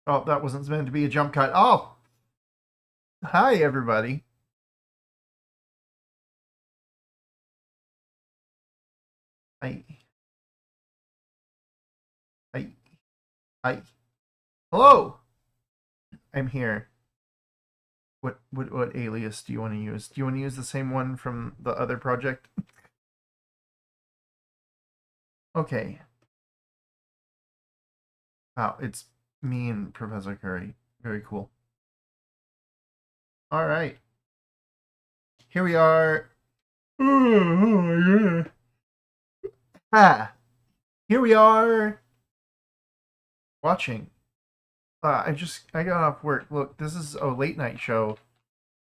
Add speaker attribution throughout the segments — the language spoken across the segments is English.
Speaker 1: Oh, that wasn't meant to be a jump cut. Oh, hi everybody. I, I, I. Hello. I'm here. What alias do you want to use? Do you want to use the same one from the other project? Okay. Wow, it's me and Professor Curry. Very cool. All right. Here we are. Oh, yeah. Ah. Here we are watching. I got off work. Look, this is a late night show.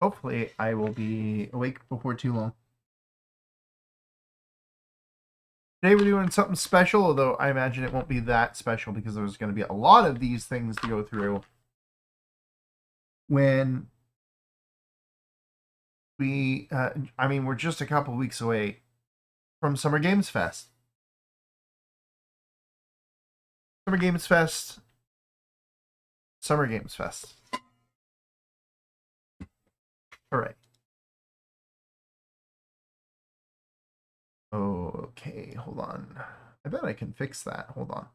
Speaker 1: Hopefully, I will be awake before too long. Today we're doing something special, although I imagine it won't be that special because there's going to be a lot of these things to go through when we're just a couple weeks away from Summer Games Fest. Summer Games Fest. Summer Games Fest. All right. Okay, hold on. I bet I can fix that. Hold on.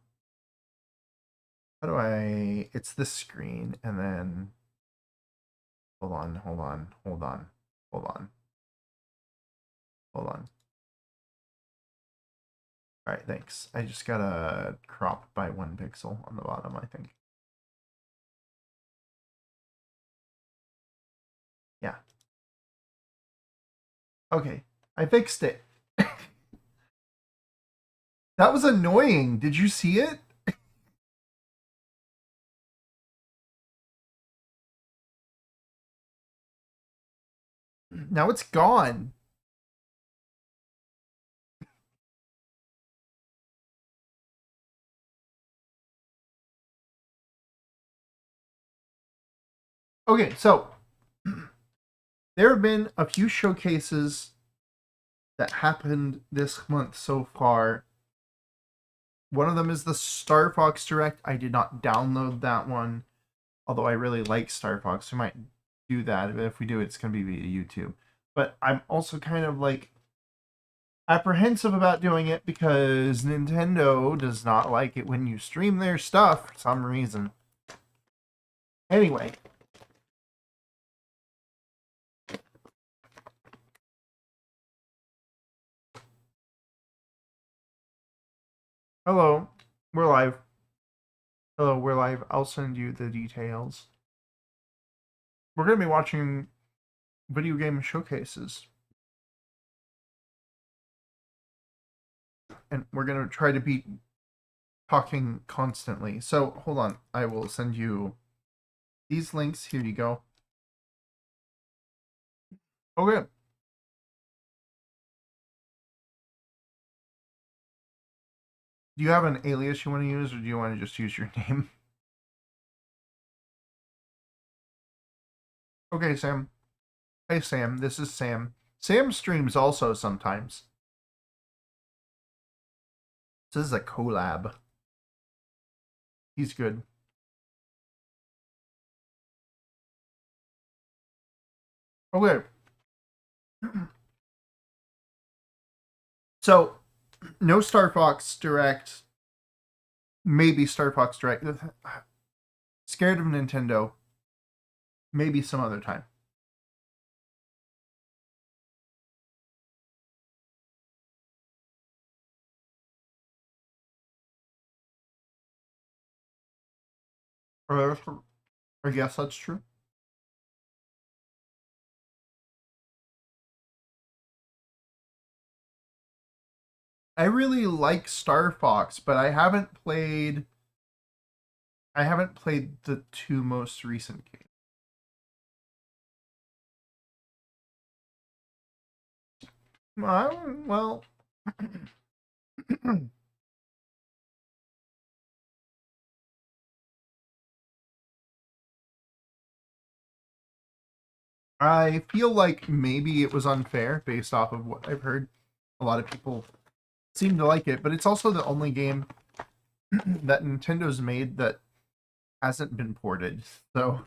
Speaker 1: How do I... It's this screen, and then... Hold on. All right, thanks. I just gotta crop by 1 pixel on the bottom, I think. Yeah. Okay, I fixed it. That was annoying. Did you see it? Now it's gone. Okay, so There have been a few showcases that happened this month so far. One of them is the Star Fox Direct. I did not download that one, although I really like Star Fox. I might do that. If we do it, it's going to be via YouTube. But I'm also kind of like apprehensive about doing it because Nintendo does not like it when you stream their stuff for some reason. Anyway. Hello. We're live. Hello, we're live. I'll send you the details. We're going to be watching video game showcases. And we're going to try to be talking constantly. So, hold on. I will send you these links. Here you go. Okay. Do you have an alias you want to use, or do you want to just use your name? Okay, Sam. Hey, Sam. This is Sam. Sam streams also sometimes. This is a collab. He's good. Okay. So, no Star Fox Direct. Maybe Star Fox Direct. Scared of Nintendo. Maybe some other time. I guess that's true. I really like Star Fox, but I haven't played the two most recent games. Well, I feel like maybe it was unfair based off of what I've heard. A lot of people seem to like it, but it's also the only game that Nintendo's made that hasn't been ported. So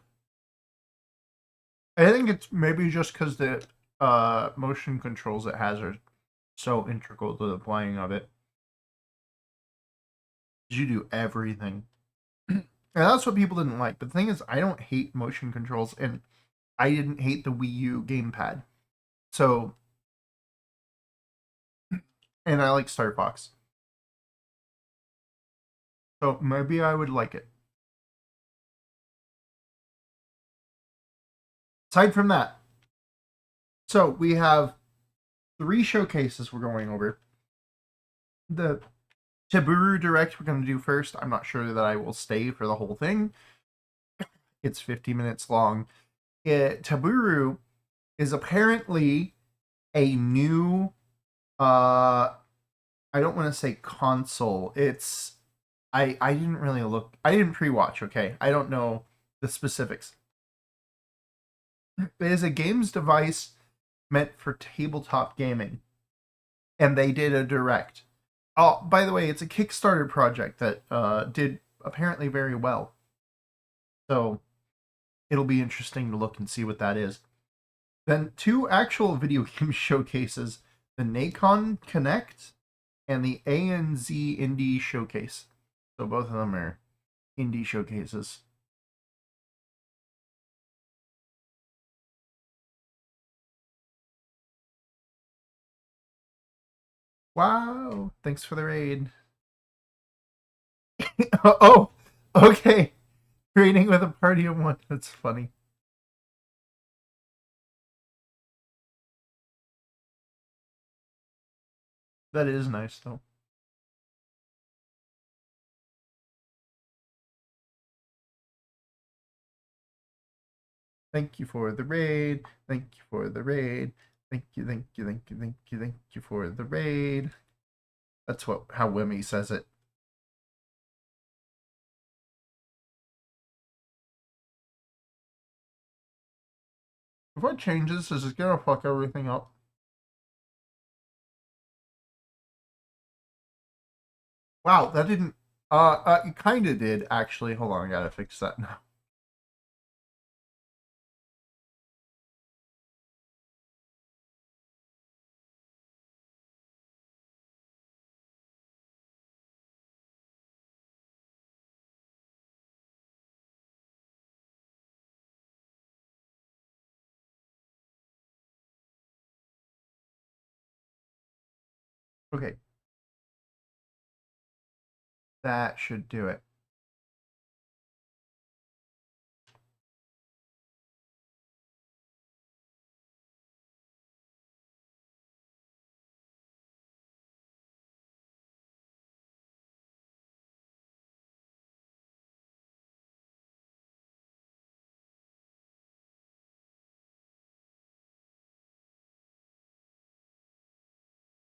Speaker 1: I think it's maybe just because the motion controls it has are so integral to the playing of it. You do everything. And that's what people didn't like. But the thing is, I don't hate motion controls, and I didn't hate the Wii U gamepad. So, and I like Star Fox. So maybe I would like it. Aside from that, so we have 3 showcases we're going over. The Taburu Direct we're going to do first. I'm not sure that I will stay for the whole thing. It's 50 minutes long. Taburu is apparently a new I don't want to say console. It's I didn't really look. I didn't pre-watch, okay? I don't know the specifics. It is a games device meant for tabletop gaming. And they did a direct. Oh, by the way, it's a Kickstarter project that did apparently very well. So it'll be interesting to look and see what that is. Then 2 actual video game showcases, the Nacon Connect and the ANZ Indie Showcase. So both of them are indie showcases. Wow, thanks for the raid. Oh, okay. Raiding with a party of 1. That's funny. That is nice, though. Thank you for the raid. Thank you for the raid. Thank you, thank you, thank you, thank you, thank you for the raid. That's how Wimmy says it. If I change this, is it gonna fuck everything up? Wow, that didn't. It kind of did actually. Hold on, I gotta fix that now. Okay, that should do it.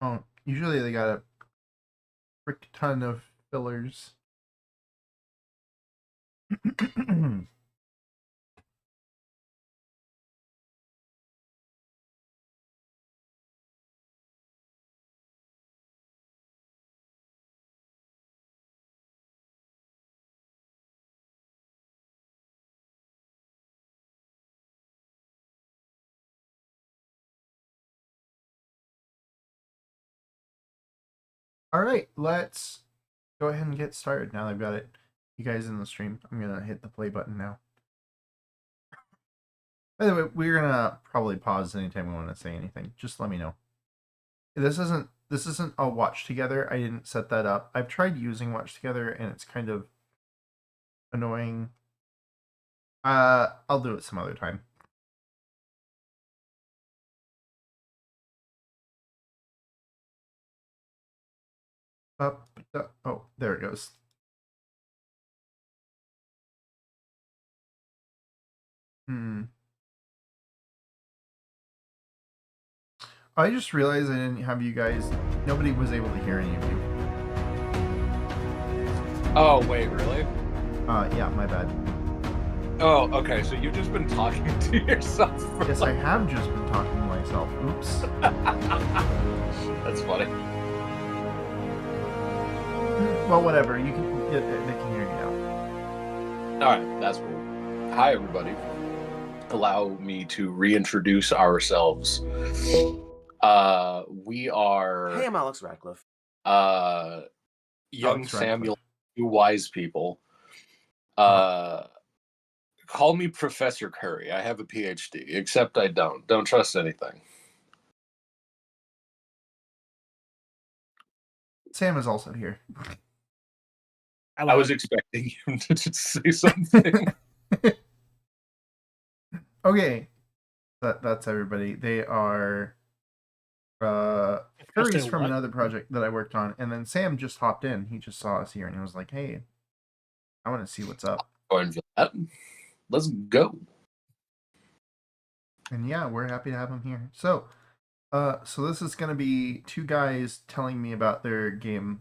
Speaker 1: Oh, usually they got a frick ton of fillers. All right, let's go ahead and get started. Now that I've got it, you guys in the stream, I'm gonna hit the play button now. By the way, we're gonna probably pause anytime we want to say anything. Just let me know. This isn't a watch together. I didn't set that up. I've tried using watch together and it's kind of annoying. I'll do it some other time. Oh, there it goes. I just realized I didn't have you guys. Nobody was able to hear any of you.
Speaker 2: Oh, wait, really?
Speaker 1: Yeah, my bad.
Speaker 2: Oh, okay, so you've just been talking to yourself for
Speaker 1: Yes, I have just been talking to myself. Oops.
Speaker 2: That's funny.
Speaker 1: Well, whatever. You can. They can hear you now.
Speaker 2: Alright, that's cool. Hi, everybody. Allow me to reintroduce ourselves. We are...
Speaker 3: Hey, I'm Alex Radcliffe.
Speaker 2: Young Samuel, two wise people. Call me Professor Curry. I have a PhD, except I don't. Don't trust anything.
Speaker 1: Sam is also here.
Speaker 2: I was expecting him to just say something.
Speaker 1: Okay. That's everybody. They are Curry's from another project that I worked on, and then Sam just hopped in. He just saw us here and he was like, "Hey, I want to see what's up."
Speaker 2: Going for that. Let's go.
Speaker 1: And yeah, we're happy to have him here. So this is gonna be two guys telling me about their game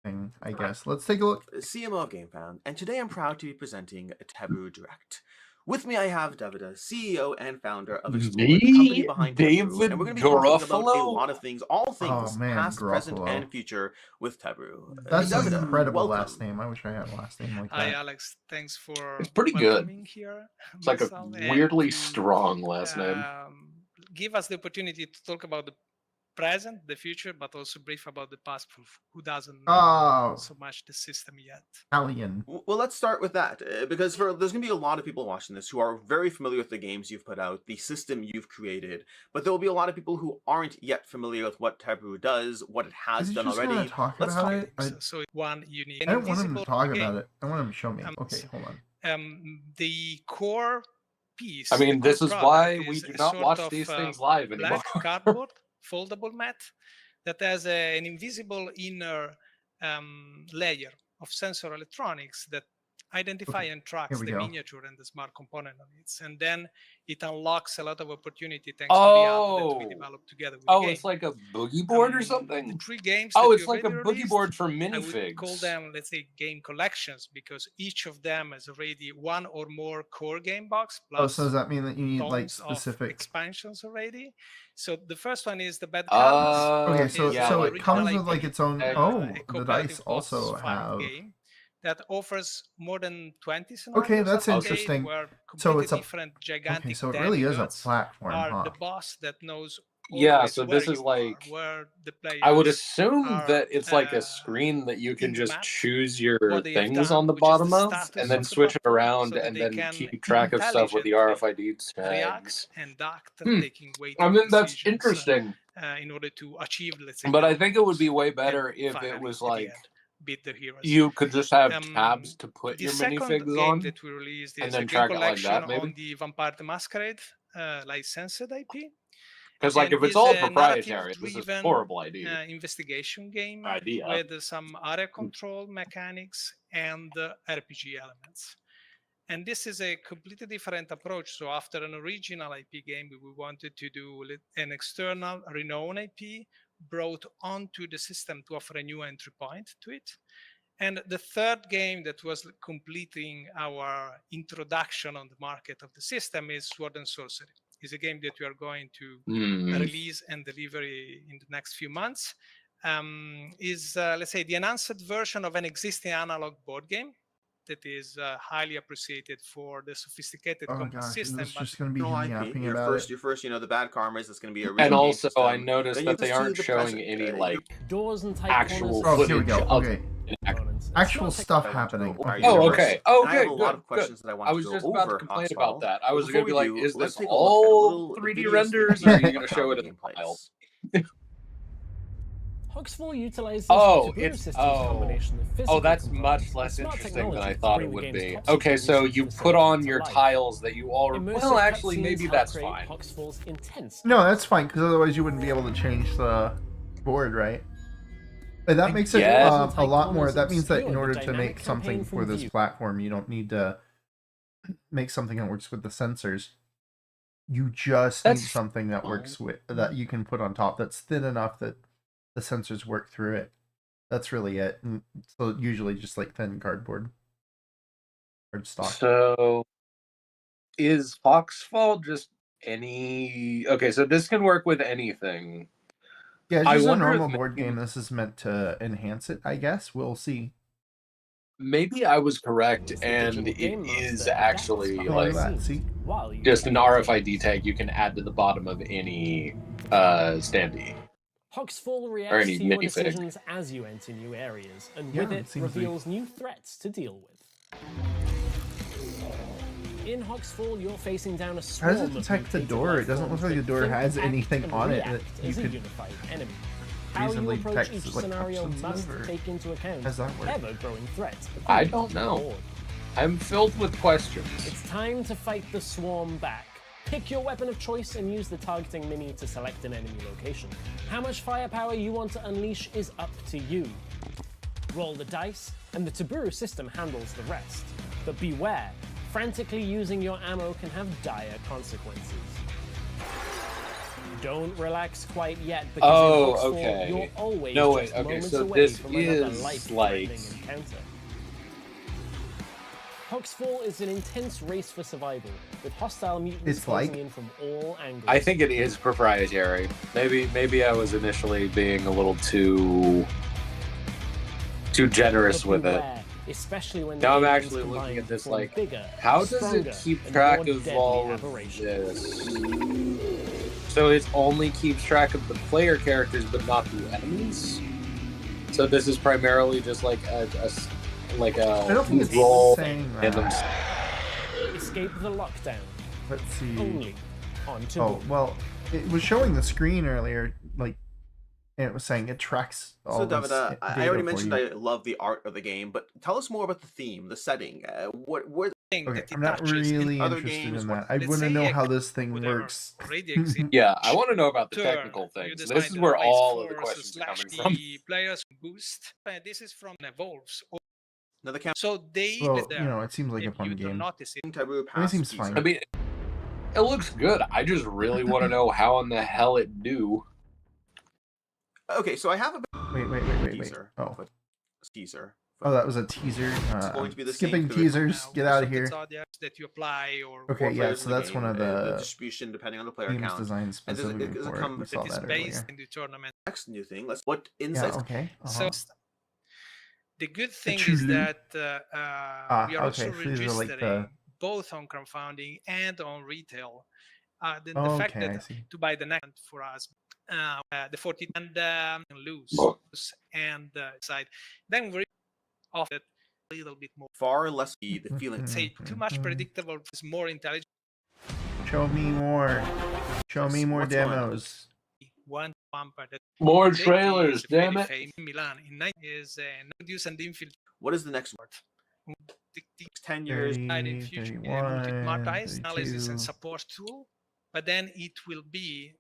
Speaker 1: thing, I guess. Let's take a look.
Speaker 3: CMO of GameFound, and today I'm proud to be presenting Taboo Direct. With me I have Davida, CEO and founder of Explorer, the company behind Taboo, and we're going to be talking about a lot of things, all things past, present, and future with Taboo.
Speaker 1: That's an incredible last name. I wish I had a last name like that.
Speaker 4: Hi, Alex. Thanks for
Speaker 2: it's pretty
Speaker 4: welcoming
Speaker 2: good.
Speaker 4: Here.
Speaker 2: It's like a weirdly strong last name.
Speaker 4: Give us the opportunity to talk about the present, the future, but also brief about the past for who doesn't know so much the system yet.
Speaker 1: Italian.
Speaker 3: Well, let's start with that, because there's going to be a lot of people watching this who are very familiar with the games you've put out, the system you've created, but there will be a lot of people who aren't yet familiar with what Taboo does, what it has done already.
Speaker 1: Let's talk about it.
Speaker 4: So one unique.
Speaker 1: I don't want him to talk about it. I want him to show me. Okay, hold
Speaker 4: on. The core piece.
Speaker 2: I mean, this is why we do not watch these things live anymore.
Speaker 4: Black cardboard, foldable mat that has an invisible inner layer of sensor electronics that identify and tracks the miniature and the smart component on it, and then it unlocks a lot of opportunity thanks to the app that we developed together with the game.
Speaker 2: It's like a boogie board or something?
Speaker 4: The 3 games
Speaker 2: it's like a boogie board for minifigs.
Speaker 4: I would call them, let's say, game collections, because each of them has already 1 or more core game box, plus
Speaker 1: so does that mean that you need like specific
Speaker 4: expansions already? So the first one is the Bad Cards.
Speaker 1: Okay, so it comes with like its own. The dice also have
Speaker 4: game that offers more than 20 scenarios.
Speaker 1: Okay, that's interesting. So it's a
Speaker 4: different gigantic.
Speaker 1: So it really is a platform.
Speaker 4: Are the boss that knows.
Speaker 2: So this is like
Speaker 4: where the players
Speaker 2: I would assume that it's like a screen that you can just choose your things on the bottom of, and then switch it around, and then keep track of stuff with the RFID tags.
Speaker 4: And taking
Speaker 2: I mean, that's interesting.
Speaker 4: In order to achieve, let's say.
Speaker 2: But I think it would be way better if it was like beat the heroes. You could just have tabs to put your minifigs on,
Speaker 4: that we released is
Speaker 2: and then
Speaker 4: a
Speaker 2: track
Speaker 4: game
Speaker 2: it like that, maybe?
Speaker 4: on the Vampire the Masquerade licensed IP.
Speaker 2: Because like if it's all proprietary, this is a horrible idea.
Speaker 4: Investigation game with some area control mechanics and RPG elements. And this is a completely different approach. So after an original IP game, we wanted to do an external renowned IP brought onto the system to offer a new entry point to it. And the third game that was completing our introduction on the market of the system is Sword and Sorcery. It's a game that we are going to release and deliver in the next few months. Let's say, the enhanced version of an existing analog board game that is highly appreciated for the sophisticated system.
Speaker 1: It's just going to be yapping
Speaker 3: your
Speaker 1: about
Speaker 3: first, Your first, the Bad Karmas is going to be a.
Speaker 2: And also, I noticed that they aren't showing any like actual footage.
Speaker 1: Here we go. Okay. Actual stuff happening.
Speaker 2: Okay.
Speaker 3: I have a lot of questions that I want to
Speaker 2: was
Speaker 3: go
Speaker 2: just
Speaker 3: over.
Speaker 2: about to complain about that. I was
Speaker 3: Before
Speaker 2: going to be
Speaker 3: we
Speaker 2: like,
Speaker 3: do,
Speaker 2: is
Speaker 3: let's
Speaker 2: this
Speaker 3: take a look at a
Speaker 2: all
Speaker 3: little
Speaker 2: 3D
Speaker 3: video
Speaker 2: renders,
Speaker 3: snippet
Speaker 2: or are
Speaker 3: of
Speaker 2: you going to
Speaker 3: how
Speaker 2: show it
Speaker 3: the
Speaker 2: in
Speaker 3: game
Speaker 2: a file?
Speaker 3: plays.
Speaker 5: Hogsfall utilizes
Speaker 2: that's much less interesting than I thought it would be. Okay, so you put on your tiles that you already. Well, actually, maybe that's fine.
Speaker 1: No, that's fine, because otherwise you wouldn't be able to change the board, right? And that makes it a lot more. That means that in order to make something for this platform, you don't need to make something that works with the sensors. You just need something that works with that you can put on top that's thin enough that the sensors work through it. That's really it. And so usually just like thin cardboard. Cardstock.
Speaker 2: So is Hogsfall just any... Okay, so this can work with anything.
Speaker 1: Yeah, it's just a normal board game. This is meant to enhance it, I guess. We'll see.
Speaker 2: Maybe I was correct, and it is actually like just an RFID tag you can add to the bottom of any standee.
Speaker 5: Hogsfall reacts to your decisions as you enter new areas, and with it reveals new threats to deal with. In Hogsfall, you're facing down a swarm.
Speaker 1: How does it detect the door? It doesn't look like the door has anything on it that you could
Speaker 5: unified enemy. How you approach each scenario must take into account ever-growing threats.
Speaker 2: I don't know. I'm filled with questions.
Speaker 5: It's time to fight the swarm back. Pick your weapon of choice and use the targeting mini to select an enemy location. How much firepower you want to unleash is up to you. Roll the dice, and the Taburu system handles the rest. But beware, frantically using your ammo can have dire consequences. Don't relax quite yet, because in Hogsfall, you're always just moments away from another life-threatening encounter. Hogsfall is an intense race for survival, with hostile mutants closing in from all angles.
Speaker 2: I think it is proprietary. Maybe I was initially being a little too generous with it.
Speaker 5: Especially when
Speaker 2: now I'm actually looking at this like, how does it keep track of all of this? So it only keeps track of the player characters, but not the enemies. So this is primarily just like a
Speaker 1: I don't think it's
Speaker 2: roll
Speaker 1: saying that.
Speaker 5: Escape the lockdown.
Speaker 1: Let's see.
Speaker 5: Only on Taboo.
Speaker 1: Oh well, it was showing the screen earlier, like, and it was saying it tracks all.
Speaker 3: So Davida, I already mentioned I love the art of the game, but tell us more about the theme, the setting.
Speaker 1: Okay, I'm not really interested in that. I want to know how this thing works.
Speaker 2: Yeah, I want to know about the technical things. This is where all of the questions are coming from.
Speaker 4: Players boost. This is from Evolves.
Speaker 3: Another camp.
Speaker 4: So they
Speaker 1: Well, you know, it seems like a
Speaker 4: if
Speaker 1: fun
Speaker 4: you do
Speaker 1: game.
Speaker 4: notice it.
Speaker 3: Taboo
Speaker 1: It
Speaker 3: pass
Speaker 1: seems
Speaker 3: teaser.
Speaker 1: fine.
Speaker 2: I mean, it looks good. I just really want to know how in the hell it do.
Speaker 3: Okay, so I have a
Speaker 1: Wait.
Speaker 3: teaser.
Speaker 1: Oh.
Speaker 3: Teaser.
Speaker 1: Oh, that was a teaser.
Speaker 3: going to be the
Speaker 1: Skipping
Speaker 3: same
Speaker 1: teasers. Get out of here.
Speaker 4: That you apply or
Speaker 1: Okay, yeah,
Speaker 3: players
Speaker 1: so
Speaker 3: in the
Speaker 1: that's one
Speaker 3: game,
Speaker 1: of
Speaker 3: the
Speaker 1: the
Speaker 3: distribution depending on the player
Speaker 1: games
Speaker 3: count.
Speaker 1: designed
Speaker 3: And
Speaker 1: specifically
Speaker 3: does it
Speaker 1: for it.
Speaker 3: come
Speaker 1: We saw
Speaker 4: that is
Speaker 1: that
Speaker 4: based
Speaker 1: earlier.
Speaker 4: in the tournament.
Speaker 3: Next new thing. What
Speaker 1: Yeah,
Speaker 3: insights?
Speaker 1: okay.
Speaker 4: So the good thing is
Speaker 1: Chulu.
Speaker 4: that we are also
Speaker 1: okay, so these are
Speaker 4: registering
Speaker 1: like the...
Speaker 4: both on crowdfunding and on retail. The
Speaker 1: Okay,
Speaker 4: fact
Speaker 1: I
Speaker 4: that
Speaker 1: see.
Speaker 4: to buy the next for us, the 40 and lose and side, then we're off it a little bit more.
Speaker 3: Far less the feeling.
Speaker 4: Say too much predictable is more intelligent.
Speaker 1: Show me more. Show me more
Speaker 3: What's going on?
Speaker 1: demos.
Speaker 4: One bumper that
Speaker 2: More
Speaker 4: lately
Speaker 2: trailers,
Speaker 4: is very
Speaker 2: damn it.
Speaker 4: famous in Milan in 90 is no use and infiltrate.
Speaker 3: What is the next word? 10 years.
Speaker 1: 30,
Speaker 4: Future
Speaker 1: 31,
Speaker 4: multi-analysis and
Speaker 1: 32.
Speaker 4: support tool, but then it will be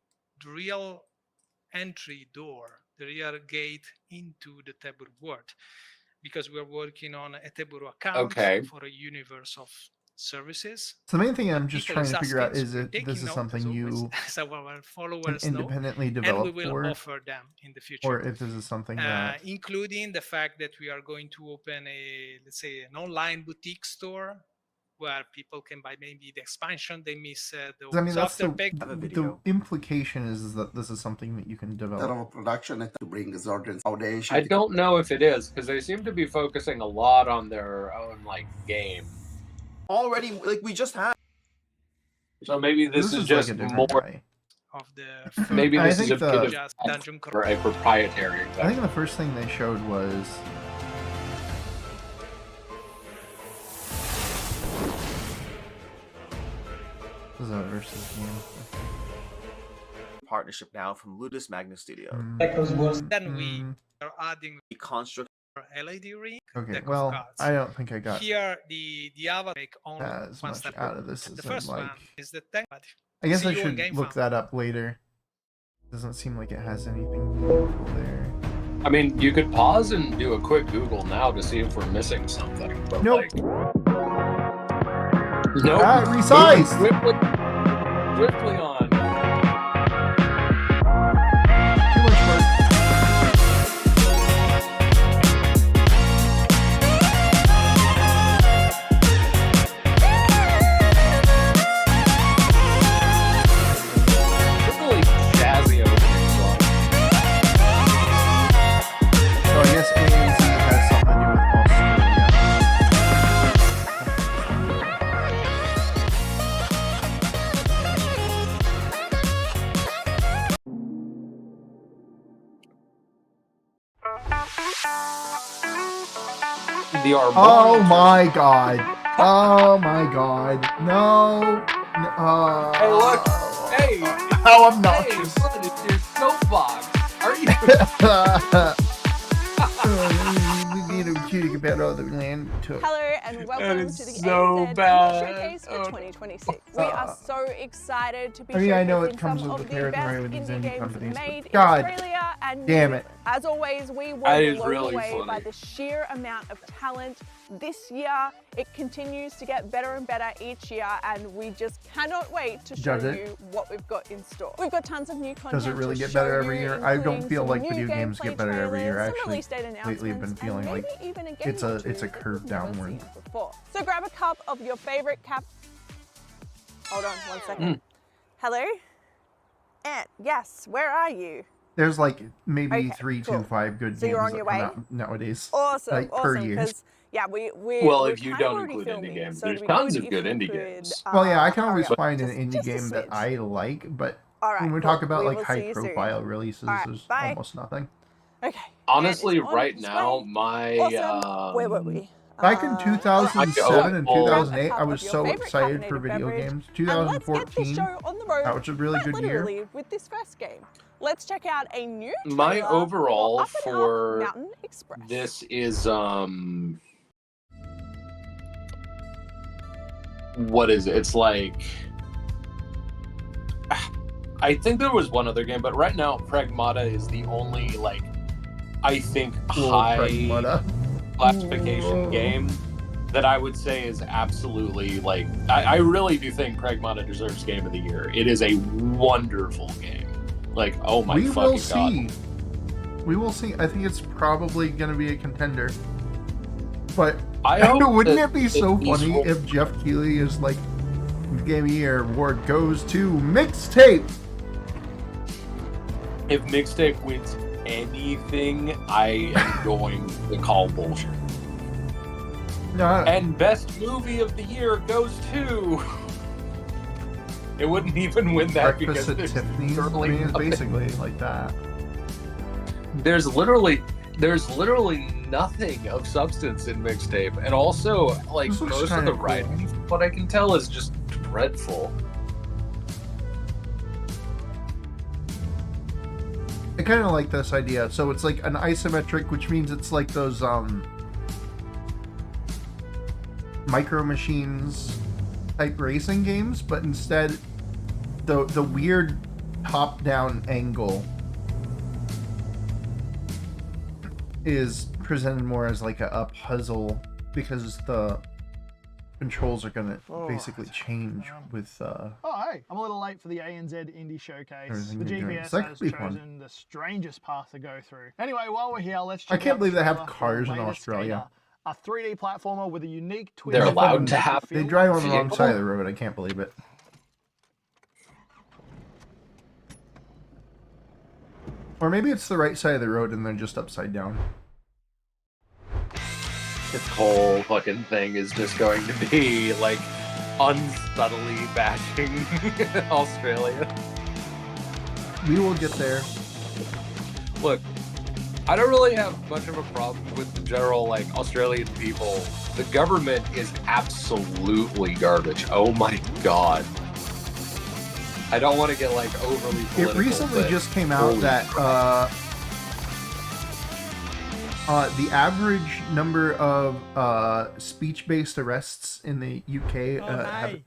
Speaker 4: the real entry door, the real gate into the Tebur world, because we're working on a Tebur account for a universe of services.
Speaker 1: So the main thing I'm just
Speaker 4: People
Speaker 1: trying to figure out
Speaker 4: asking,
Speaker 1: is
Speaker 4: we're
Speaker 1: if
Speaker 4: taking
Speaker 1: this is
Speaker 4: note,
Speaker 1: something
Speaker 4: as always,
Speaker 1: you
Speaker 4: as our
Speaker 1: can
Speaker 4: followers know,
Speaker 1: independently
Speaker 4: and we
Speaker 1: develop
Speaker 4: will
Speaker 1: for,
Speaker 4: offer them in the future.
Speaker 1: or if this is something that...
Speaker 4: Including the fact that we are going to open a, let's say, an online boutique store where people can buy maybe the expansion they miss.
Speaker 1: I mean, that's
Speaker 3: the
Speaker 1: implication is that this is something that you can develop.
Speaker 6: Production to bring Zordon's foundation.
Speaker 2: I don't know if it is, because they seem to be focusing a lot on their own like game.
Speaker 3: Already, like we just had.
Speaker 2: So maybe this is just
Speaker 1: like a
Speaker 2: more
Speaker 1: guy.
Speaker 4: Of the
Speaker 2: maybe
Speaker 1: I
Speaker 2: this is
Speaker 1: think
Speaker 2: a
Speaker 1: the-
Speaker 2: bit
Speaker 4: just
Speaker 2: of
Speaker 4: dungeon
Speaker 2: for a proprietary.
Speaker 1: I think the first thing they showed was... This is a versus game.
Speaker 3: Partnership now from Ludus Magna Studio.
Speaker 4: Then we are adding
Speaker 3: The construct.
Speaker 4: LED ring.
Speaker 1: Okay,
Speaker 4: deck of
Speaker 1: well,
Speaker 4: cards.
Speaker 1: I don't think I got
Speaker 4: Here the avatar make only
Speaker 1: as
Speaker 4: one
Speaker 1: much
Speaker 4: step.
Speaker 1: out of this as
Speaker 4: The
Speaker 1: I'd
Speaker 4: first
Speaker 1: like.
Speaker 4: one is the tank.
Speaker 1: I guess I
Speaker 4: See you on
Speaker 1: should
Speaker 4: Game
Speaker 1: look
Speaker 4: Farm.
Speaker 1: that up later. Doesn't seem like it has anything meaningful there.
Speaker 2: I mean, you could pause and do a quick Google now to see if we're missing something. But
Speaker 1: Nope.
Speaker 2: like, nope.
Speaker 1: Resized!
Speaker 2: Swiftly on.
Speaker 1: Too much work.
Speaker 2: Really jazzy opening song.
Speaker 1: So I guess AMC has something to do with Australia.
Speaker 2: The
Speaker 1: Oh my god. Oh my god. No.
Speaker 2: Hey, look. Hey.
Speaker 1: How obnoxious.
Speaker 2: Hey, look, it's your soapbox. Are you?
Speaker 1: We need a cutie about all the land took.
Speaker 7: Hello and welcome to the
Speaker 2: so
Speaker 7: ANZ
Speaker 2: bad.
Speaker 7: Showcase for 2026. We are so excited to be showcasing
Speaker 1: I know it
Speaker 7: some
Speaker 1: comes
Speaker 7: of
Speaker 1: with
Speaker 7: the
Speaker 1: the
Speaker 7: best
Speaker 1: territory with these
Speaker 7: indie
Speaker 1: indie
Speaker 7: games
Speaker 1: companies.
Speaker 7: made in
Speaker 1: God
Speaker 7: Australia and New
Speaker 1: damn it.
Speaker 7: Zealand. As always, we were
Speaker 2: That is
Speaker 7: blown
Speaker 2: really
Speaker 7: away
Speaker 2: funny.
Speaker 7: by the sheer amount of talent. This year, it continues to get better and better each year, and we just cannot wait to show
Speaker 1: Does it?
Speaker 7: you what we've got in store. We've got tons of new content.
Speaker 1: Does it really
Speaker 7: to
Speaker 1: get better
Speaker 7: show
Speaker 1: every
Speaker 7: you,
Speaker 1: year? I don't
Speaker 7: including
Speaker 1: feel
Speaker 7: some
Speaker 1: like
Speaker 7: new
Speaker 1: video games
Speaker 7: gameplay
Speaker 1: get better every year.
Speaker 7: trailers, some
Speaker 1: Actually,
Speaker 7: release date
Speaker 1: lately I've been
Speaker 7: announcements,
Speaker 1: feeling
Speaker 7: and
Speaker 1: like
Speaker 7: maybe even a game
Speaker 1: it's
Speaker 7: or
Speaker 1: a
Speaker 7: two
Speaker 1: curve
Speaker 7: that you've never
Speaker 1: downward.
Speaker 7: seen before. So grab a cup of your favorite cap. Hold on 1 second. Hello? Ant, yes, where are you?
Speaker 1: There's like maybe
Speaker 7: Okay,
Speaker 1: 3
Speaker 7: cool.
Speaker 1: to 5 good
Speaker 7: So
Speaker 1: games
Speaker 7: you're on
Speaker 1: that
Speaker 7: your
Speaker 1: come
Speaker 7: way?
Speaker 1: out nowadays.
Speaker 7: Awesome,
Speaker 1: Like, per
Speaker 7: awesome.
Speaker 1: year.
Speaker 7: Because yeah, we're
Speaker 2: Well,
Speaker 7: we're
Speaker 2: if you
Speaker 7: kind of
Speaker 2: don't
Speaker 7: already
Speaker 2: include indie
Speaker 7: filming,
Speaker 2: games,
Speaker 7: so
Speaker 2: there's
Speaker 7: it'd be
Speaker 2: tons
Speaker 7: good
Speaker 2: of
Speaker 7: if
Speaker 2: good
Speaker 7: you
Speaker 2: indie
Speaker 7: could,
Speaker 2: games.
Speaker 1: Well, yeah, I can
Speaker 7: hurry
Speaker 1: always
Speaker 7: up
Speaker 1: find an
Speaker 7: just
Speaker 1: indie
Speaker 7: a
Speaker 1: game that
Speaker 7: smidge.
Speaker 1: I like, but
Speaker 7: All right,
Speaker 1: when we
Speaker 7: cool.
Speaker 1: talk about
Speaker 7: We
Speaker 1: like
Speaker 7: will see
Speaker 1: high
Speaker 7: you soon.
Speaker 1: profile releases,
Speaker 7: All right,
Speaker 1: there's
Speaker 7: bye.
Speaker 1: almost nothing.
Speaker 7: Okay.
Speaker 2: Honestly,
Speaker 7: Ant is on
Speaker 2: right
Speaker 7: his
Speaker 2: now,
Speaker 7: way.
Speaker 2: my
Speaker 7: Awesome. Where were we?
Speaker 1: Back in 2007 and
Speaker 2: so,
Speaker 1: 2008, I
Speaker 7: grab a
Speaker 1: was
Speaker 7: cup of
Speaker 1: so
Speaker 7: your favorite
Speaker 1: excited for
Speaker 7: caffeinated
Speaker 1: video
Speaker 7: beverage,
Speaker 1: games.
Speaker 7: And let's get this
Speaker 1: 2014,
Speaker 7: show on the road
Speaker 1: that was a really
Speaker 7: quite
Speaker 1: good year.
Speaker 7: literally with this first game. Let's check out a new
Speaker 2: My
Speaker 7: trailer
Speaker 2: overall
Speaker 7: for Up and Up
Speaker 2: for
Speaker 7: Mountain Express.
Speaker 2: this is what is it? It's like I think there was one other game, but right now Pragmata is the only like I think
Speaker 1: Cool, Pragmata.
Speaker 2: classification game that I would say is absolutely, like, I really do think Pragmata deserves Game of the Year. It is a wonderful game. Like, oh my fucking god.
Speaker 1: We will see. We will see. I think it's probably going to be a contender. But wouldn't it be so funny if Jeff Keighley is like, Game of the Year award goes to Mixtape?
Speaker 2: If Mixtape wins anything, I am going to call bullshit. And best movie of the year goes to. It wouldn't even win that
Speaker 1: Breakfast
Speaker 2: because
Speaker 1: at Tiffany's. I mean, it's basically like that.
Speaker 2: There's literally nothing of substance in Mixtape, and also like most of the writing, from what I can tell, is just dreadful.
Speaker 1: I kind of like this idea. So it's like an isometric, which means it's like those Micro Machines type racing games, but instead the weird top-down angle is presented more as like a puzzle, because the controls are gonna basically change with
Speaker 8: Oh, hey, I'm a little late for the ANZ Indie Showcase. The GPS has chosen the strangest path to go through. Anyway, while we're here, let's check
Speaker 1: I can't
Speaker 8: out
Speaker 1: believe they have
Speaker 8: trailer
Speaker 1: cars
Speaker 8: for
Speaker 1: in
Speaker 8: the latest
Speaker 1: Australia.
Speaker 8: A 3D platformer with a unique twist.
Speaker 2: They're allowed to have.
Speaker 1: They drive on the wrong side of the road. I can't believe it. Or maybe it's the right side of the road and they're just upside down.
Speaker 2: This whole fucking thing is just going to be like unsubtly bashing Australia.
Speaker 1: We will get there.
Speaker 2: Look, I don't really have much of a problem with the general, like, Australian people. The government is absolutely garbage. Oh my god. I don't want to get, like, overly political.
Speaker 1: It recently just came out that the average number of speech-based arrests in the UK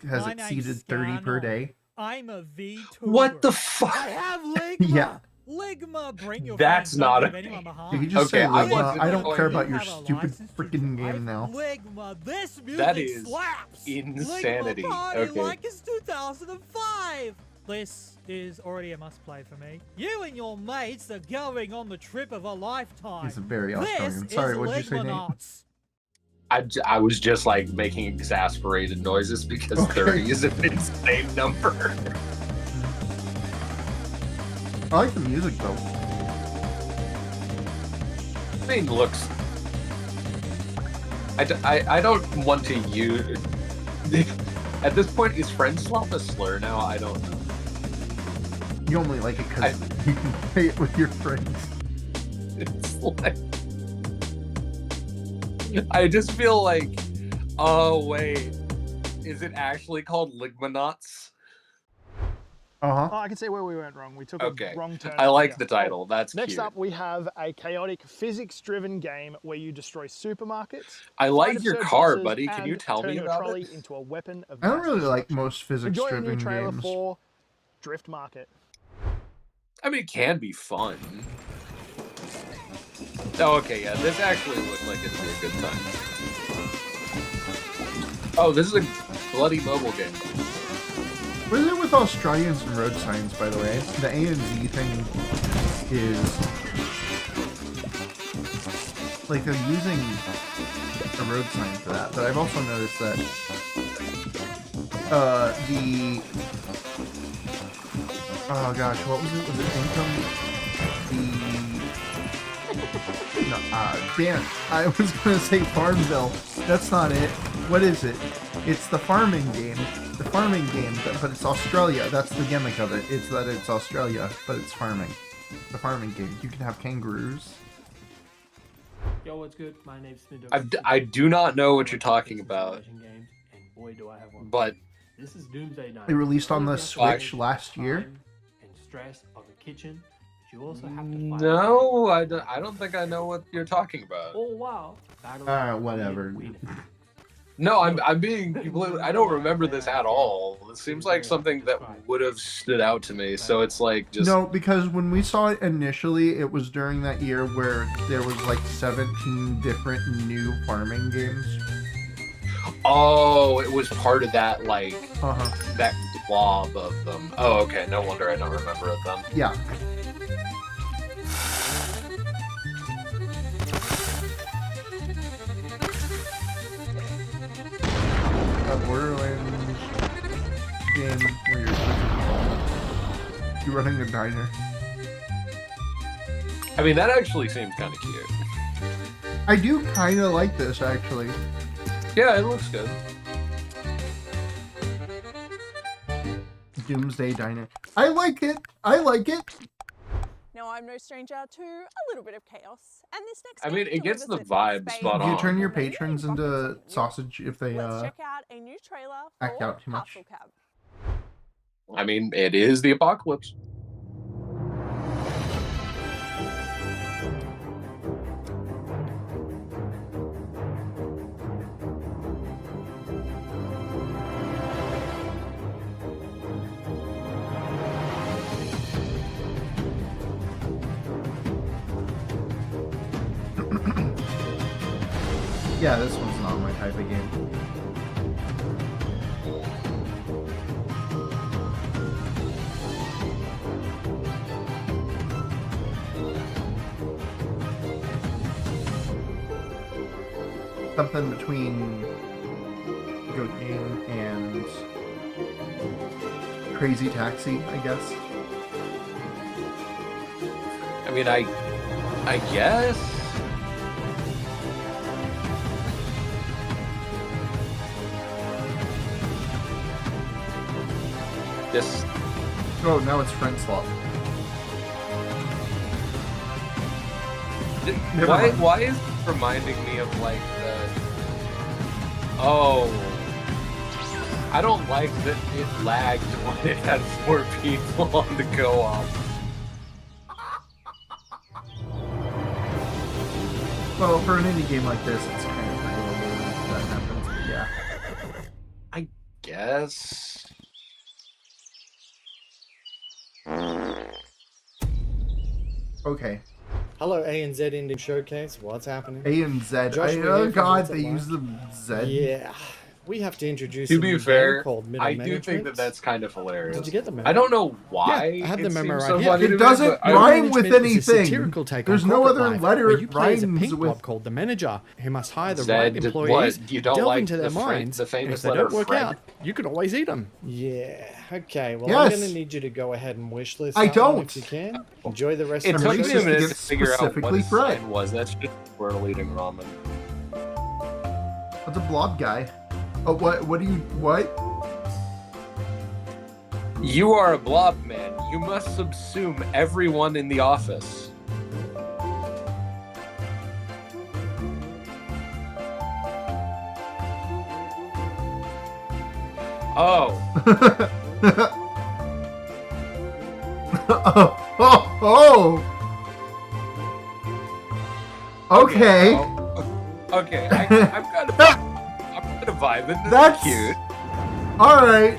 Speaker 1: has exceeded 30 per day.
Speaker 9: I'm a VTuber.
Speaker 2: What the fuck?
Speaker 9: I have Ligma.
Speaker 1: Yeah.
Speaker 9: Ligma, bring your
Speaker 2: That's
Speaker 9: friends,
Speaker 2: not
Speaker 9: don't
Speaker 2: a
Speaker 9: leave anyone behind.
Speaker 1: You can just say
Speaker 2: I
Speaker 1: Ligma. I don't care about your
Speaker 9: have a
Speaker 1: stupid
Speaker 9: license to
Speaker 1: freaking
Speaker 9: drive.
Speaker 1: game now.
Speaker 9: Ligma, this music
Speaker 2: That is
Speaker 9: slaps.
Speaker 2: insanity.
Speaker 9: Ligma party
Speaker 2: Okay.
Speaker 9: like it's 2005. This is already a must-play for me. You and your mates are going on the trip of a lifetime.
Speaker 1: He's very Australian. Sorry, what did you say, Nate?
Speaker 2: I was just, like, making exasperated noises because 30 is an insane number.
Speaker 1: I like the music, though.
Speaker 2: I mean, looks... I don't want to use... At this point, is friend swap a slur now? I don't know.
Speaker 1: You only like it because you can play it with your friends.
Speaker 2: It's like... I just feel like... Oh, wait. Is it actually called Ligmanauts?
Speaker 1: Uh-huh.
Speaker 8: Oh, I can see where we went wrong. We took a wrong turn.
Speaker 2: I like the title. That's
Speaker 8: Next
Speaker 2: cute.
Speaker 8: up, we have a chaotic physics-driven game where you destroy supermarkets.
Speaker 2: I like
Speaker 8: fight
Speaker 2: your
Speaker 8: absurd
Speaker 2: car,
Speaker 8: bosses,
Speaker 2: buddy. Can you
Speaker 8: and
Speaker 2: tell
Speaker 8: turn
Speaker 2: me
Speaker 8: your
Speaker 2: about
Speaker 8: trolley
Speaker 2: it?
Speaker 8: into a weapon of
Speaker 1: I don't
Speaker 8: mass
Speaker 1: really like
Speaker 8: destruction.
Speaker 1: most
Speaker 8: Enjoy a new
Speaker 1: physics-driven
Speaker 8: trailer
Speaker 1: games.
Speaker 8: for Drift Market.
Speaker 2: I mean, it can be fun. Oh, okay, yeah. This actually looks like it'd be a good time. Oh, this is a bloody mobile game.
Speaker 1: What is it with Australians and road signs, by the way? The ANZ thing is... like, they're using a road sign for that, but I've also noticed that oh gosh, what was it? Was it income? Damn it. I was gonna say Farmville. That's not it. What is it? It's the farming game. The farming game, but it's Australia. That's the gimmick of it. It's that it's Australia, but it's farming. The farming game. You can have kangaroos.
Speaker 5: Yo, what's good? My name's Smido.
Speaker 2: I do not know what you're talking about. But
Speaker 5: this is Doomsday Night.
Speaker 1: It released on the Switch last year.
Speaker 5: And stress of the kitchen. You also have to fight.
Speaker 2: No, I don't think I know what you're talking about.
Speaker 5: Oh wow.
Speaker 1: Whatever.
Speaker 2: No, I'm being. I don't remember this at all. It seems like something that would have stood out to me. So it's like just
Speaker 1: no, because when we saw it initially, it was during that year where there was like 17 different new farming games.
Speaker 2: Oh, it was part of that like that blob of them. Oh, okay. No wonder I don't remember it then.
Speaker 1: Yeah. Borderlands game where you're running a diner.
Speaker 2: I mean, that actually seems kind of cute.
Speaker 1: I do kind of like this, actually.
Speaker 2: Yeah, it looks good.
Speaker 1: Doomsday Diner. I like it. I like it.
Speaker 7: Now, I'm no stranger to a little bit of chaos. And this next
Speaker 2: I mean, it gets the vibe spot on.
Speaker 1: You turn your patrons into sausage if they
Speaker 7: Let's check out a new trailer
Speaker 1: act
Speaker 7: for
Speaker 1: out too much.
Speaker 7: Castle Cab.
Speaker 2: I mean, it is the apocalypse.
Speaker 1: Yeah, this one's not my type of game. Something between Goat Game and Crazy Taxi, I guess.
Speaker 2: I mean, I guess. This.
Speaker 1: Oh, now it's Friend Swap.
Speaker 2: Why is it reminding me of like the? Oh, I don't like that it lagged when it had 4 people on the co-op.
Speaker 1: Well, for an indie game like this, it's kind of forgivable if that happens. But yeah.
Speaker 2: I guess.
Speaker 1: Okay.
Speaker 10: Hello, ANZ Indie Showcase. What's happening?
Speaker 1: ANZ. Oh god, they use the Z.
Speaker 10: Yeah. We have to introduce
Speaker 2: to
Speaker 10: a
Speaker 2: be
Speaker 10: new
Speaker 2: fair,
Speaker 10: game called Middle
Speaker 2: I do
Speaker 10: Management.
Speaker 2: think that that's kind of hilarious.
Speaker 10: Did you get the memo?
Speaker 2: I don't know why.
Speaker 10: Yeah, I have the memo right
Speaker 2: so
Speaker 10: here.
Speaker 2: funny to
Speaker 1: It
Speaker 2: me,
Speaker 1: doesn't
Speaker 2: but
Speaker 1: rhyme with
Speaker 10: Management is a
Speaker 1: anything.
Speaker 10: satirical take
Speaker 1: There's
Speaker 10: on
Speaker 1: no
Speaker 10: corporate
Speaker 1: other
Speaker 10: life,
Speaker 1: letter
Speaker 10: where you play as a
Speaker 1: rhymes
Speaker 10: pink
Speaker 1: with.
Speaker 10: blob called the manager, who must hire the
Speaker 2: Zed,
Speaker 10: right employees,
Speaker 2: what? You don't
Speaker 10: delve
Speaker 2: like
Speaker 10: into their
Speaker 2: the Fred-
Speaker 10: minds,
Speaker 2: the
Speaker 10: and
Speaker 2: famous
Speaker 10: if they
Speaker 2: letter
Speaker 10: don't work
Speaker 2: Fred?
Speaker 10: out, you can always eat them. Yeah. Okay. Well,
Speaker 1: Yes.
Speaker 10: I'm going to need you to go ahead and wish list.
Speaker 1: I
Speaker 10: that one
Speaker 1: don't.
Speaker 10: if you can. Enjoy the rest
Speaker 2: It
Speaker 10: of
Speaker 2: took
Speaker 10: the
Speaker 2: me
Speaker 1: racist
Speaker 2: a minute to
Speaker 1: against
Speaker 2: figure out what
Speaker 1: specifically
Speaker 2: his
Speaker 1: Fred.
Speaker 2: sign was. That's just squirrel eating ramen.
Speaker 1: What's a blob guy? Oh, what do you, what?
Speaker 2: You are a blob man. You must subsume everyone in the office. Oh.
Speaker 1: oh. Okay.
Speaker 2: Okay, I'm kind of vibing.
Speaker 1: That's
Speaker 2: cute.
Speaker 1: All right.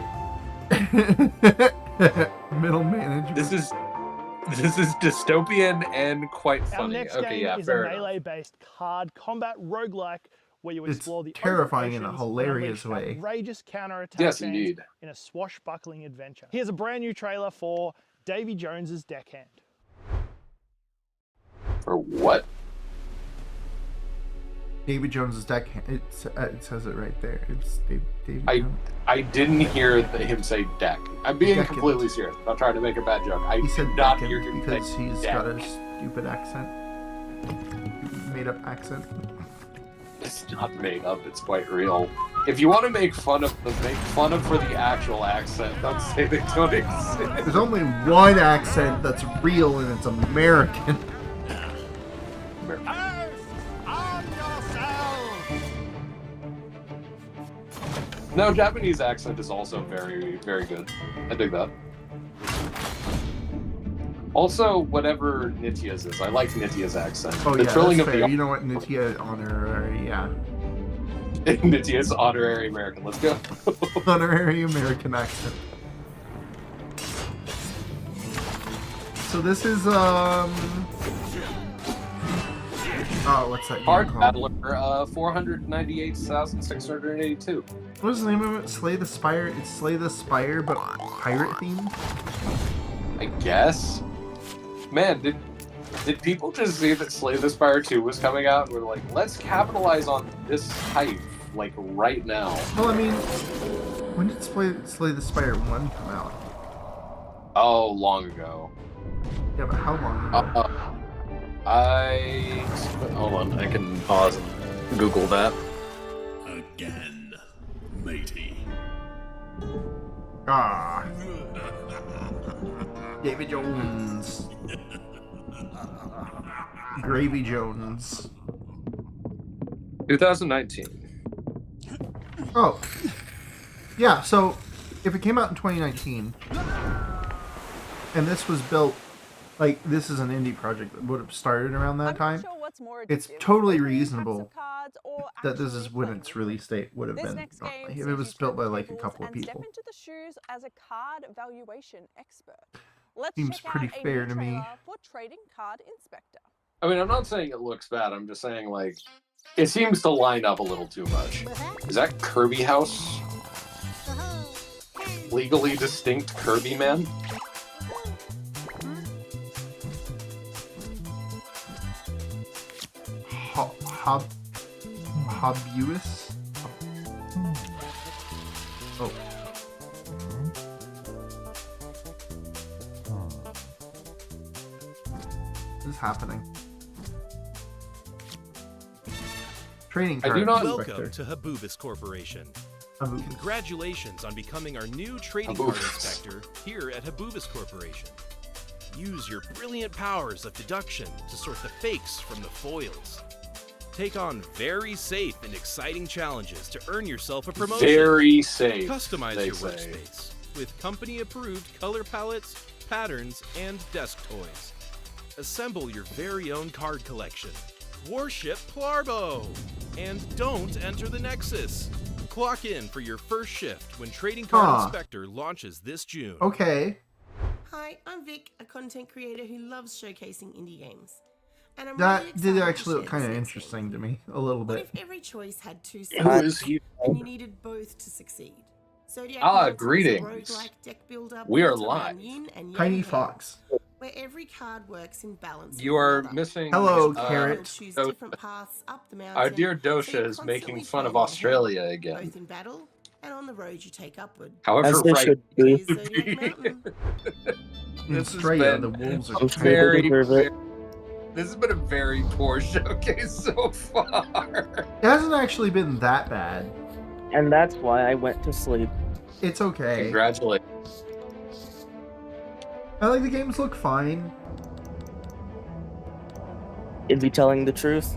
Speaker 1: Middle management.
Speaker 2: This is dystopian and quite
Speaker 8: Our
Speaker 2: funny.
Speaker 8: next
Speaker 2: Okay,
Speaker 8: game
Speaker 2: yeah,
Speaker 8: is a
Speaker 2: fair enough.
Speaker 8: melee-based card combat roguelike where you
Speaker 1: It's
Speaker 8: explore the
Speaker 1: terrifying in a
Speaker 8: operations
Speaker 1: hilarious
Speaker 8: and unleash
Speaker 1: way.
Speaker 8: outrageous counterattack
Speaker 2: Yes,
Speaker 8: games
Speaker 2: indeed.
Speaker 8: in a swashbuckling adventure. Here's a brand new trailer for Davy Jones's Deckhand.
Speaker 2: For what?
Speaker 1: David Jones's deck. It says it right there. It's David Jones.
Speaker 2: I didn't hear him say deck. I'm being
Speaker 1: Deckant.
Speaker 2: completely serious. I'm not trying to make a bad joke. I
Speaker 1: He said
Speaker 2: did not
Speaker 1: Deckant
Speaker 2: hear him
Speaker 1: because
Speaker 2: say
Speaker 1: he's
Speaker 2: deck.
Speaker 1: got a stupid accent. Made up accent.
Speaker 2: It's not made up. It's quite real. If you want to make fun of for the actual accent, don't say they don't exist.
Speaker 1: There's only one accent that's real, and it's American.
Speaker 2: No, Japanese accent is also very, very good. I dig that. Also, whatever Nitya's is, I like Nitya's accent.
Speaker 1: Oh
Speaker 2: The
Speaker 1: yeah,
Speaker 2: trilling
Speaker 1: that's
Speaker 2: of
Speaker 1: fair.
Speaker 2: the
Speaker 1: You know what, Nitya honor, yeah.
Speaker 2: Nitia's honorary American. Let's go.
Speaker 1: Honorary American accent. So this is oh, what's that game
Speaker 2: Hard
Speaker 1: called?
Speaker 2: Battler, 498,682.
Speaker 1: What was the name of it? Slay the Spire? It's Slay the Spire, but pirate themed?
Speaker 2: I guess. Man, did people just see that Slay the Spire 2 was coming out? And we're like, let's capitalize on this hype, like, right now.
Speaker 1: Well, I mean, when did Slay the Spire 1 come out?
Speaker 2: Oh, long ago.
Speaker 1: Yeah, but how long ago?
Speaker 2: Hold on, I can pause and Google that.
Speaker 11: Again, matey.
Speaker 1: Ah. David Jones. Gravy Jones.
Speaker 2: 2019.
Speaker 1: Oh. Yeah, so if it came out in 2019, and this was built, like, this is an indie project that would have started around that time, it's totally reasonable that this is when its release date would have been. If it was built by, like, a couple of people.
Speaker 7: Step into the shoes as a card valuation expert.
Speaker 1: Seems pretty fair to me.
Speaker 7: For Trading Card Inspector.
Speaker 2: I mean, I'm not saying it looks bad. I'm just saying, like, it seems to line up a little too much. Is that Kirby House? Legally distinct Kirby man?
Speaker 1: Hobuus? Oh. What is happening? Trading card.
Speaker 2: I do not.
Speaker 11: Welcome to Habubis Corporation. Congratulations on becoming our new trading card inspector here at Habubis Corporation. Use your brilliant powers of deduction to sort the fakes from the foils. Take on very safe and exciting challenges to earn yourself a promotion.
Speaker 2: Very safe.
Speaker 11: Customize your workspace with company-approved color palettes, patterns, and desk toys. Assemble your very own card collection. Warship Plarbo! And don't enter the Nexus. Clock in for your first shift when Trading Card Inspector launches this June.
Speaker 1: Okay.
Speaker 12: Hi, I'm Vic, a content creator who loves showcasing indie games. And I'm
Speaker 1: That
Speaker 12: really
Speaker 1: did actually look kind of interesting to me, a little
Speaker 12: What
Speaker 1: bit.
Speaker 12: if every choice had two
Speaker 2: Who is he?
Speaker 12: and you needed both to succeed? Zodiac
Speaker 2: Ah,
Speaker 12: Knights was a
Speaker 2: greetings.
Speaker 12: roguelike deck builder
Speaker 2: We are
Speaker 12: built around
Speaker 2: live.
Speaker 12: yin and yang
Speaker 1: Tiny
Speaker 12: pair,
Speaker 1: Fox.
Speaker 12: where every card works in balance.
Speaker 2: You
Speaker 12: with
Speaker 2: are
Speaker 12: another.
Speaker 2: missing.
Speaker 1: Hello,
Speaker 12: Each card
Speaker 1: Carrot.
Speaker 12: will choose
Speaker 2: So-
Speaker 12: different paths up the mountain,
Speaker 2: Our dear
Speaker 12: so
Speaker 2: Dosha
Speaker 12: you're
Speaker 2: is making
Speaker 12: constantly
Speaker 2: fun of
Speaker 12: trailing
Speaker 2: Australia
Speaker 12: ahead,
Speaker 2: again.
Speaker 12: both in battle and on the road you take upward.
Speaker 2: However,
Speaker 10: As they
Speaker 2: right.
Speaker 10: should be.
Speaker 12: Here's Zodiac Mountain.
Speaker 1: In
Speaker 2: This has
Speaker 1: Australia,
Speaker 2: been
Speaker 1: the wolves are
Speaker 10: I'm sure they
Speaker 2: very,
Speaker 10: deserve it.
Speaker 2: This has been a very poor showcase so far.
Speaker 1: It hasn't actually been that bad.
Speaker 13: And that's why I went to sleep.
Speaker 1: It's okay.
Speaker 2: Congratulations.
Speaker 1: I like the games look fine.
Speaker 13: Is he telling the truth?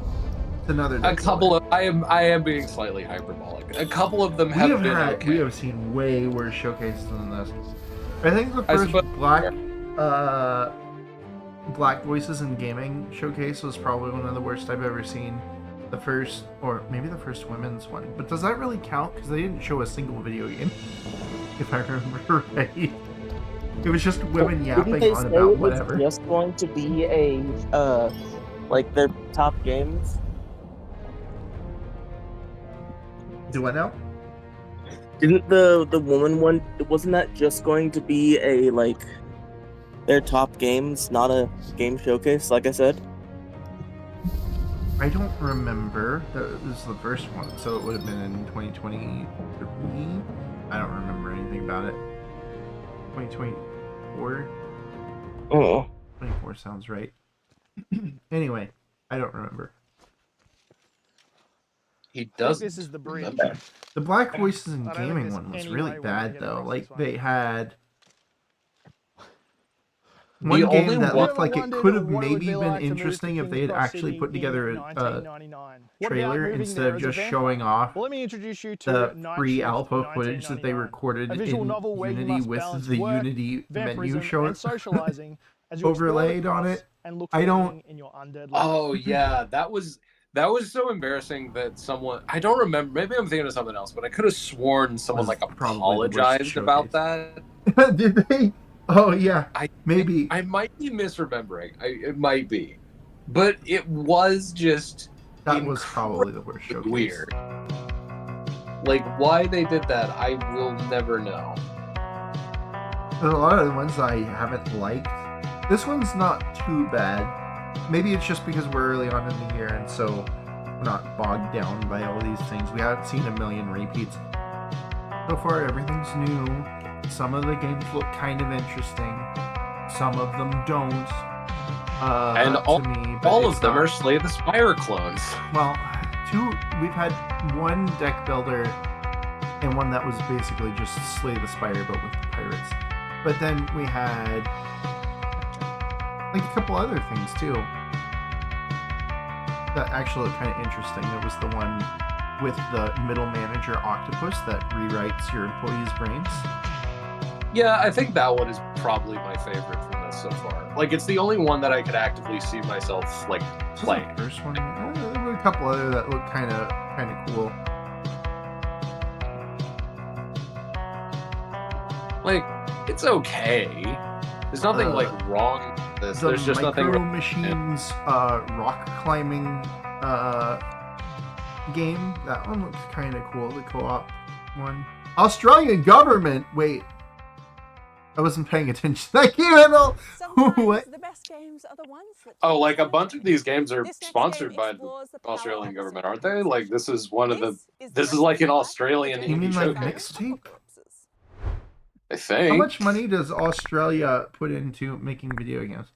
Speaker 1: It's another.
Speaker 2: A couple of I am being slightly hyperbolic. A couple of them
Speaker 1: We
Speaker 2: have
Speaker 1: have
Speaker 2: been
Speaker 1: had
Speaker 2: okay.
Speaker 1: we have seen way worse showcases than this. I think the
Speaker 2: I
Speaker 1: first
Speaker 2: suppose-
Speaker 1: Black Voices in Gaming showcase was probably one of the worst I've ever seen. The first, or maybe the first women's one. But does that really count? Because they didn't show a single video game, if I remember right. It was just women yapping
Speaker 13: Didn't they
Speaker 1: on
Speaker 13: say
Speaker 1: about
Speaker 13: it was
Speaker 1: whatever.
Speaker 13: just going to be a, like their top games?
Speaker 1: Do I know?
Speaker 13: Didn't the woman one, wasn't that just going to be a, like, their top games, not a game showcase, like I said?
Speaker 1: I don't remember. That was the first one, so it would have been in 2023. I don't remember anything about it. 2024?
Speaker 13: Oh.
Speaker 1: 24 sounds right. Anyway, I don't remember.
Speaker 2: He
Speaker 8: I think
Speaker 2: does.
Speaker 8: this is the bridge.
Speaker 1: The Black Voices in
Speaker 8: I don't think
Speaker 1: Gaming
Speaker 8: there's
Speaker 1: one was
Speaker 8: any
Speaker 1: really
Speaker 8: way we're
Speaker 1: bad,
Speaker 8: gonna get
Speaker 1: though.
Speaker 8: across
Speaker 1: Like,
Speaker 8: this one.
Speaker 1: they had
Speaker 2: The
Speaker 1: one
Speaker 2: only
Speaker 1: game that
Speaker 2: one-
Speaker 1: looked like it
Speaker 8: Wondered
Speaker 1: could have
Speaker 8: what it would
Speaker 1: maybe
Speaker 8: be
Speaker 1: been
Speaker 8: like to move to
Speaker 1: interesting if they
Speaker 8: King's
Speaker 1: had
Speaker 8: Cross
Speaker 1: actually
Speaker 8: City
Speaker 1: put together
Speaker 8: in
Speaker 1: a
Speaker 8: 1999. What about
Speaker 1: trailer
Speaker 8: moving
Speaker 1: instead
Speaker 8: there
Speaker 1: of
Speaker 8: as a
Speaker 1: just
Speaker 8: vampire?
Speaker 1: showing off
Speaker 8: Well, let me introduce you to
Speaker 1: the
Speaker 8: Night
Speaker 1: free
Speaker 8: Shift
Speaker 1: alpha
Speaker 8: from
Speaker 1: footage that they
Speaker 8: 1999.
Speaker 1: recorded
Speaker 8: A visual
Speaker 1: in
Speaker 8: novel where you
Speaker 1: Unity
Speaker 8: must
Speaker 1: with
Speaker 8: balance
Speaker 1: the
Speaker 8: work,
Speaker 1: Unity menu
Speaker 8: vampirism,
Speaker 1: show
Speaker 8: and socializing as you explore the
Speaker 1: overlaid on
Speaker 8: cross
Speaker 1: it.
Speaker 8: and look
Speaker 1: I
Speaker 8: for
Speaker 1: don't-
Speaker 8: meaning in your undead life.
Speaker 2: Oh yeah, that was That was so embarrassing that someone, I don't remember, maybe I'm thinking of something else, but I could have sworn someone like apologized about that.
Speaker 1: Did they? Oh yeah, maybe.
Speaker 2: I might be misremembering. It might be, but it was just
Speaker 1: that was probably the worst showcase.
Speaker 2: Weird. Like why they did that, I will never know.
Speaker 1: There's a lot of the ones I haven't liked. This one's not too bad. Maybe it's just because we're early on in the year, and so we're not bogged down by all these things. We haven't seen a million repeats. So far, everything's new. Some of the games look kind of interesting. Some of them don't.
Speaker 2: And all of them are Slay the Spire clones.
Speaker 1: Well, we've had one deck builder and one that was basically just Slay the Spire, but with the pirates. But then we had like a couple other things too that actually look kind of interesting. There was the one with the middle manager octopus that rewrites your employees' brains.
Speaker 2: Yeah, I think that one is probably my favorite from this so far. Like, it's the only one that I could actively see myself like playing.
Speaker 1: The first one, there were a couple other that looked kind of cool.
Speaker 2: Like, it's okay. There's nothing like wrong with this. There's just nothing.
Speaker 1: Micro Machines rock climbing game. That one looks kind of cool. The co-op one. Australian government. Wait, I wasn't paying attention. Thank you, Emil. What?
Speaker 7: The best games are the ones that
Speaker 2: Oh, like a bunch of these games are sponsored by the Australian government, aren't they? Like this is one of the. This is like an Australian.
Speaker 1: You mean like
Speaker 2: showcase.
Speaker 1: mixtape?
Speaker 2: I think.
Speaker 1: How much money does Australia put into making video games?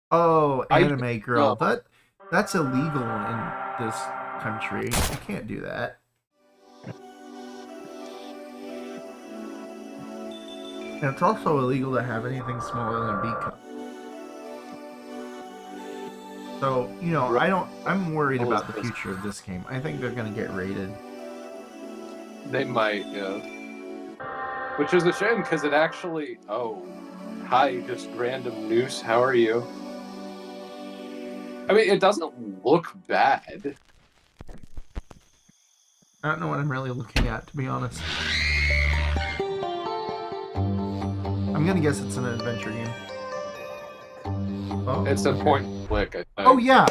Speaker 1: Oh, Anime Girl. That's illegal in this country. You can't do that. And it's also illegal to have anything smaller than a B cup. So, you know, I'm worried about the future of this game. I think they're gonna get raided.
Speaker 2: They might, yeah. Which is a shame because it actually. Oh, hi, just random news. How are you? I mean, it doesn't look bad.
Speaker 1: I don't know what I'm really looking at, to be honest. I'm gonna guess it's an adventure game. Oh,
Speaker 2: it's a point and click, I think.
Speaker 1: Oh yeah.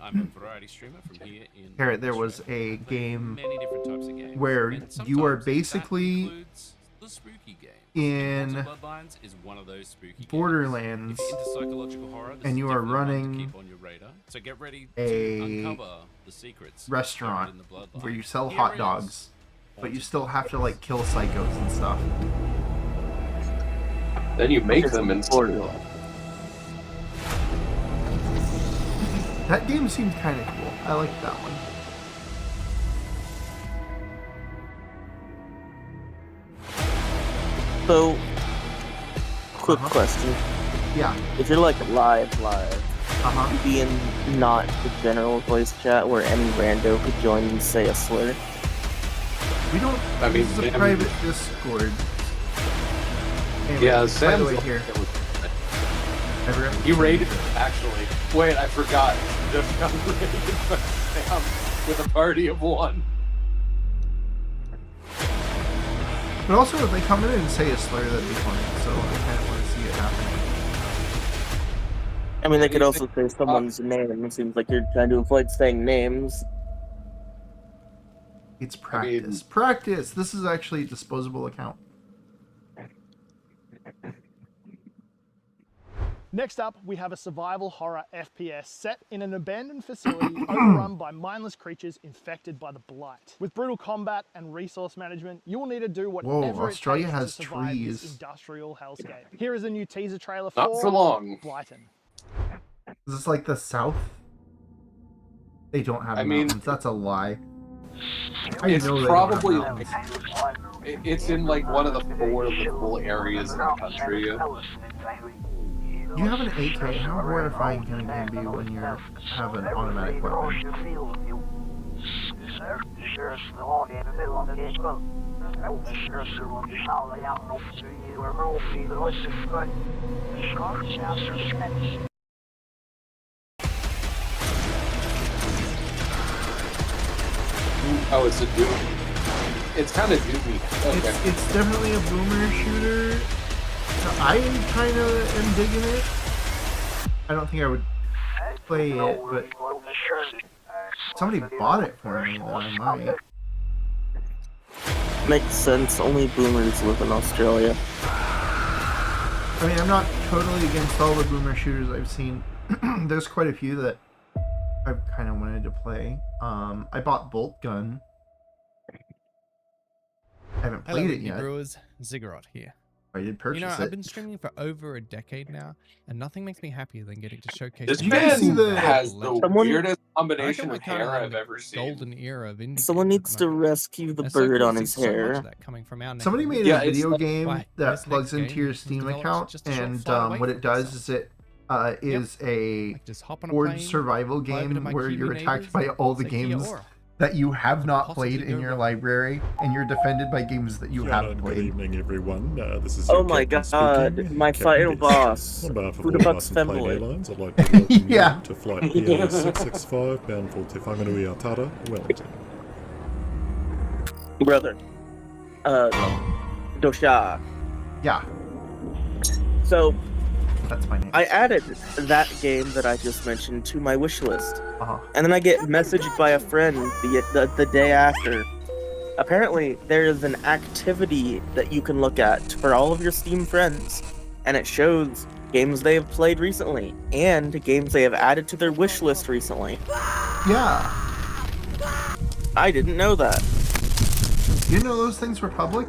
Speaker 11: I'm a variety streamer from here in
Speaker 1: Here, there was a game
Speaker 11: many different types of games.
Speaker 1: where
Speaker 11: And
Speaker 1: you are
Speaker 11: sometimes that
Speaker 1: basically
Speaker 11: includes the spooky game.
Speaker 1: in
Speaker 11: Bloodlines is one of those spooky
Speaker 1: Borderlands,
Speaker 11: games. If you're into psychological horror, this
Speaker 1: and
Speaker 11: is
Speaker 1: you are
Speaker 11: definitely one to
Speaker 1: running
Speaker 11: keep on your radar. So get ready
Speaker 1: a
Speaker 11: to uncover the secrets
Speaker 1: restaurant
Speaker 11: buried in the bloodline.
Speaker 1: where you sell
Speaker 11: Here
Speaker 1: hot
Speaker 11: is
Speaker 1: dogs, but you still have to like kill psychos and stuff.
Speaker 2: Then you make them in Portugal.
Speaker 1: That game seems kind of cool. I like that one.
Speaker 13: So, quick question.
Speaker 1: Yeah.
Speaker 13: If you're like live, be in not the general voice chat where any rando could join and say a slur.
Speaker 1: We don't.
Speaker 2: I mean,
Speaker 1: this is a private Discord. Anyway,
Speaker 2: Yeah,
Speaker 1: by the
Speaker 2: Sam's
Speaker 1: way, here.
Speaker 2: You raided it, actually. Wait, I forgot. Just got raided by Sam with a party of one.
Speaker 1: But also, if they come in and say a slur, that'd be funny. So I kind of want to see it happening.
Speaker 13: I mean, they could also say someone's name. It seems like you're trying to avoid saying names.
Speaker 1: It's practice. Practice! This is actually a disposable account.
Speaker 8: Next up, we have a survival horror FPS set in an abandoned facility overrun by mindless creatures infected by the blight. With brutal combat and resource management, you will need to do whatever
Speaker 1: Australia
Speaker 8: it takes
Speaker 1: has
Speaker 8: to survive
Speaker 1: trees.
Speaker 8: this industrial hellscape. Here is a new teaser trailer
Speaker 2: Not for long.
Speaker 8: Blighton.
Speaker 1: Is this like the South? They don't have mountains. That's a lie.
Speaker 2: It's probably it's in like one of the 4 livable areas in the country.
Speaker 1: You have an AK. How horrifying can a game be when you have an automatic weapon?
Speaker 2: Oh, it's a Doom. It's kind of doomy. Okay.
Speaker 1: It's definitely a boomer shooter. So I kind of am digging it. I don't think I would play it, but somebody bought it for me, though I might.
Speaker 13: Makes sense. Only boomers live in Australia.
Speaker 1: I mean, I'm not totally against all the boomer shooters I've seen. There's quite a few that I've kind of wanted to play. I bought Bolt Gun. I haven't played it yet.
Speaker 14: Brewers, Ziggurat here.
Speaker 1: I did purchase it.
Speaker 14: I've been streaming for over a decade now, and nothing makes me happier than getting to showcase.
Speaker 2: This man has the weirdest combination of hair I've ever seen.
Speaker 14: Golden era of indie.
Speaker 13: Someone needs to rescue the bird on his hair.
Speaker 1: Somebody made a video game that plugs into your Steam account, and what it does is it is a board survival game where you're attacked by all the games that you have not played in your library, and you're defended by games that you have played.
Speaker 15: Good evening, everyone. This is
Speaker 13: oh my god, my final boss.
Speaker 15: On behalf of
Speaker 13: Who the fuck's
Speaker 15: Flight Airlines, I'd like to welcome you to flight PA 665 bound for Te Whanganui Atara, Wellington.
Speaker 13: Brother. Dosha.
Speaker 1: Yeah.
Speaker 13: So,
Speaker 1: that's my name.
Speaker 13: I added that game that I just mentioned to my wish list.
Speaker 1: Uh-huh.
Speaker 13: And then I get messaged by a friend the day after. Apparently, there is an activity that you can look at for all of your Steam friends. And it shows games they have played recently and games they have added to their wish list recently.
Speaker 1: Yeah.
Speaker 13: I didn't know that.
Speaker 1: You know those things were public?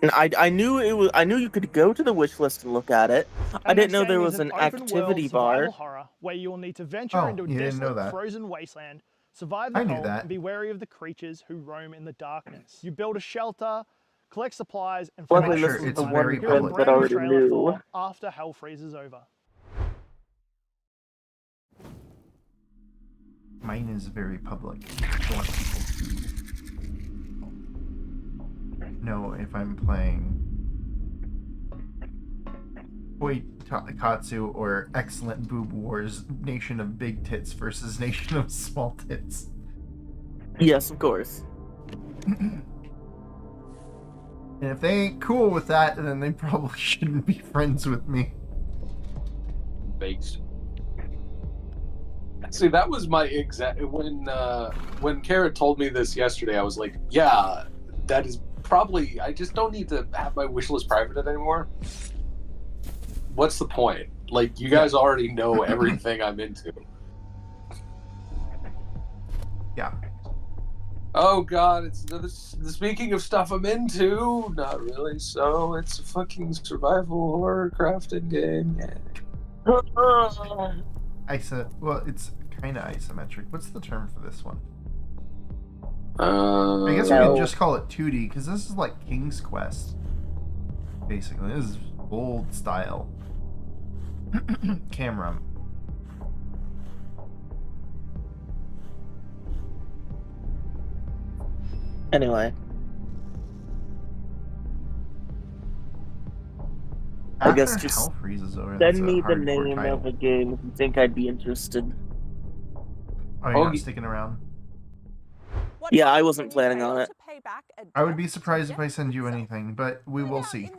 Speaker 13: And I knew it was. I knew you could go to the wish list and look at it. I didn't know there was an activity bar.
Speaker 8: Horror where you will need to venture into a desolate, frozen wasteland, survive the cold, and be wary of the creatures who roam in the darkness. You build a shelter, collect supplies, and find
Speaker 1: it's very public.
Speaker 13: That already knew.
Speaker 8: After hell freezes over.
Speaker 1: Mine is very public. I want people to know if I'm playing Koi Katsu or Excellent Boob Wars, Nation of Big Tits versus Nation of Small Tits.
Speaker 13: Yes, of course.
Speaker 1: And if they ain't cool with that, then they probably shouldn't be friends with me.
Speaker 2: Baked. See, that was my exact when Kara told me this yesterday. I was like, yeah, that is probably. I just don't need to have my wish list private anymore. What's the point? Like, you guys already know everything I'm into.
Speaker 1: Yeah.
Speaker 2: Oh god, it's speaking of stuff I'm into. Not really. So it's a fucking survival horror crafting game. Yeah.
Speaker 1: Well, it's kind of isometric. What's the term for this one? I guess we can just call it 2D, because this is like King's Quest. Basically, this is old style. Camera.
Speaker 13: Anyway.
Speaker 1: After
Speaker 13: I guess just
Speaker 1: hell freezes over,
Speaker 13: send me the name of a game if you think I'd be interested.
Speaker 1: Oh, you're not sticking around?
Speaker 13: Yeah, I wasn't planning on it.
Speaker 1: I would be surprised if I send you anything, but we will see.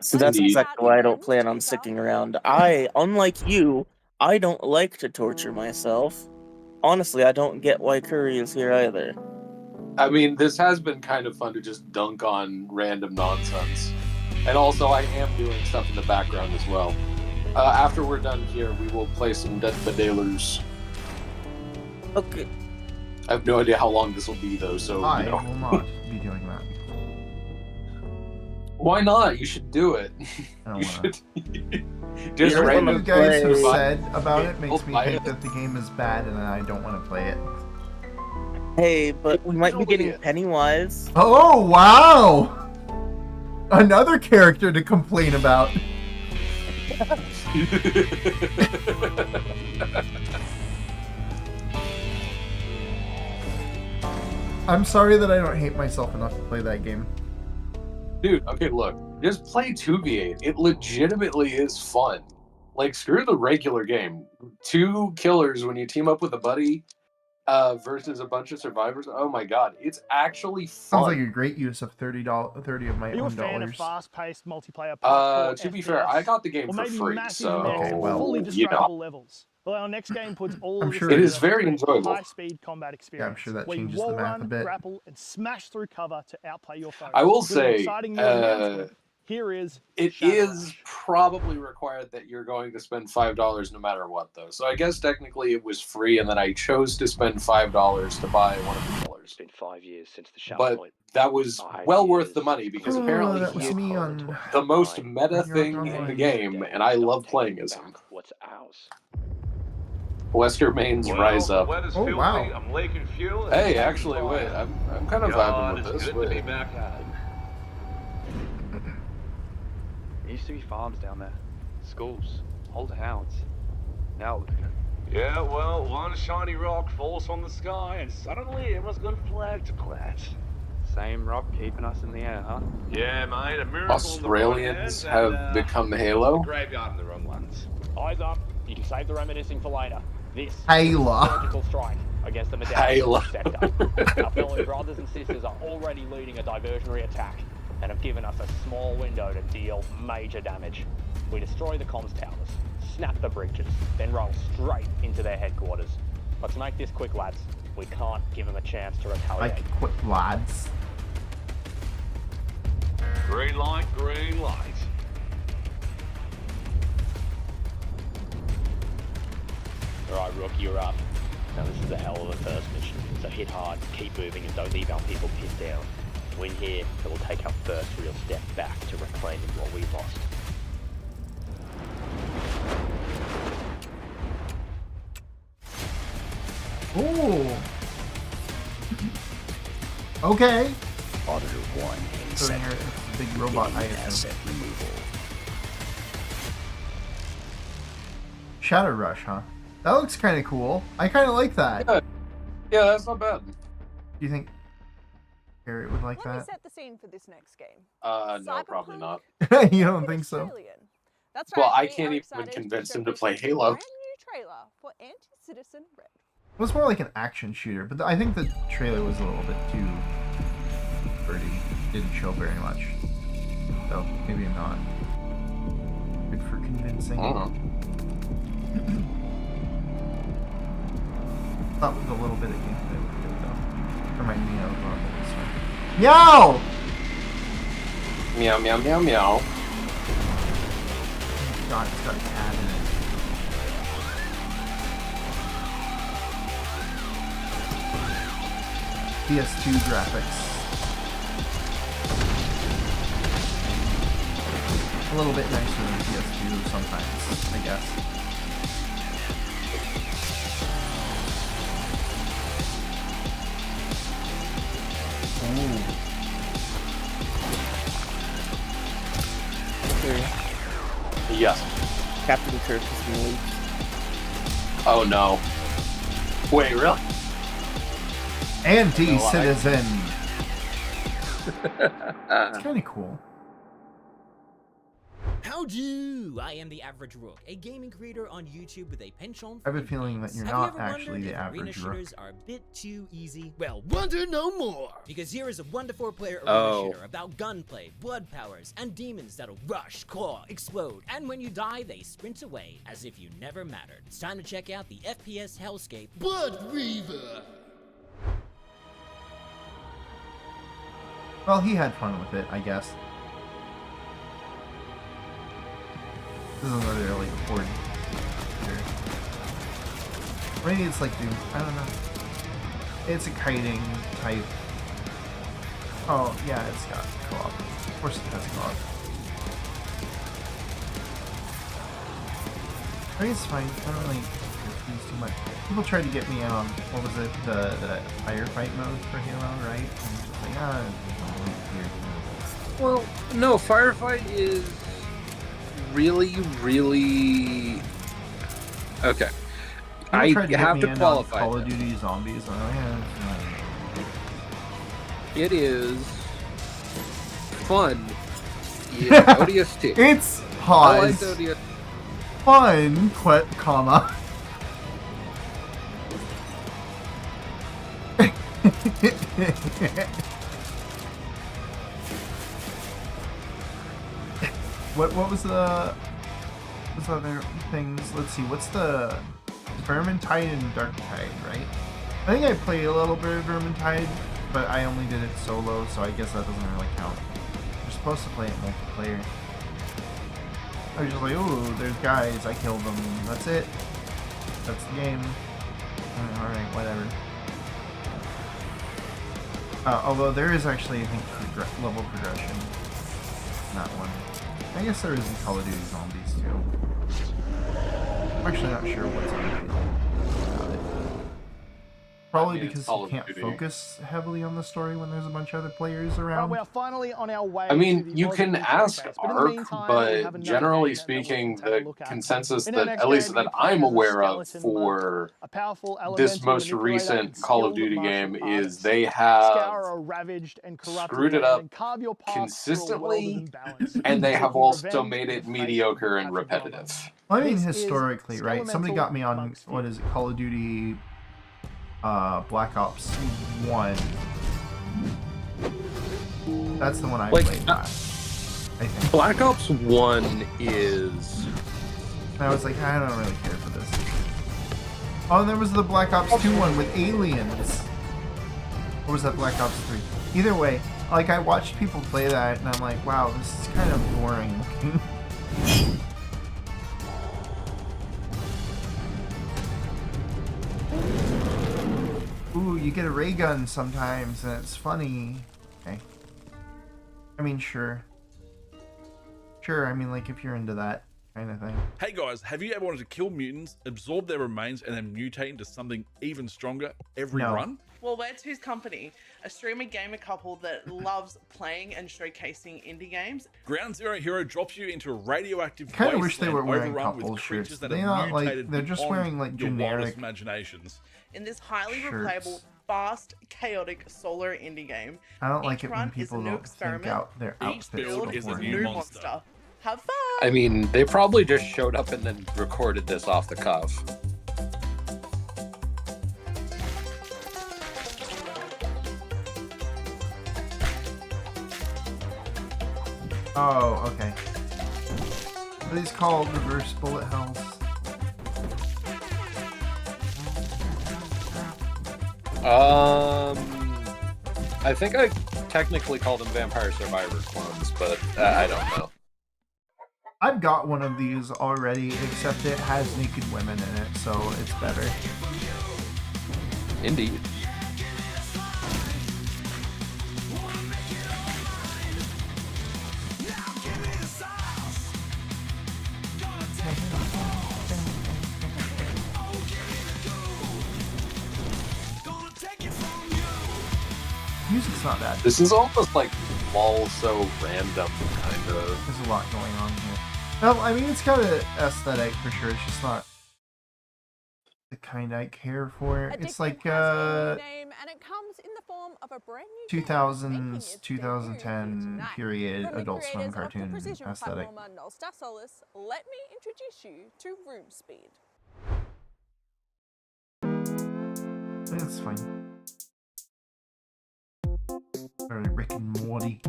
Speaker 13: So that's exactly why I don't plan on sticking around. Unlike you, I don't like to torture myself. Honestly, I don't get why Curry is here either.
Speaker 2: I mean, this has been kind of fun to just dunk on random nonsense. And also, I am doing stuff in the background as well. After we're done here, we will play some Dead Bedalers.
Speaker 13: Okay.
Speaker 2: I have no idea how long this will be, though, so,
Speaker 1: I will not be doing that.
Speaker 2: Why not? You should do it.
Speaker 1: I don't want to.
Speaker 2: Just
Speaker 1: everything you guys have said about it makes me think that the game is bad and I don't want to play it.
Speaker 13: Hey, but we might be getting Pennywise.
Speaker 1: Oh, wow! Another character to complain about. I'm sorry that I don't hate myself enough to play that game.
Speaker 2: Dude, okay, look. Just play 2v8. It legitimately is fun. Like, screw the regular game. 2 killers when you team up with a buddy. versus a bunch of survivors. Oh my god, it's actually fun.
Speaker 1: Sounds like a great use of $30 of my
Speaker 8: Are you a
Speaker 1: own
Speaker 8: fan of
Speaker 1: dollars.
Speaker 8: fast-paced multiplayer parkour
Speaker 2: To be
Speaker 8: FPS,
Speaker 2: fair, I got the game
Speaker 8: or
Speaker 2: for
Speaker 8: maybe
Speaker 2: free,
Speaker 8: massive
Speaker 2: so
Speaker 8: maps with fully
Speaker 2: you know.
Speaker 8: destructible levels? Well, our next game puts all
Speaker 1: I'm
Speaker 8: of this
Speaker 1: sure
Speaker 2: it
Speaker 8: together
Speaker 2: is very
Speaker 8: to create a
Speaker 2: enjoyable.
Speaker 8: high-speed combat experience.
Speaker 1: Yeah, I'm sure that
Speaker 8: where you
Speaker 1: changes the
Speaker 8: wall
Speaker 1: math a
Speaker 8: run,
Speaker 1: bit.
Speaker 8: grapple, and smash through cover to outplay your foes.
Speaker 2: I will
Speaker 8: With an
Speaker 2: say,
Speaker 8: exciting new announcement, here is
Speaker 2: it
Speaker 8: Shadow
Speaker 2: is
Speaker 8: Rush.
Speaker 2: probably required that you're going to spend $5 no matter what, though. So I guess technically it was free, and then I chose to spend $5 to buy one of the colors.
Speaker 16: It's been 5 years since the shout
Speaker 2: But
Speaker 16: point.
Speaker 2: that was well worth the money because apparently
Speaker 1: that was
Speaker 2: he
Speaker 1: me
Speaker 2: is
Speaker 1: on
Speaker 2: the most meta
Speaker 1: Ragnarok
Speaker 2: thing in
Speaker 1: Online.
Speaker 2: the game, and I love playing as him.
Speaker 16: What's ours?
Speaker 2: Western Main's Rise Up.
Speaker 1: Oh wow!
Speaker 17: I'm leaking fuel.
Speaker 2: Hey, actually, wait, I'm kind of vibing with this.
Speaker 17: Good to be back at it.
Speaker 16: There used to be farms down there, schools, old hounds. Now,
Speaker 17: Yeah, well, one shiny rock falls from the sky, and suddenly everyone's got a flag to plant.
Speaker 16: same rock keeping us in the air, huh?
Speaker 17: Yeah, mate, a miracle.
Speaker 2: Australians
Speaker 17: on the
Speaker 2: have
Speaker 17: one hand,
Speaker 2: become
Speaker 17: and,
Speaker 2: Halo.
Speaker 17: the graveyard in the wrong ones.
Speaker 16: Eyes up. You can save the reminiscing for later. This
Speaker 1: Halo.
Speaker 16: is a surgical strike against the
Speaker 2: Halo.
Speaker 16: medallion sector. Our fellow brothers and sisters are already leading a diversionary attack and have given us a small window to deal major damage. We destroy the comms towers, snap the bridges, then roll straight into their headquarters. Let's make this quick, lads. We can't give them a chance to retaliate.
Speaker 1: Like quick lads.
Speaker 17: Green light, green light.
Speaker 16: Alright, Rook, you're up. Now this is a hell of a first mission, so hit hard, keep moving, and don't leave our people pinned down. Win here, and we'll take our first real step back to reclaiming what we lost.
Speaker 1: Ooh. Okay.
Speaker 18: Auditor 1
Speaker 1: So here, big robot I
Speaker 18: asset removal.
Speaker 1: Shadow Rush, huh? That looks kind of cool. I kind of like that.
Speaker 2: Yeah, that's not bad.
Speaker 1: Do you think Garrett would like
Speaker 7: Let me
Speaker 1: that?
Speaker 7: set the scene for this next game.
Speaker 2: No, probably not.
Speaker 1: You don't think so?
Speaker 7: Australian. That's
Speaker 2: Well,
Speaker 7: right,
Speaker 2: I
Speaker 7: we
Speaker 2: can't
Speaker 7: are
Speaker 2: even
Speaker 7: excited
Speaker 2: convince
Speaker 7: to
Speaker 2: him to
Speaker 7: showcase
Speaker 2: play
Speaker 7: a
Speaker 2: Halo.
Speaker 7: brand new trailer for Anti-Citizen Red.
Speaker 1: It was more like an action shooter, but I think the trailer was a little bit too pretty. Didn't show very much. So maybe not good for convincing. Thought with a little bit of gameplay would be good though. Remind me of this one. Meow!
Speaker 2: Meow, meow, meow, meow.
Speaker 1: God, it's got a cat in it. PS2 graphics. A little bit nicer than PS2 sometimes, I guess. Ooh.
Speaker 2: Yes.
Speaker 13: Captain Kirk has been leaked.
Speaker 2: Oh no. Wait, really?
Speaker 1: Anti-Citizen. It's kind of cool.
Speaker 19: How do? I am the Average Rook, a gaming creator on YouTube with a penchant
Speaker 1: I have
Speaker 19: for
Speaker 1: a feeling that
Speaker 19: games.
Speaker 1: you're
Speaker 19: Have
Speaker 1: not
Speaker 19: you ever
Speaker 1: actually
Speaker 19: wondered
Speaker 1: the
Speaker 19: if
Speaker 1: average
Speaker 19: arena
Speaker 1: Rook.
Speaker 19: shooters are a bit too easy? Well, wonder no more! Because here is a wonderful player arena
Speaker 2: Oh.
Speaker 19: shooter about gunplay, blood powers, and demons that'll rush, claw, explode, and when you die, they sprint away as if you never mattered. It's time to check out the FPS hellscape Blood Reaver!
Speaker 1: Well, he had fun with it, I guess. This is another like horde shooter. Maybe it's like Doom. I don't know. It's a kiting type. Oh yeah, it's got co-op. Of course it has co-op. I think it's fine. I don't really use too much. People tried to get me what was it, the firefight mode for Halo, right? And it's just like, weird.
Speaker 2: Well, no, firefight is really, really okay. I
Speaker 1: People tried
Speaker 2: have
Speaker 1: get
Speaker 2: to
Speaker 1: me in on
Speaker 2: qualify.
Speaker 1: Call of Duty Zombies. I'm like, yeah,
Speaker 2: It is fun. Yeah, ODST.
Speaker 1: It's
Speaker 2: I
Speaker 1: pause.
Speaker 2: like ODST.
Speaker 1: Fun, comma. What was the other things? Let's see. What's the Vermintide and Darktide, right? I think I played a little bit of Vermintide, but I only did it solo, so I guess that doesn't really count. You're supposed to play it multiplayer. I was just like, ooh, there's guys, I killed them. That's it. That's the game. Alright, whatever. Although there is actually, I think, level progression in that one. I guess there is in Call of Duty Zombies too. I'm actually not sure what's on it about it. Probably because you can't focus heavily on the story when there's a bunch of other players around.
Speaker 8: We are finally on our way.
Speaker 2: I mean, you can ask Ark, but generally speaking, the consensus that, at least that I'm aware of for this most recent Call of Duty game is they have screwed it up consistently, and they have also made it mediocre and repetitive.
Speaker 1: Well, I mean, historically, right? Somebody got me on, what is it, Call of Duty Black Ops 1. That's the one I played last, I think.
Speaker 2: Black Ops 1 is...
Speaker 1: And I was like, I don't really care for this. Oh, and there was the Black Ops 2 one with aliens. Or was that Black Ops 3? Either way, like, I watched people play that, and I'm like, wow, this is kind of boring looking. Ooh, you get a ray gun sometimes, and it's funny. Okay. I mean, sure. Sure, I mean, like, if you're into that kind of thing.
Speaker 20: Hey guys, have you ever wanted to kill mutants, absorb their remains, and then mutate into something even stronger every run?
Speaker 21: Well, we're Two's Company, a streamer gamer couple that loves playing and showcasing indie games.
Speaker 20: Ground Zero Hero drops you into a radioactive
Speaker 1: I kind of wish they
Speaker 20: wasteland
Speaker 1: were wearing
Speaker 20: overrun
Speaker 1: couple
Speaker 20: with
Speaker 1: shirts.
Speaker 20: creatures that
Speaker 1: They're
Speaker 20: are
Speaker 1: not like,
Speaker 20: mutated
Speaker 1: they're just
Speaker 20: beyond
Speaker 1: wearing like
Speaker 20: your wildest
Speaker 1: generic
Speaker 20: imaginations.
Speaker 21: In this highly
Speaker 1: shirts.
Speaker 21: replayable, fast, chaotic solo indie game,
Speaker 1: I don't like
Speaker 21: each
Speaker 1: it when
Speaker 21: run is a
Speaker 1: people
Speaker 21: new
Speaker 1: don't
Speaker 21: experiment.
Speaker 1: think out their
Speaker 21: Each
Speaker 1: outfits
Speaker 21: build is a
Speaker 1: beforehand.
Speaker 21: new monster. Have fun!
Speaker 2: I mean, they probably just showed up and then recorded this off the cuff.
Speaker 1: Oh, okay. Are these called reverse bullet hells?
Speaker 2: I think I technically call them Vampire Survivor clones, but I don't know.
Speaker 1: I've got one of these already, except it has naked women in it, so it's better.
Speaker 2: Indeed.
Speaker 1: Music's not bad.
Speaker 2: This is almost like lol so random, kind of.
Speaker 1: There's a lot going on here. No, I mean, it's got an aesthetic for sure. It's just not the kind I care for. It's like
Speaker 7: name, and it comes in the form of a brand new
Speaker 1: 2000s, 2010 period
Speaker 7: From the
Speaker 1: Adult Swim
Speaker 7: creators of the
Speaker 1: cartoon
Speaker 7: precision
Speaker 1: aesthetic.
Speaker 7: platformer Nostar Solus, let me introduce you to Room Speed.
Speaker 1: It's fine. Very Rick and Morty.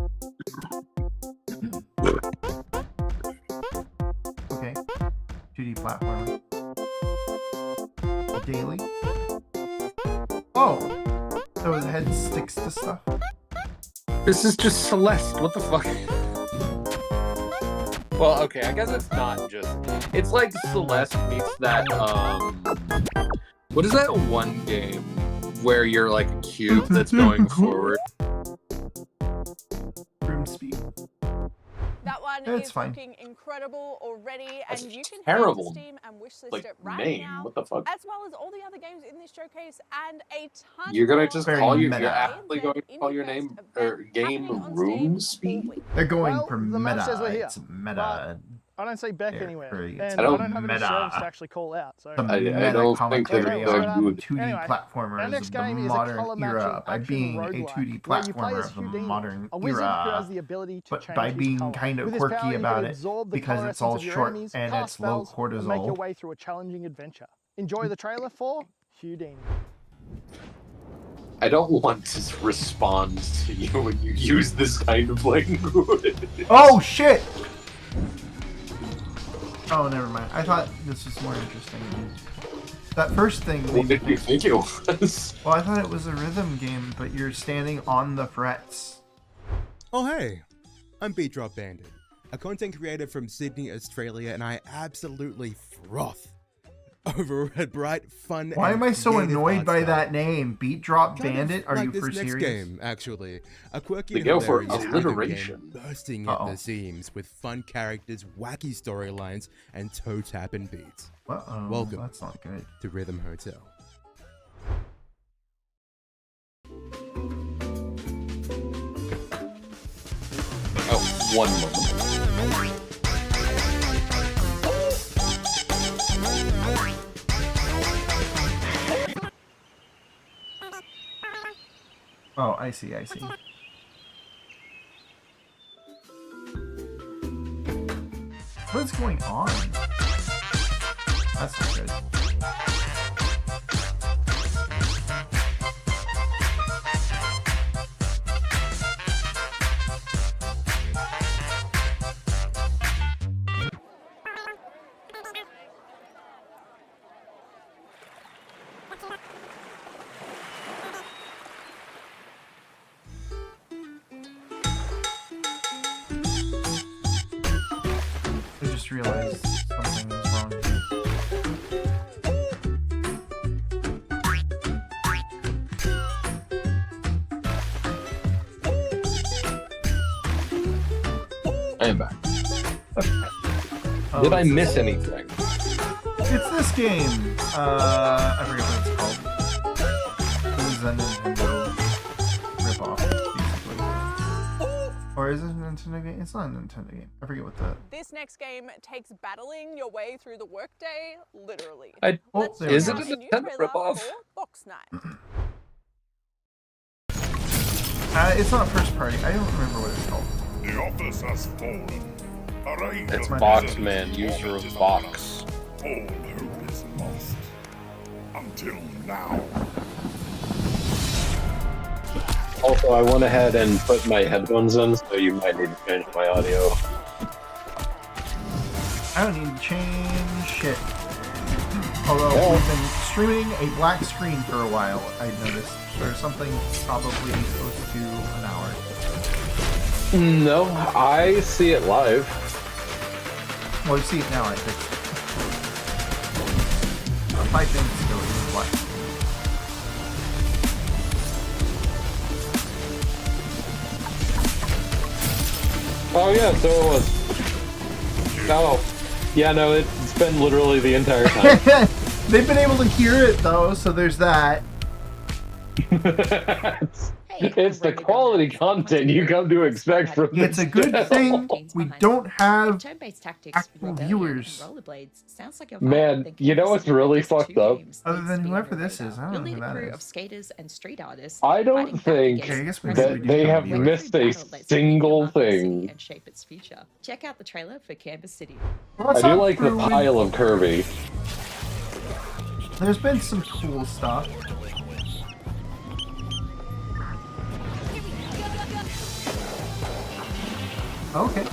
Speaker 1: Okay. 2D platformer. Daily. Oh! So his head sticks to stuff.
Speaker 2: This is just Celeste. What the fuck? Well, okay, I guess it's not just... It's like Celeste meets that, what is that one game where you're like a cube that's going forward?
Speaker 1: Room Speed.
Speaker 7: That one
Speaker 1: It's
Speaker 7: is
Speaker 1: fine.
Speaker 7: looking incredible already,
Speaker 2: That's
Speaker 7: and you can
Speaker 2: terrible,
Speaker 7: head to Steam and wishlist
Speaker 2: like,
Speaker 7: it right
Speaker 2: name.
Speaker 7: now,
Speaker 2: What the fuck?
Speaker 7: as well as all the other games in this showcase and a ton
Speaker 2: You're gonna
Speaker 7: more
Speaker 2: just
Speaker 1: Very
Speaker 2: call your...
Speaker 1: meta.
Speaker 2: You're actually going to call your name... or game Room Speed?
Speaker 1: They're going
Speaker 8: Well,
Speaker 1: for
Speaker 8: the map says we're
Speaker 1: meta.
Speaker 8: here,
Speaker 1: It's meta.
Speaker 8: I don't see Beck
Speaker 1: There,
Speaker 8: anywhere,
Speaker 1: very-
Speaker 8: and
Speaker 1: I
Speaker 8: I
Speaker 1: don't
Speaker 8: don't have any
Speaker 1: meta.
Speaker 8: servers to actually call out. So
Speaker 1: The
Speaker 2: I
Speaker 1: meta
Speaker 2: don't think
Speaker 1: commentary
Speaker 2: they're
Speaker 1: on
Speaker 2: good.
Speaker 1: 2D
Speaker 8: Anyway, our
Speaker 1: platformers
Speaker 8: next
Speaker 1: of the
Speaker 8: game is a
Speaker 1: modern
Speaker 8: color
Speaker 1: era
Speaker 8: matching
Speaker 1: by
Speaker 8: action
Speaker 1: being a
Speaker 8: roguelike,
Speaker 1: 2D
Speaker 8: where you play
Speaker 1: platformer
Speaker 8: as
Speaker 1: of the
Speaker 8: Houdini,
Speaker 1: modern
Speaker 8: a wizard who has
Speaker 1: era,
Speaker 8: the ability to
Speaker 1: but
Speaker 8: change
Speaker 1: by
Speaker 8: his
Speaker 1: being
Speaker 8: color.
Speaker 1: kind of
Speaker 8: With his power,
Speaker 1: quirky
Speaker 8: you
Speaker 1: about
Speaker 8: can
Speaker 1: it
Speaker 8: absorb the
Speaker 1: because
Speaker 8: color
Speaker 1: it's all
Speaker 8: essence of your
Speaker 1: short
Speaker 8: enemies,
Speaker 1: and
Speaker 8: cast
Speaker 1: it's low
Speaker 8: spells, and make your
Speaker 1: cortisol.
Speaker 8: way through a challenging adventure. Enjoy the trailer for Houdini.
Speaker 2: I don't want to respond to you when you use this kind of language.
Speaker 1: Oh shit! Oh, never mind. I thought this was more interesting. That first thing.
Speaker 2: What did you think it was?
Speaker 1: Well, I thought it was a rhythm game, but you're standing on the frets.
Speaker 6: Oh hey, I'm Beat Drop Bandit, a content creator from Sydney, Australia, and I absolutely froth over a bright, fun.
Speaker 1: Why
Speaker 6: and
Speaker 1: am I so
Speaker 6: creative
Speaker 1: annoyed
Speaker 6: art
Speaker 1: by
Speaker 6: style.
Speaker 1: that name? Beat Drop
Speaker 6: Kind of
Speaker 1: Bandit? Are
Speaker 6: like
Speaker 1: you
Speaker 6: this
Speaker 1: for
Speaker 6: next
Speaker 1: serious?
Speaker 6: game, actually. A quirky
Speaker 2: They
Speaker 6: and
Speaker 2: go for
Speaker 6: hilarious
Speaker 2: alliteration.
Speaker 6: rhythm game bursting at the seams with fun characters, wacky storylines, and toe-tapping beats.
Speaker 1: Uh-oh,
Speaker 6: Welcome
Speaker 1: that's not good.
Speaker 6: to Rhythm Hotel.
Speaker 2: Oh, one moment.
Speaker 1: Oh, I see, I see. What is going on? That's not good. I just realized something was wrong here.
Speaker 2: I am back.
Speaker 1: Oh,
Speaker 2: Did I
Speaker 1: it's
Speaker 2: miss
Speaker 1: this-
Speaker 2: anything?
Speaker 1: It's this game. I forget what it's called. It was a Nintendo ripoff, basically. Or is it a Nintendo game? It's not a Nintendo game. I forget what the.
Speaker 7: This next game takes battling your way through the workday literally.
Speaker 1: Oh, there
Speaker 2: is
Speaker 1: we
Speaker 2: it
Speaker 1: go.
Speaker 2: a Nintendo ripoff?
Speaker 7: Box Night.
Speaker 1: It's not first party. I don't remember what it's called.
Speaker 15: The office has fallen.
Speaker 2: It's Boxman, user of Box.
Speaker 15: All hope is lost. Until now.
Speaker 2: Also, I went ahead and put my headphones in, so you might need to change my audio.
Speaker 1: I don't need to change shit. Although we've been streaming a black screen for a while, I noticed. Or something probably close to an hour.
Speaker 2: No, I see it live.
Speaker 1: Well, you see it now, I think. 5 minutes ago, it was black screen.
Speaker 2: Oh yeah, so it was. Oh, yeah, no, it's been literally the entire time.
Speaker 1: They've been able to hear it though, so there's that.
Speaker 2: It's the quality content you come to expect from this
Speaker 1: It's a good
Speaker 2: channel.
Speaker 1: thing we don't have
Speaker 22: Turn-based tactics,
Speaker 1: actual
Speaker 22: rebellion,
Speaker 1: viewers.
Speaker 22: and rollerblades sounds like a vibe
Speaker 2: Man,
Speaker 22: that
Speaker 2: you know what's really fucked up?
Speaker 1: Other than whoever this is, I
Speaker 22: You'll
Speaker 1: don't know
Speaker 22: lead
Speaker 1: who
Speaker 22: a
Speaker 1: that
Speaker 22: crew
Speaker 1: is.
Speaker 22: of skaters and street artists.
Speaker 2: I don't
Speaker 22: fighting back
Speaker 2: think
Speaker 22: against
Speaker 2: that they have missed a single thing.
Speaker 22: and shape its future. Check out the trailer for Campus City.
Speaker 2: I do like the pile of Kirby.
Speaker 1: There's been some cool stuff. Okay.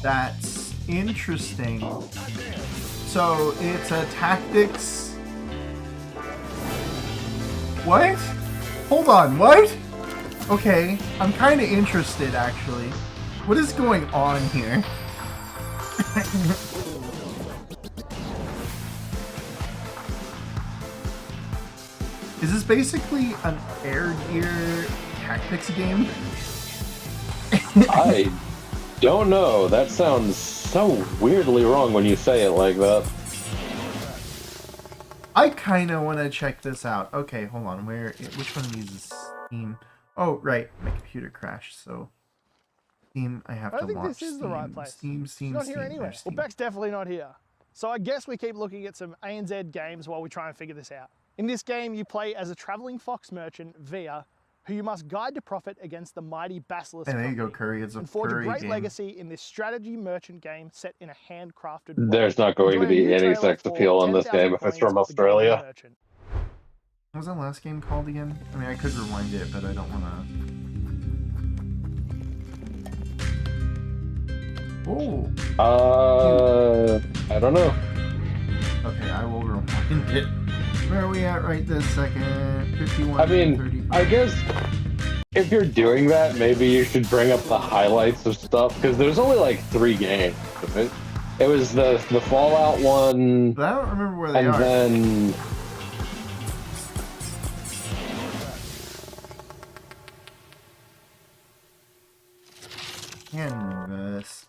Speaker 1: That's interesting. So it's a tactics. What? Hold on, what? Okay, I'm kind of interested actually. What is going on here? Is this basically an Air Gear tactics game?
Speaker 2: I don't know. That sounds so weirdly wrong when you say it like that.
Speaker 1: I kind of want to check this out. Okay, hold on. Which one of these is Steam? Oh, right. My computer crashed, so Steam. I have
Speaker 8: I
Speaker 1: to
Speaker 8: think
Speaker 1: launch
Speaker 8: this is the right place.
Speaker 1: Steam.
Speaker 8: It's not here anyway.
Speaker 1: There's
Speaker 8: Well,
Speaker 1: Steam.
Speaker 8: Beck's definitely not here. So I guess we keep looking at some ANZ games while we try and figure this out. In this game, you play as a traveling fox merchant, Via, who you must guide to profit against the mighty Basilisk
Speaker 1: And there you
Speaker 8: Company,
Speaker 1: go, Curry. It's a
Speaker 8: and forge a
Speaker 1: Curry
Speaker 8: great
Speaker 1: game.
Speaker 8: legacy in this strategy merchant game set in a handcrafted world.
Speaker 3: There's not going to
Speaker 8: Enjoy a
Speaker 3: be
Speaker 8: new
Speaker 3: any
Speaker 8: trailer
Speaker 3: sex
Speaker 8: for
Speaker 3: appeal in this
Speaker 8: 10,000
Speaker 3: game if it's
Speaker 8: coins,
Speaker 3: from
Speaker 8: The Golden
Speaker 3: Australia.
Speaker 8: Merchant.
Speaker 1: What was that last game called again? I mean, I could rewind it, but I don't want to. Oh.
Speaker 3: I don't know.
Speaker 1: Okay, I will rewind it. Where are we at right this second? 51.
Speaker 3: I mean,
Speaker 1: 30.
Speaker 3: I guess if you're doing that, maybe you should bring up the highlights of stuff, because there's only like 3 games. It was the Fallout one,
Speaker 1: But I don't remember where they
Speaker 3: and
Speaker 1: are.
Speaker 3: then
Speaker 1: Canvas.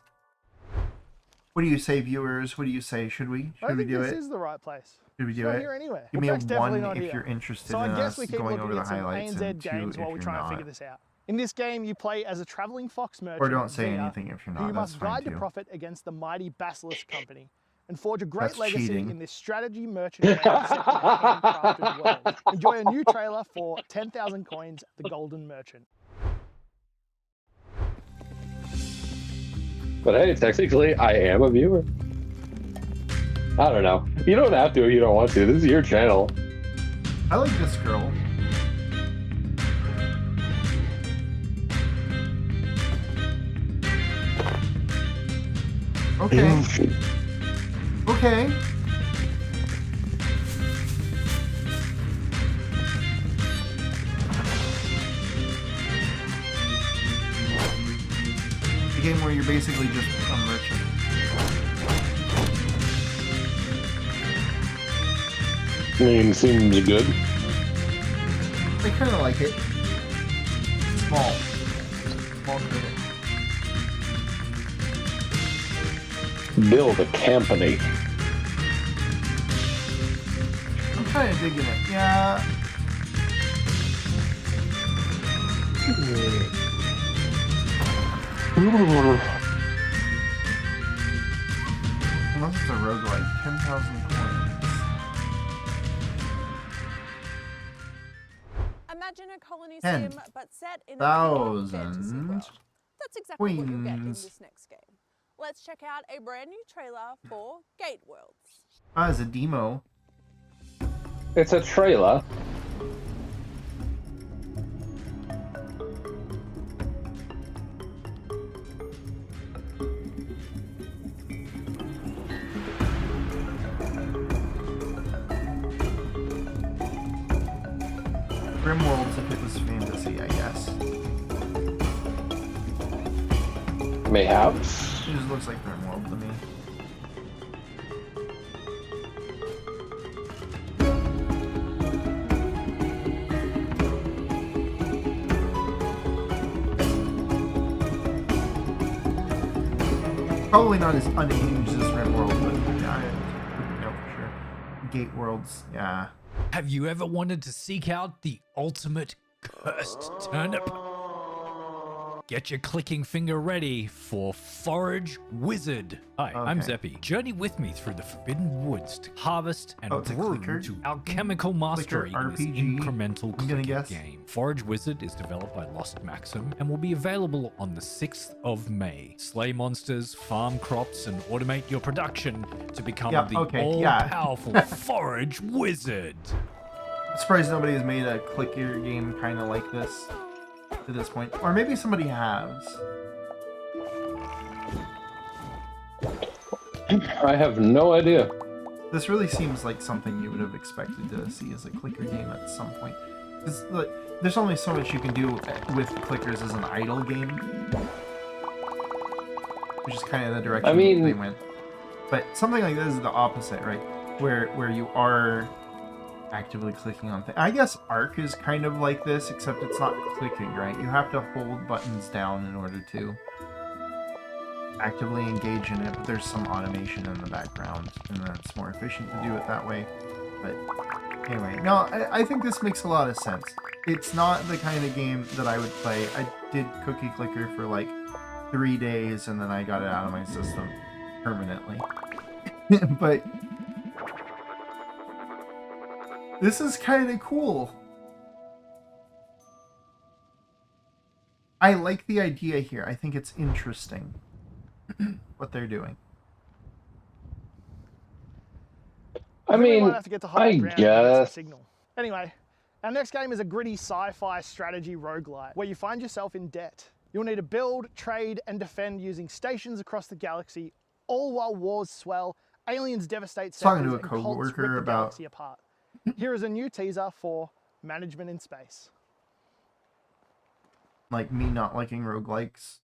Speaker 1: What do you say, viewers? What do you say? Should we?
Speaker 8: I
Speaker 1: Should we
Speaker 8: think
Speaker 1: do
Speaker 8: this
Speaker 1: it?
Speaker 8: is the right place.
Speaker 1: Should we
Speaker 8: It's
Speaker 1: do
Speaker 8: not
Speaker 1: it?
Speaker 8: here anywhere.
Speaker 1: Give
Speaker 8: In
Speaker 1: me a
Speaker 8: fact, definitely
Speaker 1: 1
Speaker 8: not
Speaker 1: if
Speaker 8: here.
Speaker 1: you're interested
Speaker 8: So I
Speaker 1: in
Speaker 8: guess
Speaker 1: us
Speaker 8: we keep
Speaker 1: going
Speaker 8: looking
Speaker 1: over the
Speaker 8: at some
Speaker 1: highlights,
Speaker 8: ANZ
Speaker 1: and 2
Speaker 8: games
Speaker 1: if
Speaker 8: while we
Speaker 1: you're
Speaker 8: try and
Speaker 1: not.
Speaker 8: figure this out. In this game, you play as a traveling fox merchant.
Speaker 1: Or don't say
Speaker 8: Via,
Speaker 1: anything if you're
Speaker 8: who
Speaker 1: not.
Speaker 8: you
Speaker 1: That's
Speaker 8: must
Speaker 1: fine
Speaker 8: guide to
Speaker 1: too.
Speaker 8: profit against the mighty Basilisk Company and forge a great
Speaker 1: That's
Speaker 8: legacy
Speaker 1: cheating.
Speaker 8: in this strategy merchant game set in a handcrafted world. Enjoy a new trailer for 10,000 coins, The Golden Merchant.
Speaker 3: But hey, technically, I am a viewer. I don't know. You don't have to if you don't want to. This is your channel.
Speaker 1: I like this girl. Okay. Okay. A game where you're basically just a merchant.
Speaker 3: I mean, seems good.
Speaker 1: I kind of like it. Small. Small critic.
Speaker 3: Build a company.
Speaker 1: I'm kind of digging it. Yeah. Unless it's a roguelike, 10,000 coins.
Speaker 7: Imagine a colony
Speaker 1: 10,000
Speaker 7: sim, but set in a dark fantasy world. That's exactly what you'll get in
Speaker 1: Queens.
Speaker 7: this next game. Let's check out a brand new trailer for Gate Worlds.
Speaker 1: Ah, it's a demo.
Speaker 3: It's a trailer.
Speaker 1: Grimworlds if it was fantasy, I guess.
Speaker 3: Mayhaps.
Speaker 1: It just looks like Grimworld to me. Probably not as unhinged as Grimworld, but yeah, I know for sure. Gate Worlds, yeah.
Speaker 4: Have you ever wanted to seek out the ultimate cursed turnip? Get your clicking finger ready for Forage Wizard. Hi, I'm
Speaker 1: Okay.
Speaker 4: Zeppy. Journey with me through the Forbidden Woods to harvest and
Speaker 1: Oh, it's a
Speaker 4: brew
Speaker 1: clicker?
Speaker 4: to alchemical mastery in this
Speaker 1: RPG,
Speaker 4: incremental
Speaker 1: I'm gonna
Speaker 4: clicker
Speaker 1: guess.
Speaker 4: game. Forage Wizard is developed by Lost Maxim and will be available on the 6th of May. Slay monsters, farm crops, and automate your production to become
Speaker 1: Yeah,
Speaker 4: the
Speaker 1: okay, yeah.
Speaker 4: all-powerful Forage Wizard.
Speaker 1: I'm surprised nobody has made a clicker game kind of like this to this point. Or maybe somebody has.
Speaker 3: I have no idea.
Speaker 1: This really seems like something you would have expected to see as a clicker game at some point. 'Cause, like, there's only so much you can do with clickers as an idle game. Which is kind of the direction
Speaker 3: I mean-
Speaker 1: they went. But something like this is the opposite, right? Where you are actively clicking on things. I guess Arc is kind of like this, except it's not clicking, right? You have to hold buttons down in order to actively engage in it, but there's some automation in the background, and that's more efficient to do it that way. But anyway, no, I think this makes a lot of sense. It's not the kind of game that I would play. I did Cookie Clicker for like 3 days, and then I got it out of my system permanently. But this is kind of cool. I like the idea here. I think it's interesting what they're doing.
Speaker 8: I mean, might have to get to higher ground and get some
Speaker 3: guess.
Speaker 8: signal. Anyway, our next game is a gritty sci-fi strategy roguelite where you find yourself in debt. You'll need to build, trade, and defend using stations across the galaxy, all while wars swell, aliens devastate
Speaker 1: Talking
Speaker 8: sectors,
Speaker 1: to a
Speaker 8: and cults
Speaker 1: coworker
Speaker 8: rip the
Speaker 1: about
Speaker 8: galaxy apart. Here is a new teaser for Management in Space.
Speaker 1: like me not liking roguelikes.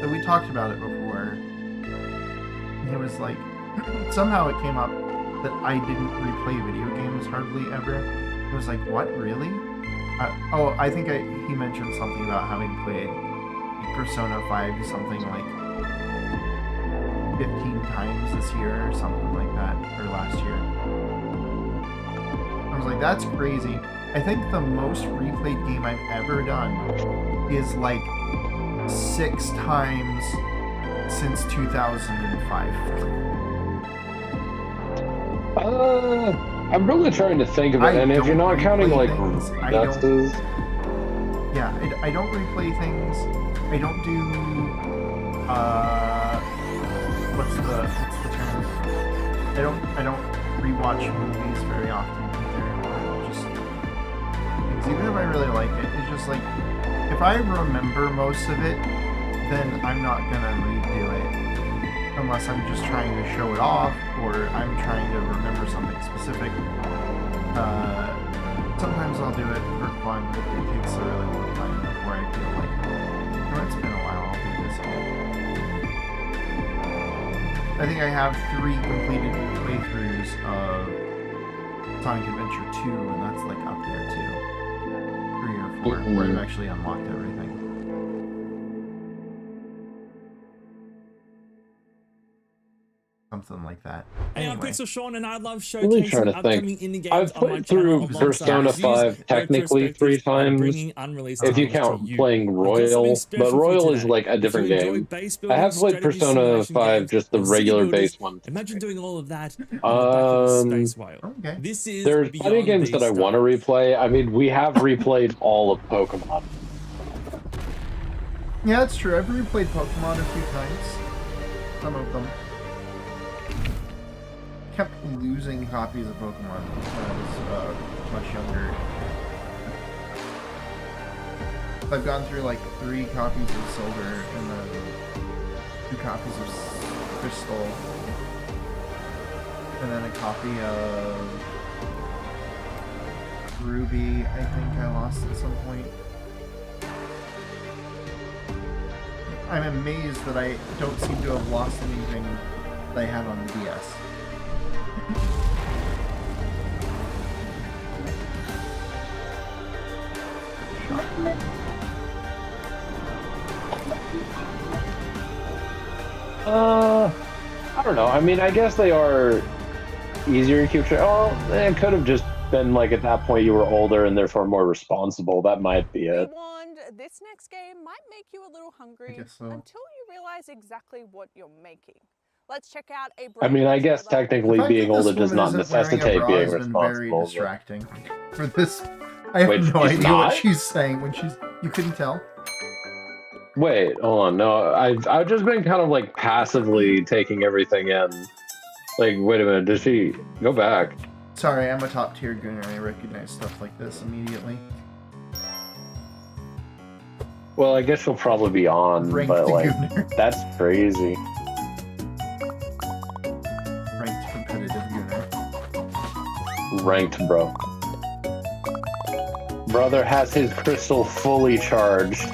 Speaker 1: So we talked about it before. It was like somehow it came up that I didn't replay video games hardly ever. It was like, what, really? I think he mentioned something about having played Persona 5 something like 15 times this year or something like that, or last year. I was like, that's crazy. I think the most replayed game I've ever done is like 6 times since 2005.
Speaker 3: I'm really trying to think of it, and if you're not counting like Nexus,
Speaker 1: yeah, I don't replay things. I don't do what's the term? I don't rewatch movies very often either. Just because even if I really like it, it's just like if I remember most of it, then I'm not gonna redo it unless I'm just trying to show it off or I'm trying to remember something specific. Sometimes I'll do it for fun, but it takes a really long time before I feel like, it's been a while, I'll do this again. I think I have 3 completed playthroughs of Sonic Adventure 2, and that's like up there too. 3 or 4, where I've actually unlocked everything. Something like that.
Speaker 5: Hey, I'm Pixel Sean, and I love
Speaker 3: really
Speaker 5: showcasing
Speaker 3: trying to
Speaker 5: upcoming
Speaker 3: think.
Speaker 5: indie games
Speaker 3: I've
Speaker 5: on my
Speaker 3: played
Speaker 5: channel.
Speaker 3: through Persona 5 technically 3 times, if you count playing Royal, but Royal is like a different game. I have played Persona 5, just the regular base one.
Speaker 5: Imagine doing all of that on the back of a space whale.
Speaker 1: Okay.
Speaker 5: This is
Speaker 3: There's plenty of games that I want to replay. I mean, we have replayed all of Pokemon.
Speaker 1: Yeah, that's true. I've replayed Pokemon a few times. Some of them. Kept losing copies of Pokemon when I was much younger. I've gone through like 3 copies of Silver and then 2 copies of Crystal, and then a copy of Ruby. I think I lost at some point. I'm amazed that I don't seem to have lost anything that I had on the DS.
Speaker 3: I don't know. I mean, I guess they are easier to keep track. Oh, it could have just been like at that point you were older and therefore more responsible. That might be it.
Speaker 7: Warned, this next game might make you a little hungry until you realize exactly what you're making. Let's check out a
Speaker 3: I mean, I guess technically being older does not necessitate being
Speaker 1: Very
Speaker 3: responsible.
Speaker 1: distracting for this. I have
Speaker 3: Wait,
Speaker 1: no
Speaker 3: she's
Speaker 1: idea
Speaker 3: not?
Speaker 1: what she's saying when she's. You couldn't tell.
Speaker 3: Wait, hold on. No, I've just been kind of like passively taking everything in. Like, wait a minute, did she go back?
Speaker 1: Sorry, I'm a top tier gooner. I recognize stuff like this immediately.
Speaker 3: Well, I guess she'll probably be on,
Speaker 1: Ranked
Speaker 3: but like,
Speaker 1: gooner.
Speaker 3: that's crazy.
Speaker 1: Ranked competitive gooner.
Speaker 3: Ranked, bro. Brother has his crystal fully charged.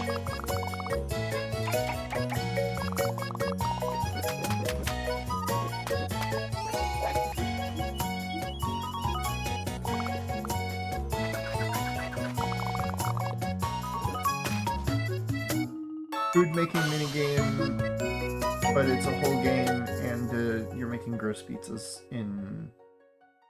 Speaker 1: Food making minigame, but it's a whole game, and you're making gross pizzas in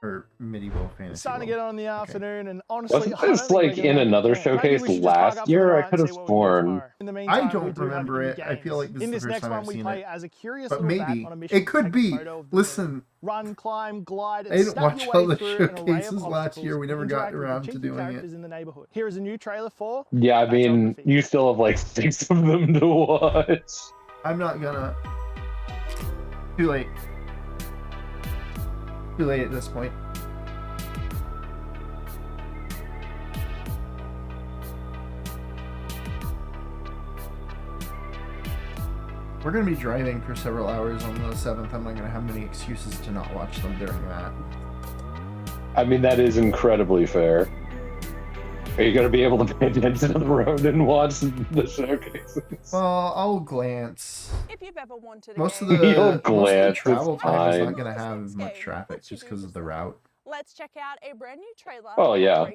Speaker 1: or medieval fantasy.
Speaker 8: It's starting to
Speaker 1: world.
Speaker 8: get on in the afternoon, and honestly,
Speaker 3: Wasn't
Speaker 8: I don't
Speaker 3: this
Speaker 8: think we're
Speaker 3: like
Speaker 8: gonna
Speaker 3: in
Speaker 8: make it
Speaker 3: another
Speaker 8: again. Maybe
Speaker 3: showcase
Speaker 8: we should just park
Speaker 3: last
Speaker 8: up for the
Speaker 3: year? I
Speaker 8: night
Speaker 3: could
Speaker 8: and
Speaker 3: have
Speaker 8: see what we do
Speaker 3: sworn.
Speaker 8: tomorrow. In the
Speaker 1: I
Speaker 8: meantime, we
Speaker 1: don't
Speaker 8: do have
Speaker 1: remember
Speaker 8: indie
Speaker 1: it. I feel like
Speaker 8: games.
Speaker 1: this
Speaker 8: In
Speaker 1: is
Speaker 8: this
Speaker 1: the first
Speaker 8: next
Speaker 1: time
Speaker 8: one,
Speaker 1: I've
Speaker 8: we
Speaker 1: seen
Speaker 8: play
Speaker 1: it.
Speaker 8: as a curious
Speaker 1: But
Speaker 8: little bat
Speaker 1: maybe
Speaker 8: on a mission
Speaker 1: it could
Speaker 8: to take
Speaker 1: be.
Speaker 8: a photo of the
Speaker 1: Listen,
Speaker 8: moon. Run, climb, glide, and
Speaker 1: I didn't
Speaker 8: stab
Speaker 1: watch
Speaker 8: your
Speaker 1: all
Speaker 8: way
Speaker 1: the
Speaker 8: through an array of
Speaker 1: showcases last
Speaker 8: obstacles
Speaker 1: year. We never
Speaker 8: and
Speaker 1: got
Speaker 8: interact with the
Speaker 1: around to
Speaker 8: cheeky
Speaker 1: doing it.
Speaker 8: characters in the neighborhood. Here is a new trailer for
Speaker 3: Yeah, I mean, you still have like 6 of them to watch.
Speaker 1: I'm not gonna. Too late. Too late at this point. We're going to be driving for several hours on the 7th. I'm not going to have many excuses to not watch them during that.
Speaker 3: I mean, that is incredibly fair. Are you going to be able to pay attention to the road and watch the showcases?
Speaker 1: Well, I'll glance.
Speaker 7: If you've ever wanted
Speaker 3: You'll glance,
Speaker 1: travel
Speaker 3: it's
Speaker 1: time is
Speaker 3: fine.
Speaker 1: not going to have much traffic just because of the route.
Speaker 7: Let's check out a brand new trailer.
Speaker 3: Oh, yeah.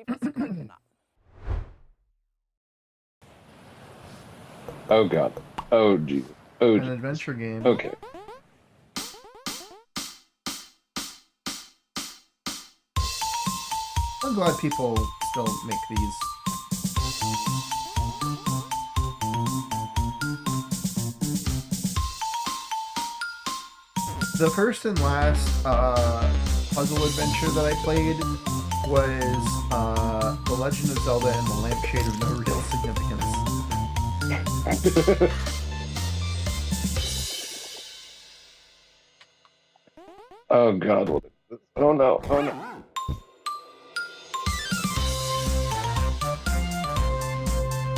Speaker 3: Oh, God. Oh, geez. Oh,
Speaker 1: An
Speaker 3: geez.
Speaker 1: adventure game.
Speaker 3: Okay.
Speaker 1: I'm glad people still make these. The first and last puzzle adventure that I played was The Legend of Zelda and the Lampshade of No Real Significance.
Speaker 3: Oh, God. What is this? Oh, no. Oh, no.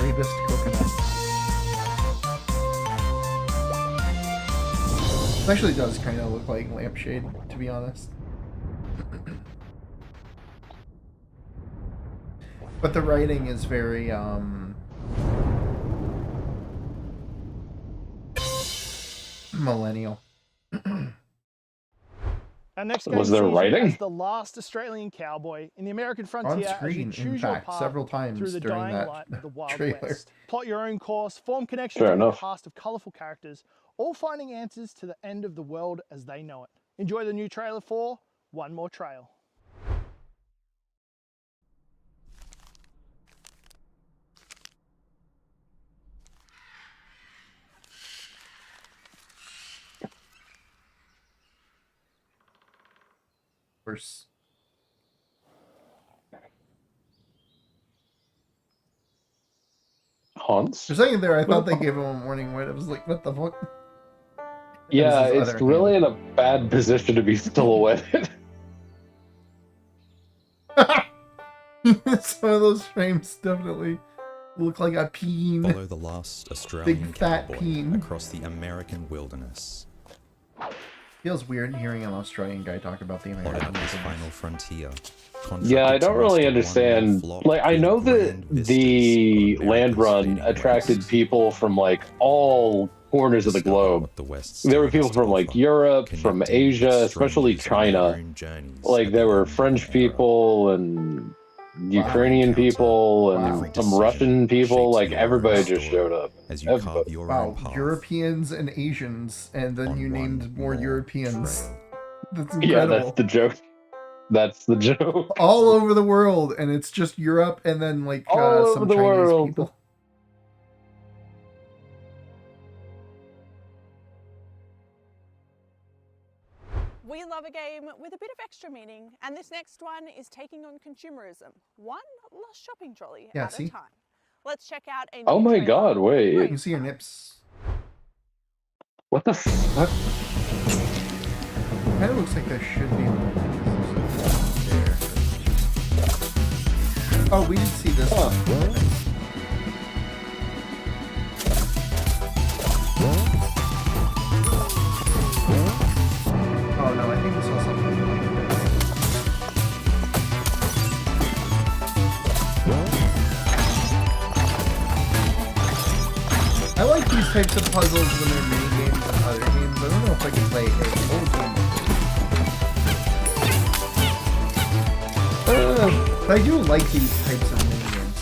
Speaker 1: Rapist coconut. It actually does kind of look like Lampshade, to be honest. But the writing is very, millennial.
Speaker 8: Our next
Speaker 3: Was
Speaker 8: game
Speaker 3: there
Speaker 8: sees you
Speaker 3: writing?
Speaker 8: as the last Australian cowboy in the American frontier as you
Speaker 1: screen, in
Speaker 8: choose your
Speaker 1: fact,
Speaker 8: path
Speaker 1: several times
Speaker 8: through the
Speaker 1: during
Speaker 8: dying
Speaker 1: that
Speaker 8: light of the Wild
Speaker 1: trailer.
Speaker 8: West. Plot your own course, form connections
Speaker 3: Fair
Speaker 8: with a
Speaker 3: enough.
Speaker 8: cast of colourful characters, all finding answers to the end of the world as they know it. Enjoy the new trailer for One More Trail.
Speaker 1: Of course.
Speaker 3: Hans?
Speaker 1: For a second there, I thought they gave him a warning when I was like, what the fuck?
Speaker 3: Yeah,
Speaker 1: his
Speaker 3: it's
Speaker 1: other
Speaker 3: really in a bad position to be silhouetted.
Speaker 1: Some of those frames definitely look like a peen.
Speaker 9: Follow the last Australian
Speaker 1: Big fat
Speaker 9: cowboy
Speaker 1: peen.
Speaker 9: across the American wilderness.
Speaker 1: Feels weird hearing an Australian guy talk about the American
Speaker 9: Plotted his
Speaker 1: wilderness.
Speaker 9: final frontier.
Speaker 3: Yeah, I don't really understand. Like, I know that the land run attracted people from like all corners of the globe. There were people from like Europe, from Asia, especially China. Like, there were French people and Ukrainian people and some Russian people. Like, everybody just showed up. Everybody.
Speaker 1: Wow, Europeans and Asians, and then you named more Europeans. That's incredible.
Speaker 3: Yeah, that's the joke. That's the joke.
Speaker 1: All over the world, and it's just Europe, and then like
Speaker 3: All over
Speaker 1: some
Speaker 3: the
Speaker 1: Chinese
Speaker 3: world.
Speaker 1: people.
Speaker 7: We love a game with a bit of extra meaning, and this next one is taking on consumerism, one lost shopping trolley
Speaker 1: Yeah,
Speaker 7: at
Speaker 1: see?
Speaker 7: a time. Let's check out a
Speaker 3: Oh
Speaker 7: new
Speaker 3: my
Speaker 7: trailer.
Speaker 3: God!
Speaker 1: You
Speaker 3: Wait,
Speaker 1: can see your nips.
Speaker 3: what the fuck?
Speaker 1: Kind of looks like there should be one. There. Oh, we didn't see this one. Oh no, I think we saw something like this. I like these types of puzzles when they're mini games and other games. I don't know if I can play a whole game. But I do like these types of mini games.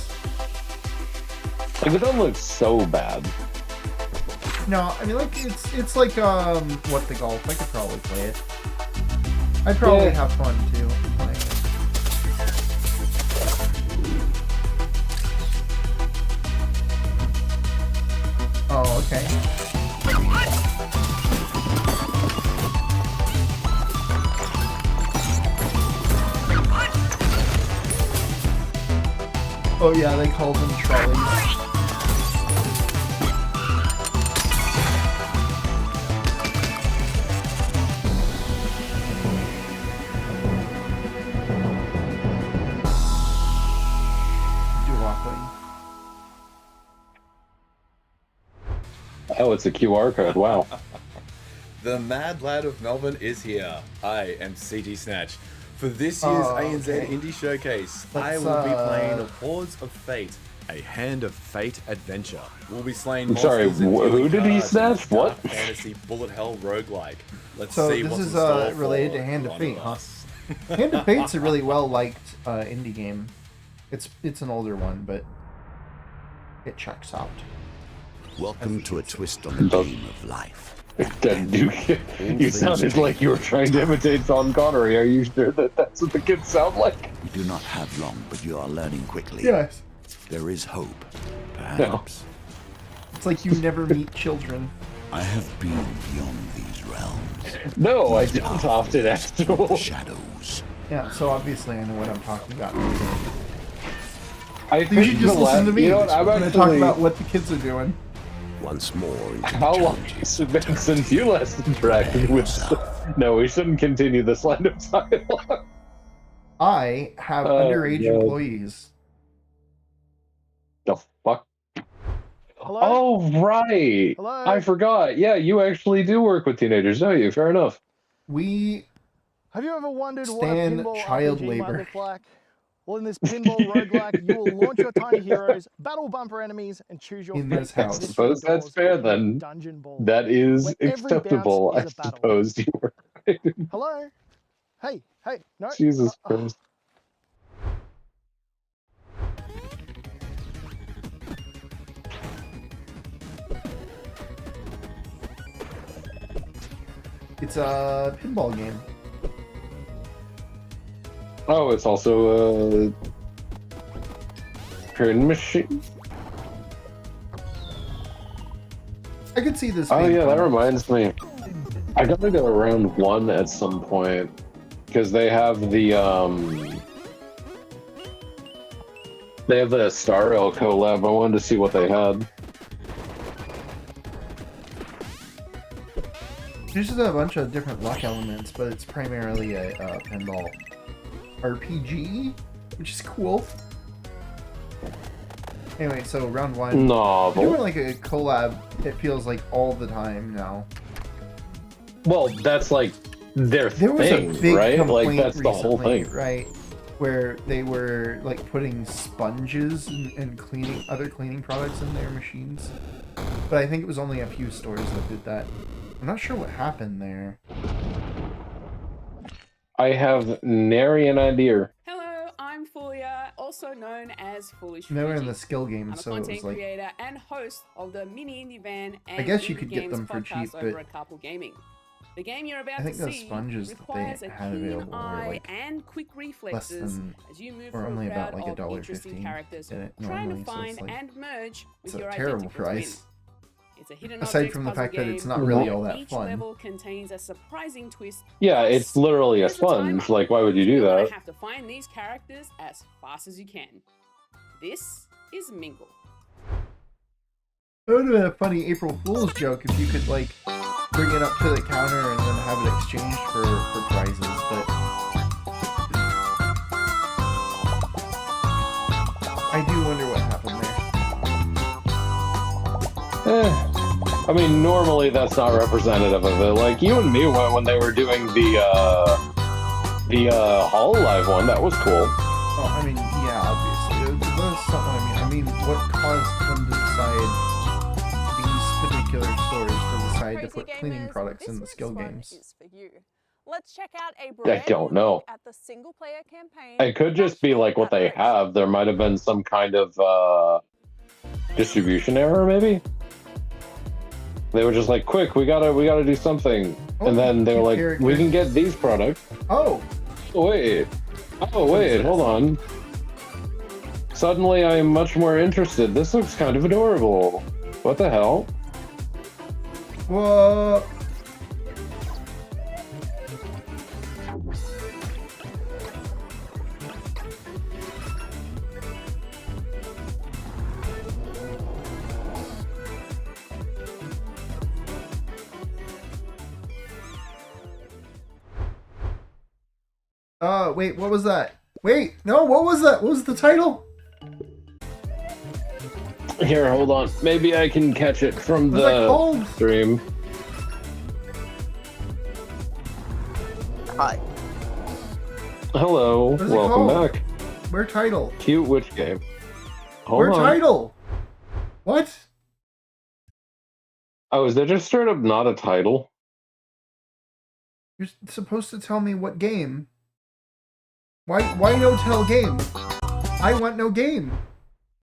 Speaker 3: Like, it don't look so bad.
Speaker 1: No, I mean, like, it's like, what, the golf? I could probably play it. I'd probably have fun, too. Oh, okay. Oh yeah, they call them trolleys.
Speaker 3: Oh, it's a QR code. Wow.
Speaker 10: The Mad Lad of Melbourne is here. I am CT Snatch. For this year's ANZ Indie Showcase, I will be playing Hordes of Fate, a Hand of Fate adventure. We'll be slaying monsters and
Speaker 3: who
Speaker 10: dealing
Speaker 3: did he
Speaker 10: cards in a
Speaker 3: snatch? What?
Speaker 10: dark fantasy bullet hell roguelike. Let's
Speaker 1: So
Speaker 10: see
Speaker 1: this
Speaker 10: what's
Speaker 1: is
Speaker 10: in store
Speaker 1: related
Speaker 10: for
Speaker 1: to Hand of
Speaker 10: one
Speaker 1: Fate, huh?
Speaker 10: us.
Speaker 1: Hand of Fate's a really well liked indie game. It's an older one, but it checks out.
Speaker 18: Welcome to a twist on the game of life.
Speaker 3: You sounded like you were trying to imitate Sean Connery. Are you sure that that's what the kids sound like?
Speaker 18: You do not have long, but you are learning quickly.
Speaker 1: Yes.
Speaker 18: There is hope, perhaps.
Speaker 1: It's like you never meet children.
Speaker 18: I have been beyond these realms.
Speaker 3: No, I don't often actually.
Speaker 18: Shadows.
Speaker 1: Yeah, so obviously I know what I'm talking about.
Speaker 3: I
Speaker 1: You should just listen to me.
Speaker 3: You know what, I'm
Speaker 1: going to talk
Speaker 3: actually-
Speaker 1: about what the kids are doing.
Speaker 18: Once more.
Speaker 3: How long has it been since you last interacted with? No, we shouldn't continue this line of dialogue.
Speaker 1: I have underage employees.
Speaker 3: The fuck?
Speaker 8: Hello?
Speaker 3: Oh, right.
Speaker 8: Hello?
Speaker 3: I forgot. Yeah, you actually do work with teenagers, don't you? Fair enough.
Speaker 1: We
Speaker 8: Have you ever wondered what a
Speaker 1: stand
Speaker 8: pinball
Speaker 1: child
Speaker 8: RPG might
Speaker 1: labor.
Speaker 8: look like? Well, in this pinball roguelike, you will launch your tiny heroes, battle bumper enemies, and choose your
Speaker 1: In
Speaker 8: fate.
Speaker 1: this house.
Speaker 3: I suppose that's fair then.
Speaker 8: Dungeon ball.
Speaker 3: That is
Speaker 8: where every
Speaker 3: acceptable, I
Speaker 8: bounce is a battle.
Speaker 3: suppose. You were right.
Speaker 8: Hello? Hey, no.
Speaker 3: Jesus Christ.
Speaker 1: It's a pinball game.
Speaker 3: Oh, it's also a turn machine.
Speaker 1: I could see this.
Speaker 3: Oh
Speaker 1: being
Speaker 3: yeah, that
Speaker 1: fun.
Speaker 3: reminds me. I gotta go around one at some point because they have the Star Rail collab. I wanted to see what they had.
Speaker 1: There's just a bunch of different luck elements, but it's primarily a pinball RPG, which is cool. Anyway, so round one.
Speaker 3: Novel.
Speaker 1: We're doing like a collab, it feels like all the time now.
Speaker 3: Well, that's like their
Speaker 1: There was
Speaker 3: thing,
Speaker 1: a big
Speaker 3: right?
Speaker 1: complaint
Speaker 3: Like that's the whole
Speaker 1: recently,
Speaker 3: thing.
Speaker 1: right? Where they were like putting sponges and cleaning other cleaning products in their machines. But I think it was only a few stores that did that. I'm not sure what happened there.
Speaker 3: I have nary an idea.
Speaker 12: Hello, I'm Fulia, also known as Foolish
Speaker 1: They were in
Speaker 12: Fuji.
Speaker 1: the skill game,
Speaker 12: I'm a
Speaker 1: so it
Speaker 12: content
Speaker 1: was like
Speaker 12: creator and host of the Mini Indie Van and
Speaker 1: guess you
Speaker 12: Indie
Speaker 1: could get
Speaker 12: Games
Speaker 1: them for
Speaker 12: podcast
Speaker 1: cheap,
Speaker 12: over
Speaker 1: but
Speaker 12: at Couple Gaming. The game you're about
Speaker 1: I think
Speaker 12: to
Speaker 1: those
Speaker 12: see
Speaker 1: sponges that
Speaker 12: requires
Speaker 1: they
Speaker 12: a
Speaker 1: had
Speaker 12: keen
Speaker 1: available were
Speaker 12: eye
Speaker 1: like
Speaker 12: and quick
Speaker 1: less
Speaker 12: reflexes
Speaker 1: than,
Speaker 12: as you move
Speaker 1: or
Speaker 12: through
Speaker 1: only
Speaker 12: a
Speaker 1: about
Speaker 12: crowd
Speaker 1: like
Speaker 12: of interesting
Speaker 1: $1.15
Speaker 12: characters
Speaker 1: in it
Speaker 12: trying
Speaker 1: normally,
Speaker 12: to
Speaker 1: so
Speaker 12: find
Speaker 1: it's like
Speaker 12: and merge with
Speaker 1: it's a
Speaker 12: your
Speaker 1: terrible
Speaker 12: identical twin.
Speaker 1: price.
Speaker 12: It's a hidden
Speaker 1: Aside
Speaker 12: objects
Speaker 1: from the
Speaker 12: puzzle
Speaker 1: fact that
Speaker 12: game
Speaker 1: it's not really
Speaker 12: where
Speaker 1: all that
Speaker 12: each
Speaker 1: fun.
Speaker 12: level contains a surprising twist.
Speaker 3: Yeah, it's literally a sponge. Like, why would you do
Speaker 12: You're
Speaker 3: that?
Speaker 12: gonna have to find these characters as fast as you can. This is Mingle.
Speaker 1: It would have been a funny April Fool's joke if you could like bring it up to the counter and then have it exchanged for prizes, but I do wonder what happened there.
Speaker 3: I mean, normally that's not representative of it. Like you and me went when they were doing the Hololive one. That was cool.
Speaker 1: Oh, I mean, yeah, obviously. That's not what I mean. I mean, what caused them to decide these particular stores to decide to put cleaning products in the skill games?
Speaker 7: Is for you. Let's check out a
Speaker 3: I
Speaker 7: brand
Speaker 3: don't
Speaker 7: new
Speaker 3: know.
Speaker 7: look at the single player campaign.
Speaker 3: It could just be like what they have. There might have been some kind of distribution error, maybe. They were just like, quick, we gotta do something. And then they were like, we can get these products.
Speaker 1: Oh,
Speaker 3: wait, hold on. Suddenly I am much more interested. This looks kind of adorable. What the hell?
Speaker 1: Whoa. Wait, what was that? Wait, no, what was that? What was the title?
Speaker 3: Here, hold on. Maybe I can catch it from
Speaker 1: What's that
Speaker 3: the
Speaker 1: called?
Speaker 3: stream.
Speaker 13: Hi.
Speaker 3: Hello,
Speaker 1: What is it
Speaker 3: welcome
Speaker 1: called?
Speaker 3: back.
Speaker 1: Where title?
Speaker 3: Cute witch game. Hold
Speaker 1: Where
Speaker 3: on.
Speaker 1: title? What?
Speaker 3: Oh, is that just straight up not a title?
Speaker 1: You're supposed to tell me what game. Why no tell game? I want no game.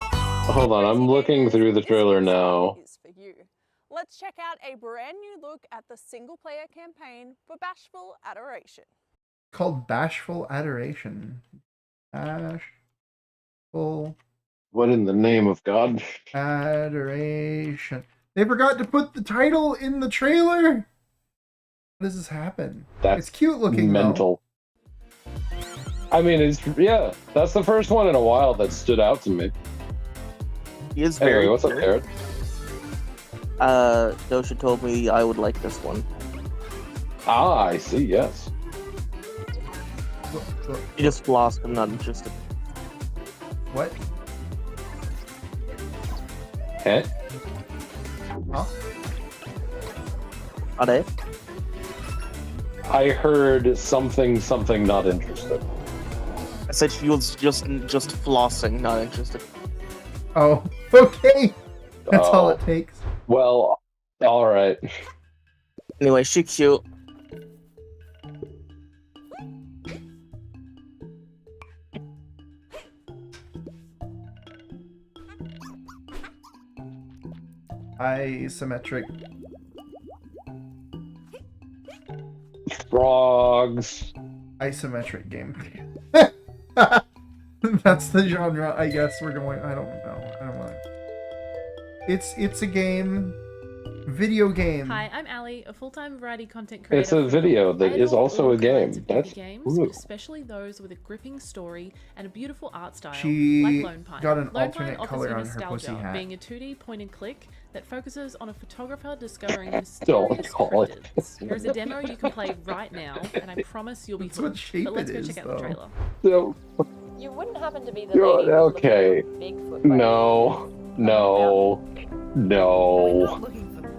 Speaker 3: Hold on, I'm looking through the trailer now.
Speaker 7: Is for you. Let's check out a brand new look at the single-player campaign for Bashful Adoration.
Speaker 1: Called Bashful Adoration. Bashful
Speaker 3: What in the name of God?
Speaker 1: Adoration. They forgot to put the title in the trailer. How does this happen?
Speaker 3: That's
Speaker 1: it's cute looking
Speaker 3: mental. I mean, yeah, that's the first one in a while that stood out to me.
Speaker 13: He is
Speaker 3: Anyway,
Speaker 13: very
Speaker 3: what's up,
Speaker 13: cute.
Speaker 3: Garrett?
Speaker 13: Dosha told me I would like this one.
Speaker 3: Ah, I see, yes.
Speaker 13: You just lost, I'm not interested.
Speaker 1: What?
Speaker 3: Eh?
Speaker 1: Huh?
Speaker 13: Are they?
Speaker 3: I heard something not interested.
Speaker 13: I said she was just flossing, not interested.
Speaker 1: Oh, okay. That's all it takes.
Speaker 3: Well, alright.
Speaker 13: Anyway, she cute.
Speaker 1: Isometric.
Speaker 3: Frogs.
Speaker 1: Isometric game. That's the genre I guess we're going. I don't know. I don't want to. It's a game. Video game.
Speaker 11: Hi, I'm Ali, a full-time variety content creator.
Speaker 3: It's a video that is also a game.
Speaker 11: That's
Speaker 3: That's
Speaker 11: games,
Speaker 3: ooh.
Speaker 11: especially those with a gripping story and a beautiful art style,
Speaker 1: She
Speaker 11: like Lone Pine.
Speaker 1: got an
Speaker 11: Lone
Speaker 1: alternate
Speaker 11: Pine offers
Speaker 1: color
Speaker 11: you
Speaker 1: on her
Speaker 11: nostalgia,
Speaker 1: pussy hat.
Speaker 11: being a 2D point-and-click that focuses on a photographer discovering
Speaker 3: Don't
Speaker 11: mysterious
Speaker 3: call it.
Speaker 11: cryptids. Here's a demo you can play right now, and I promise you'll be
Speaker 1: That's what
Speaker 11: hooked.
Speaker 1: shape
Speaker 11: But let's
Speaker 1: it
Speaker 11: go
Speaker 1: is,
Speaker 11: check out
Speaker 1: though.
Speaker 11: the trailer.
Speaker 3: So,
Speaker 22: You wouldn't happen to be the
Speaker 3: you're-
Speaker 22: lady who's looking
Speaker 3: okay.
Speaker 22: for Bigfoot,
Speaker 3: No. No. No.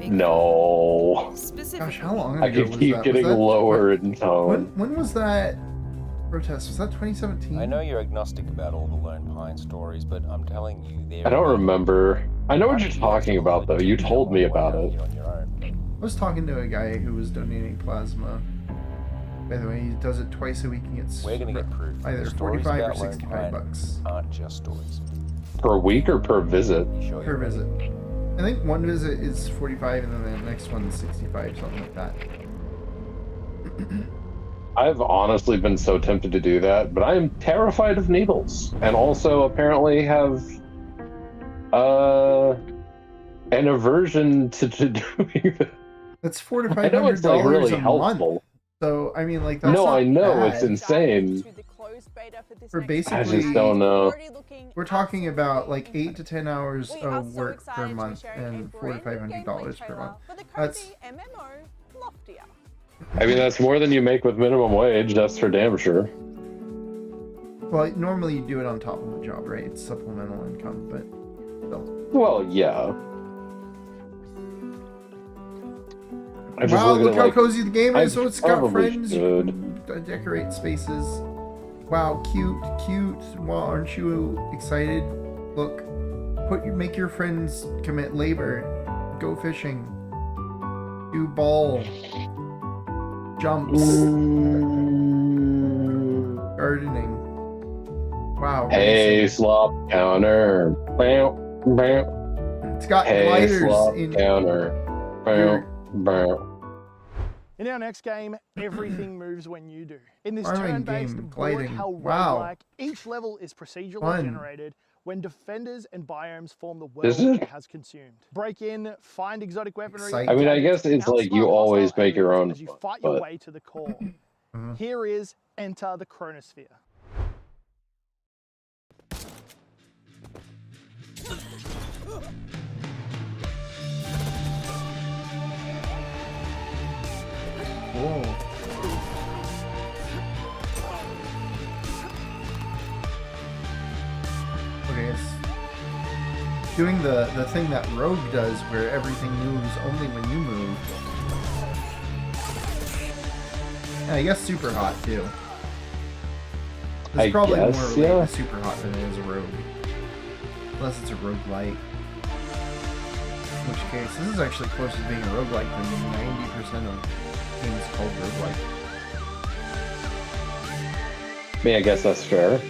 Speaker 3: No.
Speaker 1: Gosh, how long ago
Speaker 3: I could
Speaker 1: was
Speaker 3: keep
Speaker 1: that?
Speaker 3: getting
Speaker 1: was that,
Speaker 3: lower in tone.
Speaker 1: When was that protest? Was that 2017?
Speaker 14: I know you're agnostic about all the Lone Pine stories, but I'm telling you, they're
Speaker 3: I don't remember. I know what you're talking about, though. You told me about it.
Speaker 1: I was talking to a guy who was donating plasma. By the way, he does it twice a week and gets
Speaker 14: We're gonna get proof.
Speaker 1: either
Speaker 14: The stories
Speaker 1: 45 or
Speaker 14: about Lone
Speaker 1: 65
Speaker 14: Pine
Speaker 1: bucks
Speaker 14: aren't just stories.
Speaker 3: Per week or per visit?
Speaker 1: per visit. I think one visit is 45 and then the next one's 65, something like that.
Speaker 3: I've honestly been so tempted to do that, but I am terrified of needles, and also apparently have an aversion to doing that.
Speaker 1: That's $400 to
Speaker 3: I know it's like
Speaker 1: $500
Speaker 3: really
Speaker 1: a
Speaker 3: helpful.
Speaker 1: month. So I mean, like that's
Speaker 3: No,
Speaker 1: not
Speaker 3: I know
Speaker 1: bad.
Speaker 3: it's insane.
Speaker 1: For
Speaker 3: I
Speaker 1: basically,
Speaker 3: just don't know.
Speaker 1: we're talking about like 8 to 10 hours of work per month and $400 to $500 per month. That's
Speaker 3: I mean, that's more than you make with minimum wage. That's for damn sure.
Speaker 1: well, normally you do it on top of the job, right? It's supplemental income, but still.
Speaker 3: Well, yeah. I just
Speaker 1: Wow,
Speaker 3: at
Speaker 1: look
Speaker 3: it
Speaker 1: how
Speaker 3: like,
Speaker 1: cozy the game
Speaker 3: I
Speaker 1: is. So it's got
Speaker 3: probably
Speaker 1: friends.
Speaker 3: should.
Speaker 1: You can decorate spaces. Wow, cute, cute. Well, aren't you excited? Look, make your friends commit labor. Go fishing. Do ball. Jumps. Gardening. Wow.
Speaker 3: Hey,
Speaker 1: racing.
Speaker 3: slop counter. Bow, bow.
Speaker 1: It's got
Speaker 3: Hey,
Speaker 1: gliders
Speaker 3: slop
Speaker 1: in.
Speaker 3: counter. Bow, bow.
Speaker 8: In our next game, everything moves when you do. In this
Speaker 1: Farming
Speaker 8: turn-based
Speaker 1: game,
Speaker 8: bullet
Speaker 1: gliding.
Speaker 8: hell
Speaker 1: Wow.
Speaker 8: roguelike, each level is procedurally
Speaker 1: Fun.
Speaker 8: generated when defenders and biomes form the
Speaker 3: Is
Speaker 8: world
Speaker 3: it?
Speaker 8: it has consumed. Break in, find exotic weaponry.
Speaker 3: I mean, I guess it's like you always make your own
Speaker 8: as you
Speaker 3: fun,
Speaker 8: fight your
Speaker 3: but-
Speaker 8: way to the core. Here is Enter the Chronosphere.
Speaker 1: Whoa. Okay, it's doing the thing that Rogue does where everything moves only when you move. And I guess super hot too. It's
Speaker 3: I
Speaker 1: probably
Speaker 3: guess,
Speaker 1: more related
Speaker 3: yeah.
Speaker 1: to super hot than it is a Rogue. Unless it's a roguelite. In which case, this is actually closer to being a roguelite than 90% of games called roguelite.
Speaker 3: I mean, I guess that's fair.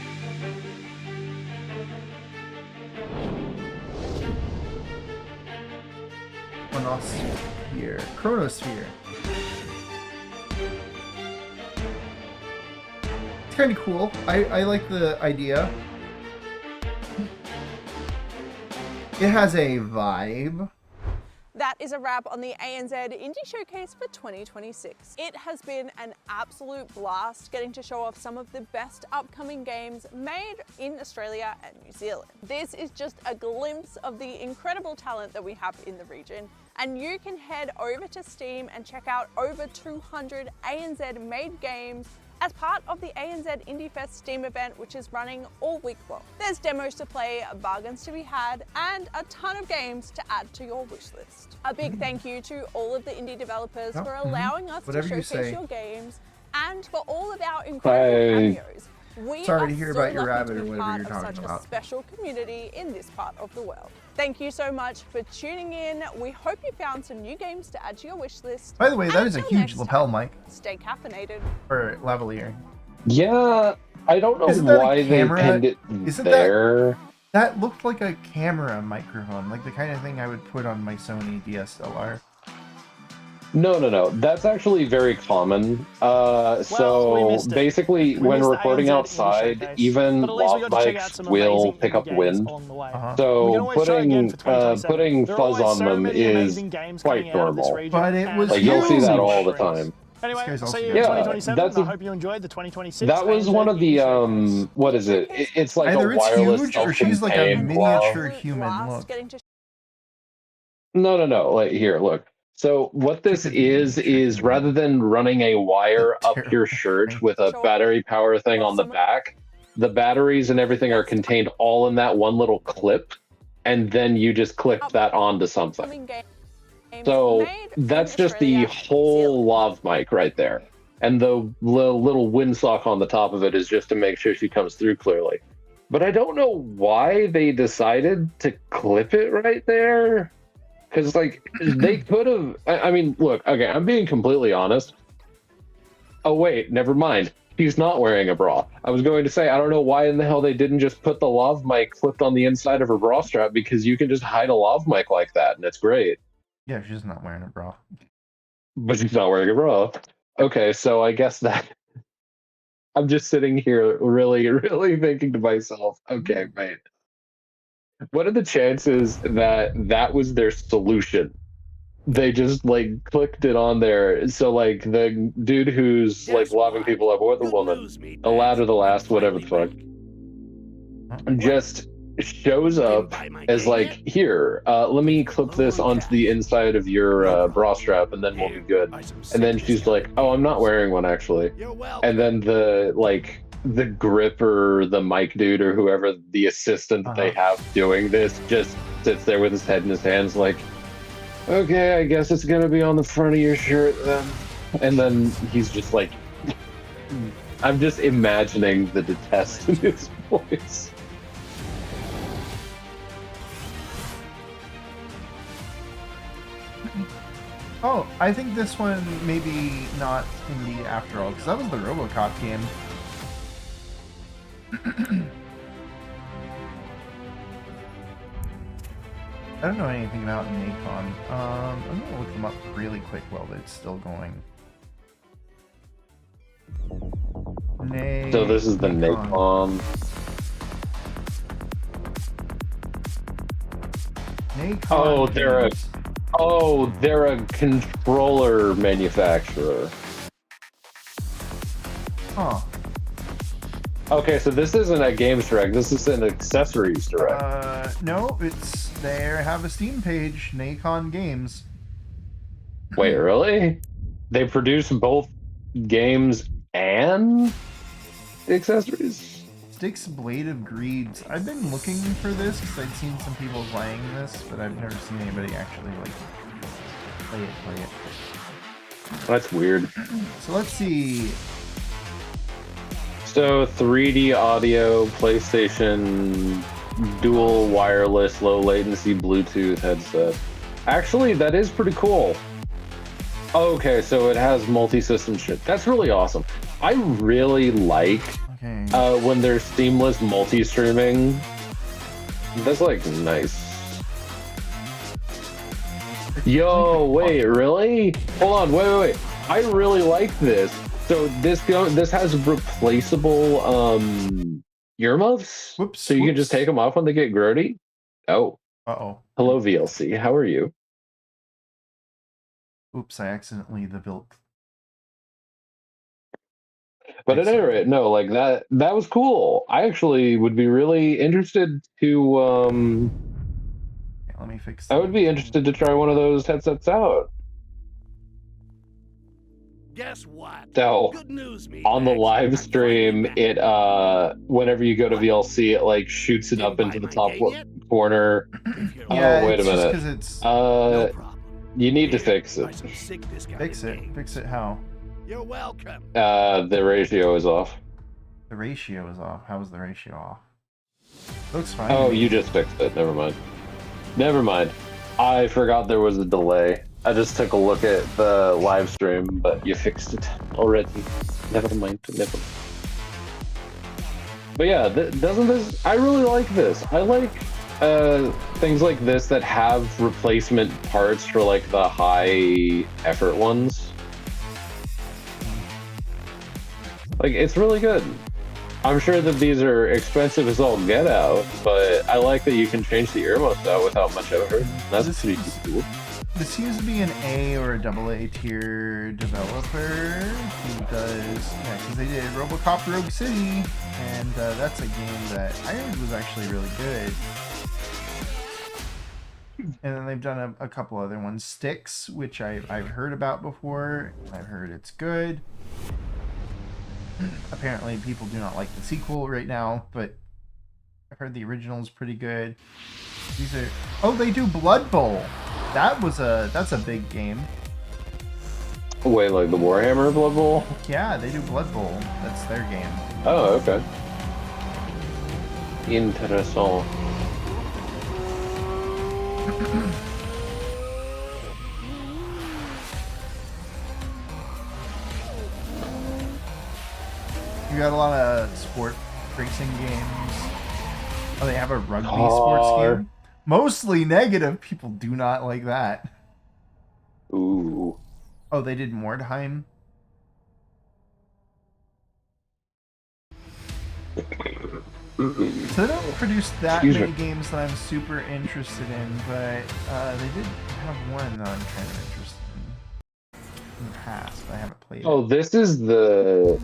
Speaker 1: Chronosphere. It's kind of cool. I like the idea. It has a vibe.
Speaker 7: That is a wrap on the ANZ Indie Showcase for 2026. It has been an absolute blast getting to show off some of the best upcoming games made in Australia and New Zealand. This is just a glimpse of the incredible talent that we have in the region, and you can head over to Steam and check out over 200 ANZ made games as part of the ANZ Indie Fest Steam event, which is running all week long. There's demos to play, bargains to be had, and a ton of games to add to your wish list. A big thank you to all of the indie developers for allowing us
Speaker 1: Whatever
Speaker 7: to
Speaker 1: you
Speaker 7: showcase
Speaker 1: say.
Speaker 7: your games, and for all of our incredible cameos. We
Speaker 1: Sorry
Speaker 7: are
Speaker 1: to hear
Speaker 7: so
Speaker 1: about your
Speaker 7: lucky
Speaker 1: rabbit
Speaker 7: to
Speaker 1: or
Speaker 7: be
Speaker 1: whatever
Speaker 7: part
Speaker 1: you're
Speaker 7: of
Speaker 1: talking
Speaker 7: such
Speaker 1: about.
Speaker 7: a special community in this part of the world. Thank you so much for tuning in. We hope you found some new games to add to your wish list.
Speaker 1: By the way, that
Speaker 7: And
Speaker 1: is a
Speaker 7: until
Speaker 1: huge
Speaker 7: next
Speaker 1: lapel
Speaker 7: time,
Speaker 1: mic
Speaker 7: Stay caffeinated.
Speaker 1: or lavalier.
Speaker 3: Yeah, I don't know
Speaker 1: Isn't that a
Speaker 3: why they
Speaker 1: camera?
Speaker 3: pinned it
Speaker 1: Isn't
Speaker 3: there.
Speaker 1: That looked like a camera microphone, like the kind of thing I would put on my Sony DSLR.
Speaker 3: No. That's actually very common. So
Speaker 8: missed it.
Speaker 3: basically,
Speaker 8: We
Speaker 3: when
Speaker 8: missed the
Speaker 3: recording
Speaker 8: ANZ Indie
Speaker 3: outside,
Speaker 8: Showcase,
Speaker 3: even
Speaker 8: but at least we
Speaker 3: lav
Speaker 8: got to check out
Speaker 3: mics
Speaker 8: some
Speaker 3: will
Speaker 8: amazing
Speaker 3: pick
Speaker 8: indie
Speaker 3: up
Speaker 8: games
Speaker 3: wind.
Speaker 8: along the way. We
Speaker 3: So
Speaker 8: can always try again for
Speaker 3: putting
Speaker 8: 2027. There are
Speaker 3: fuzz
Speaker 8: always
Speaker 3: on
Speaker 8: so
Speaker 3: them
Speaker 8: many
Speaker 3: is
Speaker 8: amazing games
Speaker 3: quite
Speaker 8: coming out of this
Speaker 3: normal.
Speaker 8: region,
Speaker 1: But it
Speaker 8: and
Speaker 1: was
Speaker 3: Like you'll see that
Speaker 8: huge.
Speaker 3: all the time.
Speaker 8: Anyway,
Speaker 1: This guy's
Speaker 8: see you
Speaker 1: also
Speaker 8: in
Speaker 1: good.
Speaker 8: 2027.
Speaker 3: that's
Speaker 8: I
Speaker 3: a-
Speaker 8: hope you enjoyed the 2026.
Speaker 3: That was
Speaker 8: ANZ
Speaker 3: one of the
Speaker 8: Indie Showcase.
Speaker 3: what is it? It's like
Speaker 1: Either
Speaker 3: a
Speaker 1: it's
Speaker 3: wireless
Speaker 1: huge or she's like a
Speaker 3: self-contained glove.
Speaker 1: miniature human. Look.
Speaker 3: No. Like here, look. So what this is rather than running a wire up your shirt with a battery power thing on the back, the batteries and everything are contained all in that one little clip, and then you just clip that onto something. So that's just the whole lav mic right there. And the little windsock on the top of it is just to make sure she comes through clearly. But I don't know why they decided to clip it right there. Because, like, they could have... I mean, look, okay, I'm being completely honest. Oh, wait, never mind. She's not wearing a bra. I was going to say, I don't know why in the hell they didn't just put the lav mic clipped on the inside of her bra strap, because you can just hide a lav mic like that, and it's great.
Speaker 1: Yeah, she's not wearing a bra.
Speaker 3: But she's not wearing a bra. Okay, so I guess that... I'm just sitting here really thinking to myself, okay, wait. What are the chances that that was their solution? They just, like, clicked it on there. So, like, the dude who's, like, laving people up, or the woman, the lad or the last, whatever the fuck, just shows up as, like, here, let me clip this onto the inside of your bra strap, and then we'll be good. And then she's like, oh, I'm not wearing one, actually. And then the grip or the mic dude or whoever the assistant that they have doing this just sits there with his head in his hands like, okay, I guess it's gonna be on the front of your shirt then. And then he's just like, I'm just imagining the detest in his voice.
Speaker 1: Oh, I think this one maybe not indie after all, because that was the RoboCop game. I don't know anything about Nacon. I'm gonna look them up really quick while it's still going.
Speaker 3: So this is the Nacon.
Speaker 1: Nacon
Speaker 3: they're a controller manufacturer.
Speaker 1: Huh.
Speaker 3: Okay, so this isn't a Games Direct. This is an Accessories Direct.
Speaker 1: No, they have a Steam page, Nacon Games.
Speaker 3: Wait, really? They produce both games and accessories?
Speaker 1: Styx Blade of Greeds. I've been looking for this because I'd seen some people playing this, but I've never seen anybody actually like play it.
Speaker 3: That's weird.
Speaker 1: So let's see.
Speaker 3: So 3D audio, PlayStation, dual wireless, low latency Bluetooth headset. Actually, that is pretty cool. Okay, so it has multi-system shit. That's really awesome. I really like when there's seamless multi-streaming. That's like nice. Yo, wait, really? Hold on, wait. I really like this. So this has replaceable earmuffs.
Speaker 1: Whoops.
Speaker 3: So you can just take them off when they get grody. Oh.
Speaker 1: Uh-oh.
Speaker 3: Hello, VLC. How are you?
Speaker 1: Oops, I accidentally built.
Speaker 3: But at any rate, no, like that was cool. I actually would be really interested to
Speaker 1: let me fix
Speaker 3: I would be interested to try one of those headsets out.
Speaker 16: Guess what?
Speaker 3: So
Speaker 16: Good news, me.
Speaker 3: on the live stream, it whenever you go to VLC, it like shoots it up into the top corner.
Speaker 1: Yeah,
Speaker 3: oh, wait a
Speaker 1: it's just
Speaker 3: minute.
Speaker 1: 'cause it's
Speaker 3: you need to fix it.
Speaker 1: Fix it how?
Speaker 16: You're welcome.
Speaker 3: The ratio is off.
Speaker 1: The ratio is off. How is the ratio off? Looks fine.
Speaker 3: Oh, you just fixed it. Never mind. I forgot there was a delay. I just took a look at the live stream, but you fixed it already. Never mind. But yeah, doesn't this? I really like this. I like things like this that have replacement parts for like the high effort ones. Like, it's really good. I'm sure that these are expensive as all get out, but I like that you can change the earmuffs out without much effort. That's pretty cool.
Speaker 1: This seems to be an A or a AA tier developer who does, because they did RoboCop Rogue City, and that's a game that I heard was actually really good. And then they've done a couple other ones. Styx, which I've heard about before. I've heard it's good. Apparently people do not like the sequel right now, but I've heard the original is pretty good. These are... Oh, they do Blood Bowl! That's a big game.
Speaker 3: Wait, like the Warhammer Blood Bowl?
Speaker 1: Yeah, they do Blood Bowl. That's their game.
Speaker 3: Oh, okay. Interessant.
Speaker 1: You got a lot of sport racing games. Oh, they have a rugby sports game. Mostly negative. People do not like that.
Speaker 3: Ooh.
Speaker 1: Oh, they did Mordheim. So they don't produce that many games that I'm super interested in, but they did have one that I'm kind of interested in the past, but I haven't played
Speaker 3: Oh, this is the...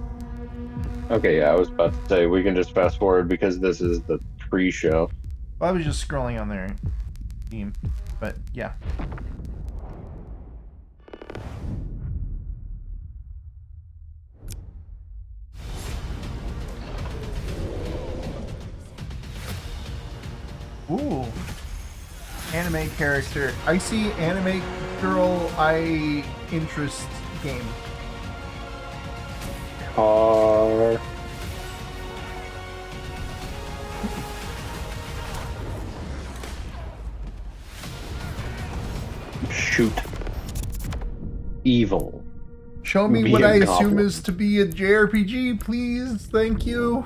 Speaker 3: Okay, yeah, I was about to say, we can just fast forward because this is the pre-show.
Speaker 1: Well, I was just scrolling on their team, but yeah. Ooh. Anime character. I see anime girl interest game.
Speaker 3: Car. Shoot. Evil.
Speaker 1: Show me
Speaker 3: Be
Speaker 1: what
Speaker 3: a
Speaker 1: I assume
Speaker 3: goblin.
Speaker 1: is to be a JRPG, please. Thank you.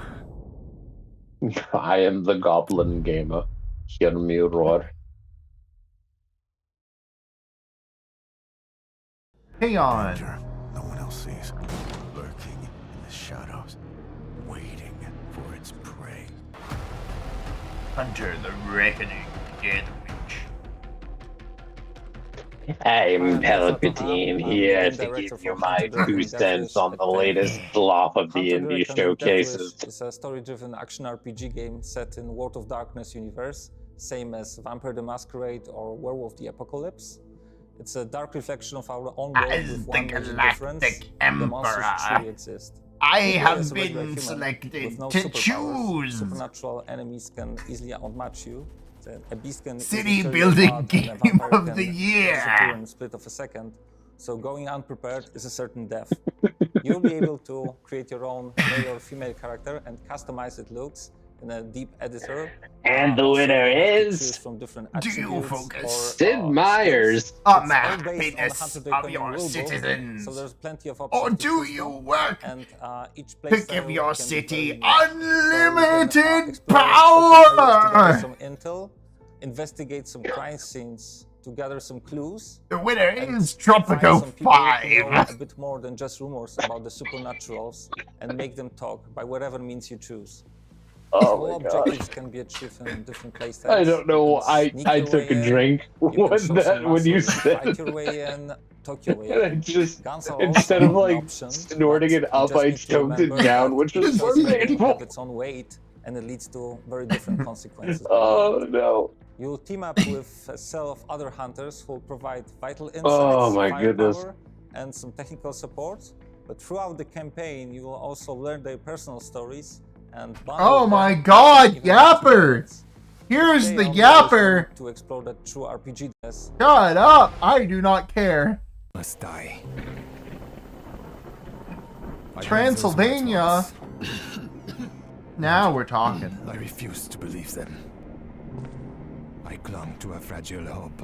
Speaker 3: I am the Goblin Gamer. Hear me roar.
Speaker 1: Hey on.
Speaker 18: No one else sees. Lurking in the shadows, waiting for its prey.
Speaker 1: Hunter the Reckoning, Death Witch.
Speaker 3: I'm Palpatine here to give you my 2 cents on the latest flop of the indie showcases.
Speaker 17: It's a story-driven action RPG game set in World of Darkness universe, same as Vampire the Masquerade or Werewolf the Apocalypse. It's a dark reflection of our own world with one major difference: the monsters truly exist.
Speaker 1: I
Speaker 17: You play
Speaker 1: have
Speaker 17: as a regular
Speaker 1: been
Speaker 17: human
Speaker 1: selected
Speaker 17: with no
Speaker 1: to
Speaker 17: superpowers.
Speaker 1: choose.
Speaker 17: Supernatural enemies can easily outmatch you. A beast can
Speaker 1: City
Speaker 17: easily tear you
Speaker 1: building
Speaker 17: apart, and a
Speaker 1: game
Speaker 17: vampire
Speaker 1: of
Speaker 17: can
Speaker 1: the year.
Speaker 17: disappear in a split of a second. So going unprepared is a certain death. You'll be able to create your own male or female character and customize its looks in a deep editor.
Speaker 3: And the winner is...
Speaker 17: From different
Speaker 1: Do you
Speaker 17: attributes
Speaker 1: focus?
Speaker 17: or,
Speaker 3: Sid Myers.
Speaker 1: On
Speaker 17: It's
Speaker 1: the
Speaker 17: all based on the
Speaker 1: happiness
Speaker 17: Hunter
Speaker 1: of
Speaker 17: Baker
Speaker 1: your
Speaker 17: rulebook,
Speaker 1: citizens.
Speaker 17: So there's plenty of
Speaker 1: Or
Speaker 17: options to
Speaker 1: do
Speaker 17: choose
Speaker 1: you
Speaker 17: from,
Speaker 1: work
Speaker 17: and each
Speaker 1: to
Speaker 17: playstyle
Speaker 1: give your
Speaker 17: can be
Speaker 1: city
Speaker 17: very unique.
Speaker 1: unlimited
Speaker 17: Explore open areas to gather
Speaker 1: power?
Speaker 17: some intel, investigate some crime scenes to gather some clues.
Speaker 1: The winner
Speaker 17: and
Speaker 1: is
Speaker 17: find
Speaker 1: Tropico
Speaker 17: some people who know
Speaker 1: 5.
Speaker 17: a bit more than just rumors about the supernaturals and make them talk by whatever means you choose.
Speaker 3: Oh
Speaker 17: All
Speaker 3: my gosh.
Speaker 17: objectives can be achieved in different playstyles.
Speaker 3: I don't know. I
Speaker 17: Sneak your
Speaker 3: took
Speaker 17: way
Speaker 3: a
Speaker 17: in,
Speaker 3: drink
Speaker 17: you can
Speaker 3: when
Speaker 17: show some
Speaker 3: you
Speaker 17: muscle,
Speaker 3: said
Speaker 17: fight your way in, talk your way
Speaker 3: and I
Speaker 17: in.
Speaker 3: just,
Speaker 17: Guns are
Speaker 3: instead
Speaker 17: also
Speaker 3: of
Speaker 17: an
Speaker 3: like
Speaker 17: option,
Speaker 3: snorting
Speaker 17: but
Speaker 3: it up,
Speaker 17: you just
Speaker 3: I
Speaker 17: need to
Speaker 3: choked it
Speaker 17: remember
Speaker 3: down,
Speaker 17: that
Speaker 3: which was
Speaker 17: each
Speaker 3: more
Speaker 17: system will
Speaker 3: painful.
Speaker 17: have its own weight, and it leads to very different consequences.
Speaker 3: Oh no.
Speaker 17: You'll team up with a cell of other hunters who will provide vital insights,
Speaker 3: Oh my goodness.
Speaker 17: firepower, and some technical support. But throughout the campaign, you will also learn their personal stories and bond
Speaker 1: Oh
Speaker 17: with
Speaker 1: my
Speaker 17: them,
Speaker 1: god,
Speaker 17: even
Speaker 1: Yapper! Here's
Speaker 17: Stay
Speaker 1: the
Speaker 17: on mission
Speaker 1: Yapper!
Speaker 17: to explore the true RPG.
Speaker 1: Shut up! I do not care.
Speaker 18: Must die.
Speaker 1: Transylvania. Now we're talking.
Speaker 18: I refused to believe them. I clung to a fragile hope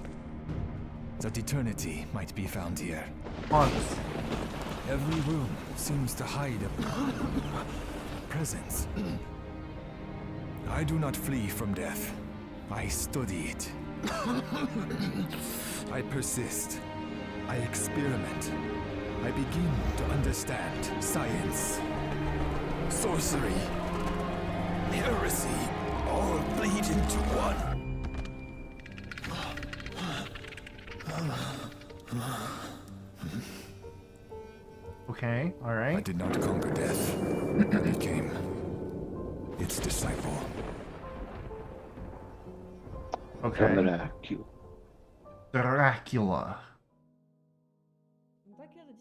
Speaker 18: that eternity might be found here.
Speaker 1: Months.
Speaker 18: Every room seems to hide a presence. I do not flee from death. I study it. I persist. I experiment. I begin to understand science, sorcery, heresy, all bleed into one.
Speaker 1: Okay, alright.
Speaker 18: I did not conquer death. I became its disciple.
Speaker 1: Okay. Dracula.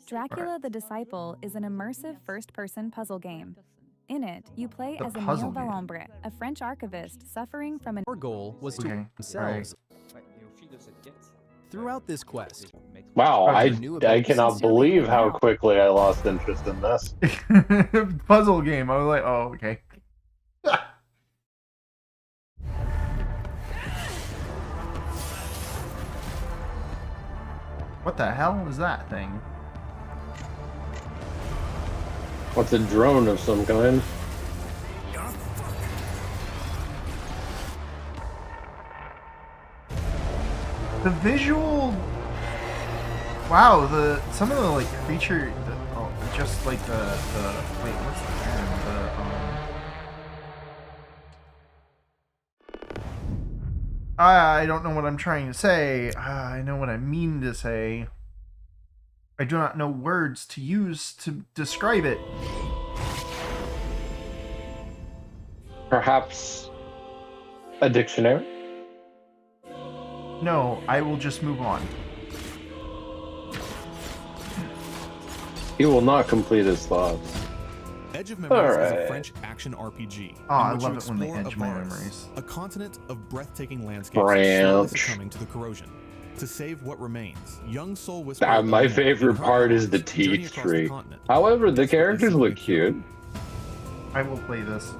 Speaker 19: Dracula the Disciple is an immersive first-person puzzle game. In it, you play as Emile
Speaker 1: puzzle game.
Speaker 19: Valombre, a French archivist suffering from an...
Speaker 23: Our goal was to
Speaker 1: Okay,
Speaker 23: themselves. Throughout this quest,
Speaker 3: Wow, I
Speaker 23: abilities.
Speaker 3: cannot believe how quickly I lost interest in this.
Speaker 1: Puzzle game. I was like, oh, okay. What the hell is that thing?
Speaker 3: What's a drone of some kind?
Speaker 1: The visual. Wow, some of the like creature, just like the wait, what's the term? I don't know what I'm trying to say. I know what I mean to say. I do not know words to use to describe it.
Speaker 3: Perhaps a dictionary?
Speaker 1: No, I will just move on.
Speaker 3: He will not complete his thoughts.
Speaker 24: Edge of Memories is a
Speaker 3: Alright.
Speaker 24: French action RPG.
Speaker 1: Oh, I
Speaker 24: in which you
Speaker 1: love it when they
Speaker 24: explore
Speaker 1: edge my
Speaker 24: Avaris,
Speaker 1: memories.
Speaker 24: A continent of breathtaking landscapes slowly
Speaker 3: Branch.
Speaker 24: succumbing to the corrosion. To save what remains, young soul whisperer
Speaker 3: My
Speaker 24: Eleanor
Speaker 3: favorite
Speaker 24: and her
Speaker 3: part is
Speaker 24: allies
Speaker 3: the
Speaker 24: journey
Speaker 3: teeth
Speaker 24: across the
Speaker 3: tree.
Speaker 24: continent.
Speaker 3: However, the characters look cute.
Speaker 1: I will play this.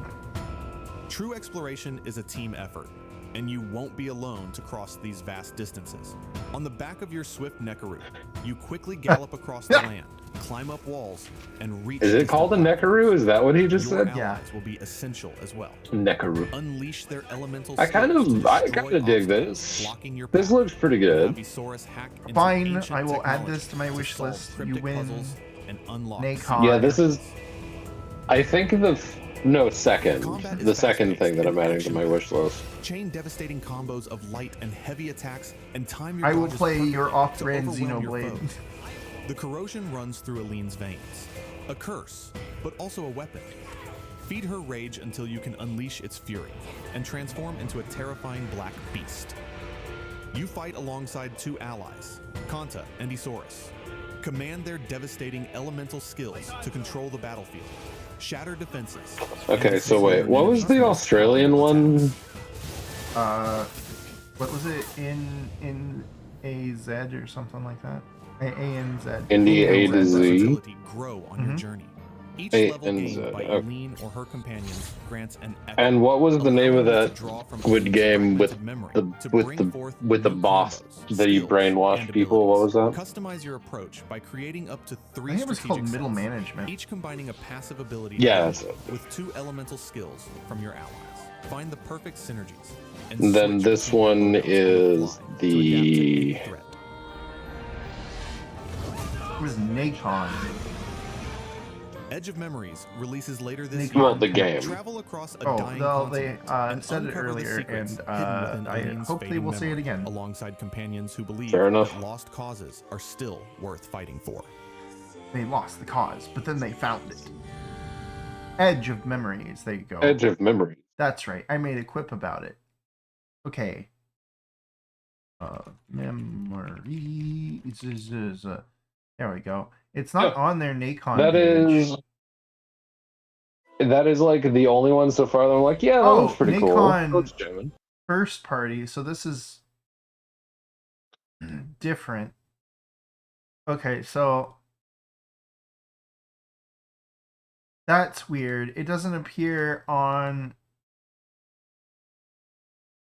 Speaker 24: True exploration is a team effort, and you won't be alone to cross these vast distances. On the back of your swift Neckaroo, you quickly gallop across the land, climb up walls, and reach.
Speaker 3: Is it called a Neckaroo? Is that what he just
Speaker 24: Your
Speaker 3: said?
Speaker 24: allies will be essential as well.
Speaker 3: Neckaroo.
Speaker 24: Unleash their elemental
Speaker 3: I kind
Speaker 24: skills to
Speaker 3: of
Speaker 24: destroy
Speaker 3: dig
Speaker 24: obstacles,
Speaker 3: this.
Speaker 24: blocking your
Speaker 3: This
Speaker 24: path.
Speaker 3: looks pretty good.
Speaker 24: Avisaurus hack into
Speaker 1: Fine,
Speaker 24: ancient
Speaker 1: I will add
Speaker 24: technology
Speaker 1: this to my
Speaker 24: to
Speaker 1: wish
Speaker 24: solve
Speaker 1: list. You
Speaker 24: cryptic
Speaker 1: win.
Speaker 24: puzzles and unlock
Speaker 1: Nacon.
Speaker 3: Yeah, this is. I think No, second.
Speaker 24: Combat is
Speaker 3: The second
Speaker 24: fast-paced
Speaker 3: thing that I'm
Speaker 24: and
Speaker 3: adding to my wish list.
Speaker 24: Chain devastating combos of light and heavy attacks and time your
Speaker 1: I will
Speaker 24: dodges
Speaker 1: play
Speaker 24: perfectly
Speaker 1: your
Speaker 24: to
Speaker 1: off-brand
Speaker 24: overwhelm your
Speaker 1: Xenoblade.
Speaker 24: foes. The corrosion runs through Aline's veins. A curse, but also a weapon. Feed her rage until you can unleash its fury and transform into a terrifying black beast. You fight alongside two allies, Kanta and Isaurus. Command their devastating elemental skills to control the battlefield, shatter defenses.
Speaker 3: Okay, so wait, what was the Australian one?
Speaker 1: What was it? In AZ or something like that? ANZ.
Speaker 3: Indie A to Z.
Speaker 24: Grow on your journey. Each
Speaker 3: A
Speaker 24: level
Speaker 3: and
Speaker 24: gained
Speaker 3: Z,
Speaker 24: by
Speaker 3: okay.
Speaker 24: Aline or her companions grants an epic,
Speaker 3: And what was the name of
Speaker 24: allowing you
Speaker 3: that
Speaker 24: to draw from
Speaker 3: good
Speaker 24: Aline's
Speaker 3: game with
Speaker 24: fragmented memory
Speaker 3: the
Speaker 24: to bring forth
Speaker 3: with the
Speaker 24: new
Speaker 3: boss
Speaker 24: combos,
Speaker 3: that you
Speaker 24: skills,
Speaker 3: brainwashed
Speaker 24: and
Speaker 3: people? What was that?
Speaker 24: Customize your approach by creating up to 3
Speaker 1: I think it was called
Speaker 24: strategic
Speaker 1: Middle
Speaker 24: sets,
Speaker 1: Management.
Speaker 24: each combining a passive ability
Speaker 3: Yeah, that's it.
Speaker 24: with 2 elemental skills from your allies. Find the perfect synergies.
Speaker 3: And then
Speaker 24: switch
Speaker 3: this
Speaker 24: between
Speaker 3: one
Speaker 24: combos on the
Speaker 3: is
Speaker 24: fly to adapt to any
Speaker 3: the
Speaker 24: threat.
Speaker 1: It was Nacon.
Speaker 24: Edge of Memories releases later this
Speaker 1: Well,
Speaker 24: year.
Speaker 3: the game.
Speaker 24: Travel across a
Speaker 1: Oh,
Speaker 24: dying
Speaker 1: well, they
Speaker 24: continent
Speaker 1: said it
Speaker 24: uncover the
Speaker 1: earlier,
Speaker 24: secrets
Speaker 1: and
Speaker 24: hidden within
Speaker 1: I
Speaker 24: Aline's
Speaker 1: hope they
Speaker 24: fading
Speaker 1: will say it
Speaker 24: memory,
Speaker 1: again.
Speaker 24: alongside companions who believe
Speaker 3: Fair enough.
Speaker 24: that lost causes are still worth fighting for.
Speaker 1: They lost the cause, but then they found it. Edge of Memories. There you go.
Speaker 3: Edge of Memory.
Speaker 1: That's right. I made a quip about it. Okay. Memory. There we go. It's not on their Nacon page.
Speaker 3: That is like the only one so far that I'm like, yeah, that looks pretty cool.
Speaker 1: Nacon
Speaker 3: Looks genuine.
Speaker 1: first party. So this is different. Okay, so that's weird. It doesn't appear on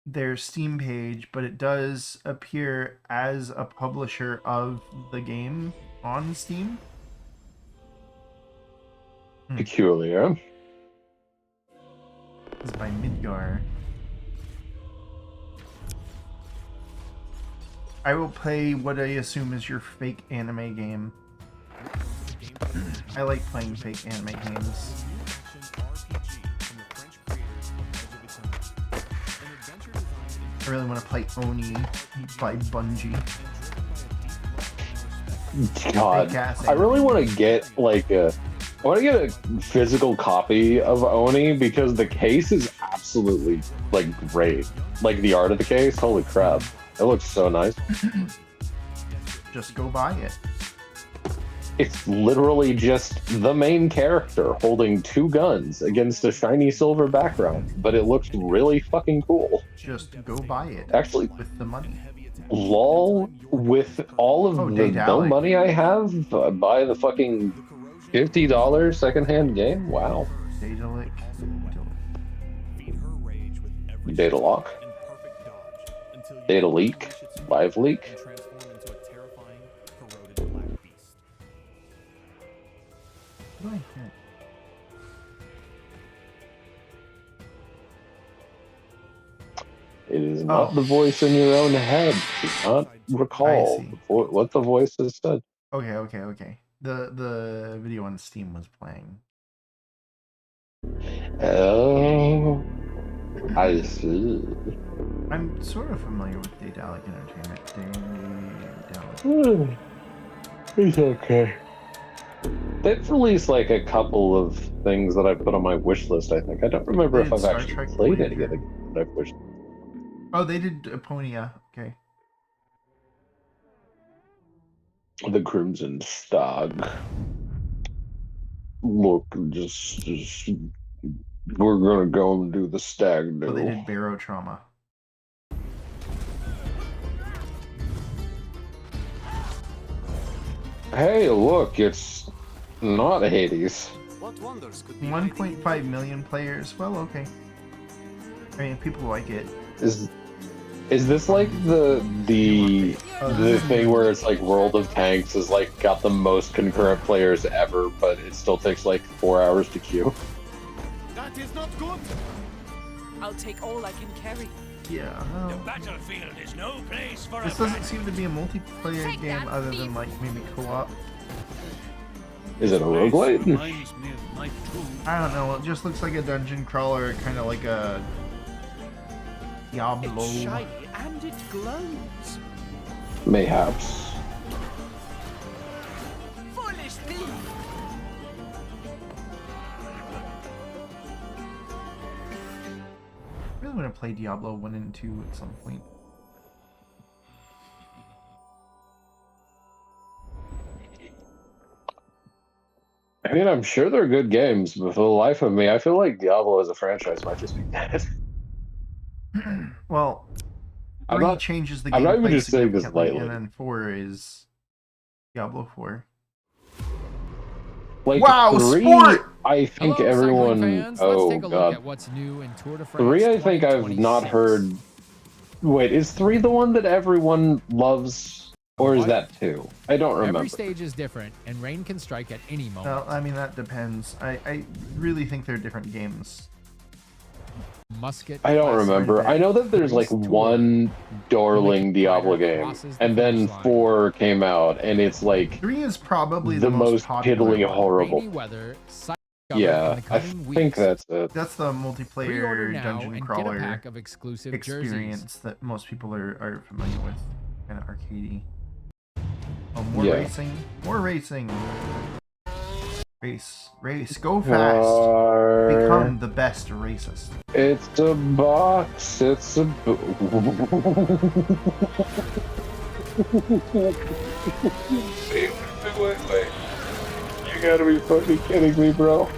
Speaker 1: their Steam page, but it does appear as a publisher of the game on Steam.
Speaker 3: Peculiar.
Speaker 1: This is by Midgar. I will play what I assume is your fake anime game. I like playing fake anime games. I really want to play Oni by Bungie.
Speaker 3: God, I really want to get like I want to get a physical copy of Oni because the case is absolutely like great. Like the art of the case, holy crap, it looks so nice.
Speaker 1: Just go buy it.
Speaker 3: It's literally just the main character holding 2 guns against a shiny silver background, but it looks really fucking cool.
Speaker 1: Just go buy it.
Speaker 3: Actually,
Speaker 1: with the money.
Speaker 3: Lol, with all of the no money I have, buy the fucking $50 secondhand game? Wow. Data lock. Data leak. Live leak. It is not the voice in your own head. Do not recall what the voice has said.
Speaker 1: Okay. The video on Steam was playing.
Speaker 3: Oh, I see.
Speaker 1: I'm sort of familiar with Daedalic Entertainment.
Speaker 3: It's okay. They've released like a couple of things that I put on my wish list, I think. I don't remember if I've actually played any of them that I've wished.
Speaker 1: Oh, they did Eponia. Okay.
Speaker 3: The Crimson Stag. Look, just we're gonna go and do the stag do.
Speaker 1: Oh, they did Barrow Trauma.
Speaker 3: Hey, look, it's not Hades.
Speaker 1: 1.5 million players. Well, okay. I mean, people like it.
Speaker 3: Is this like the thing where it's like World of Tanks is like got the most concurrent players ever, but it still takes like 4 hours to queue?
Speaker 16: That is not good.
Speaker 12: I'll take all I can carry.
Speaker 1: Yeah.
Speaker 16: The battlefield is no place for
Speaker 1: This doesn't seem to be a multiplayer game other than like maybe co-op.
Speaker 3: Is it a roguelite?
Speaker 16: Reminds me of
Speaker 1: I don't know. It just looks like a dungeon crawler, kind of like a Diablo.
Speaker 16: It's shiny and it glows.
Speaker 3: Mayhaps.
Speaker 16: Foolish thief!
Speaker 1: I really want to play Diablo 1 and 2 at some point.
Speaker 3: I mean, I'm sure they're good games, but for the life of me, I feel like Diablo as a franchise might just be dead.
Speaker 1: Well, 3
Speaker 3: I'm not-
Speaker 1: changes the
Speaker 3: I'm not even
Speaker 1: gameplay
Speaker 3: just saying this
Speaker 1: significantly,
Speaker 3: lightly.
Speaker 1: and then 4 is Diablo 4.
Speaker 3: Like,
Speaker 1: Wow,
Speaker 3: 3,
Speaker 1: sport!
Speaker 3: I think
Speaker 4: Hello,
Speaker 3: everyone.
Speaker 4: cycling fans.
Speaker 3: Oh
Speaker 4: Let's take a
Speaker 3: god.
Speaker 4: look at what's new in Tour de France
Speaker 3: 3, I think I've not
Speaker 4: 2026.
Speaker 3: heard. Wait, is 3 the one that everyone loves, or is that 2? I don't remember.
Speaker 4: Every stage is different, and rain can strike at any moment.
Speaker 1: Well, I mean, that depends. I really think they're different games.
Speaker 4: Musket.
Speaker 3: I don't
Speaker 4: Classic.
Speaker 3: remember. I know that there's like one darling Diablo game, and then 4 came out, and it's like
Speaker 1: 3 is probably
Speaker 3: the most
Speaker 1: popular
Speaker 3: piddly
Speaker 1: one.
Speaker 3: horrible.
Speaker 4: Rainy weather.
Speaker 3: Yeah, I think that's it.
Speaker 1: That's the
Speaker 4: Pre-order
Speaker 1: multiplayer
Speaker 4: now
Speaker 1: dungeon
Speaker 4: and get a
Speaker 1: crawler
Speaker 4: pack of exclusive
Speaker 1: experience
Speaker 4: jerseys.
Speaker 1: that most people are familiar with. Kind of arcadey. Oh, more
Speaker 3: Yeah.
Speaker 1: racing. More racing. Race. Go fast. Become the best racist.
Speaker 3: It's a box. It's a. Wait. You gotta be fucking kidding me, bro.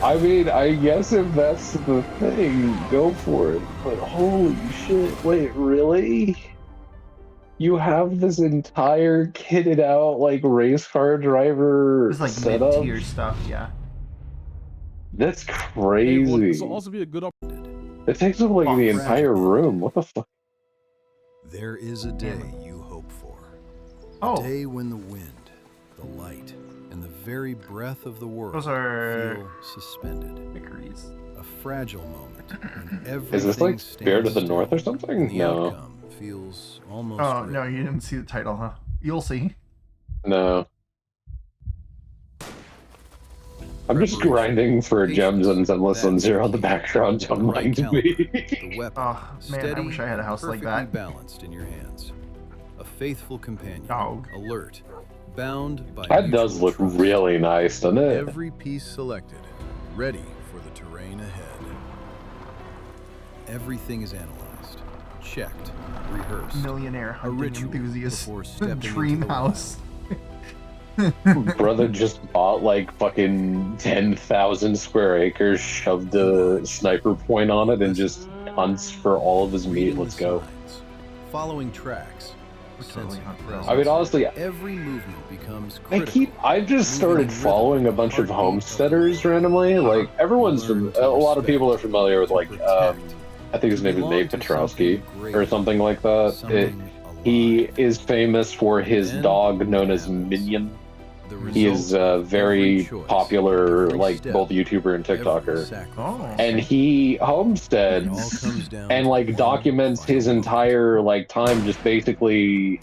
Speaker 3: I mean, I guess if that's the thing, go for it. But holy shit, wait, really? You have this entire kitted out, like, race car driver
Speaker 1: It's like
Speaker 3: setup?
Speaker 1: mid-tier stuff, yeah.
Speaker 3: That's crazy.
Speaker 6: This will also be a good
Speaker 3: It takes up, like, the entire room. What the fuck?
Speaker 20: There is a day you hope for.
Speaker 1: Oh.
Speaker 20: A day when the wind, the light, and the very breath of the world
Speaker 1: Those are
Speaker 20: feel suspended.
Speaker 1: Hickories.
Speaker 20: A fragile moment when everything
Speaker 3: Is this, like, Spirit of the
Speaker 20: stands
Speaker 3: North or
Speaker 20: still,
Speaker 3: something?
Speaker 20: and the
Speaker 3: No.
Speaker 20: outcome feels almost
Speaker 1: Oh,
Speaker 20: written.
Speaker 1: no, you didn't see the title, huh? You'll see.
Speaker 3: No. I'm just grinding for gems and Zenless and Zero in the background. Don't mind me.
Speaker 20: The weapon,
Speaker 1: Oh, man, I wish I had a house like that.
Speaker 20: perfectly balanced in your hands. A faithful companion,
Speaker 1: Dog.
Speaker 20: alert, bound by
Speaker 3: That does
Speaker 20: mutual
Speaker 3: look
Speaker 20: trust.
Speaker 3: really nice, doesn't it?
Speaker 20: Every piece selected, ready for the terrain ahead. Everything is analyzed, checked, rehearsed.
Speaker 1: Millionaire
Speaker 20: A
Speaker 1: hunting
Speaker 20: ritual
Speaker 1: enthusiast.
Speaker 20: before stepping
Speaker 1: Dream
Speaker 20: into the
Speaker 1: house.
Speaker 3: Brother just bought like fucking 10,000 square acres, shoved a sniper point on it, and just hunts for all of his meat. Let's go.
Speaker 20: Following tracks. Sensing
Speaker 3: I mean, honestly,
Speaker 20: every movement becomes critical.
Speaker 3: I've just started following a bunch of homesteaders randomly. Like, everyone's, a lot of people are familiar with, like, I think his name is Nate Petrowski or something like that. He is famous for his dog known as Minion. He is very popular, like, both YouTuber and TikToker.
Speaker 1: Oh.
Speaker 3: And he homesteads and, like, documents his entire, like, time just basically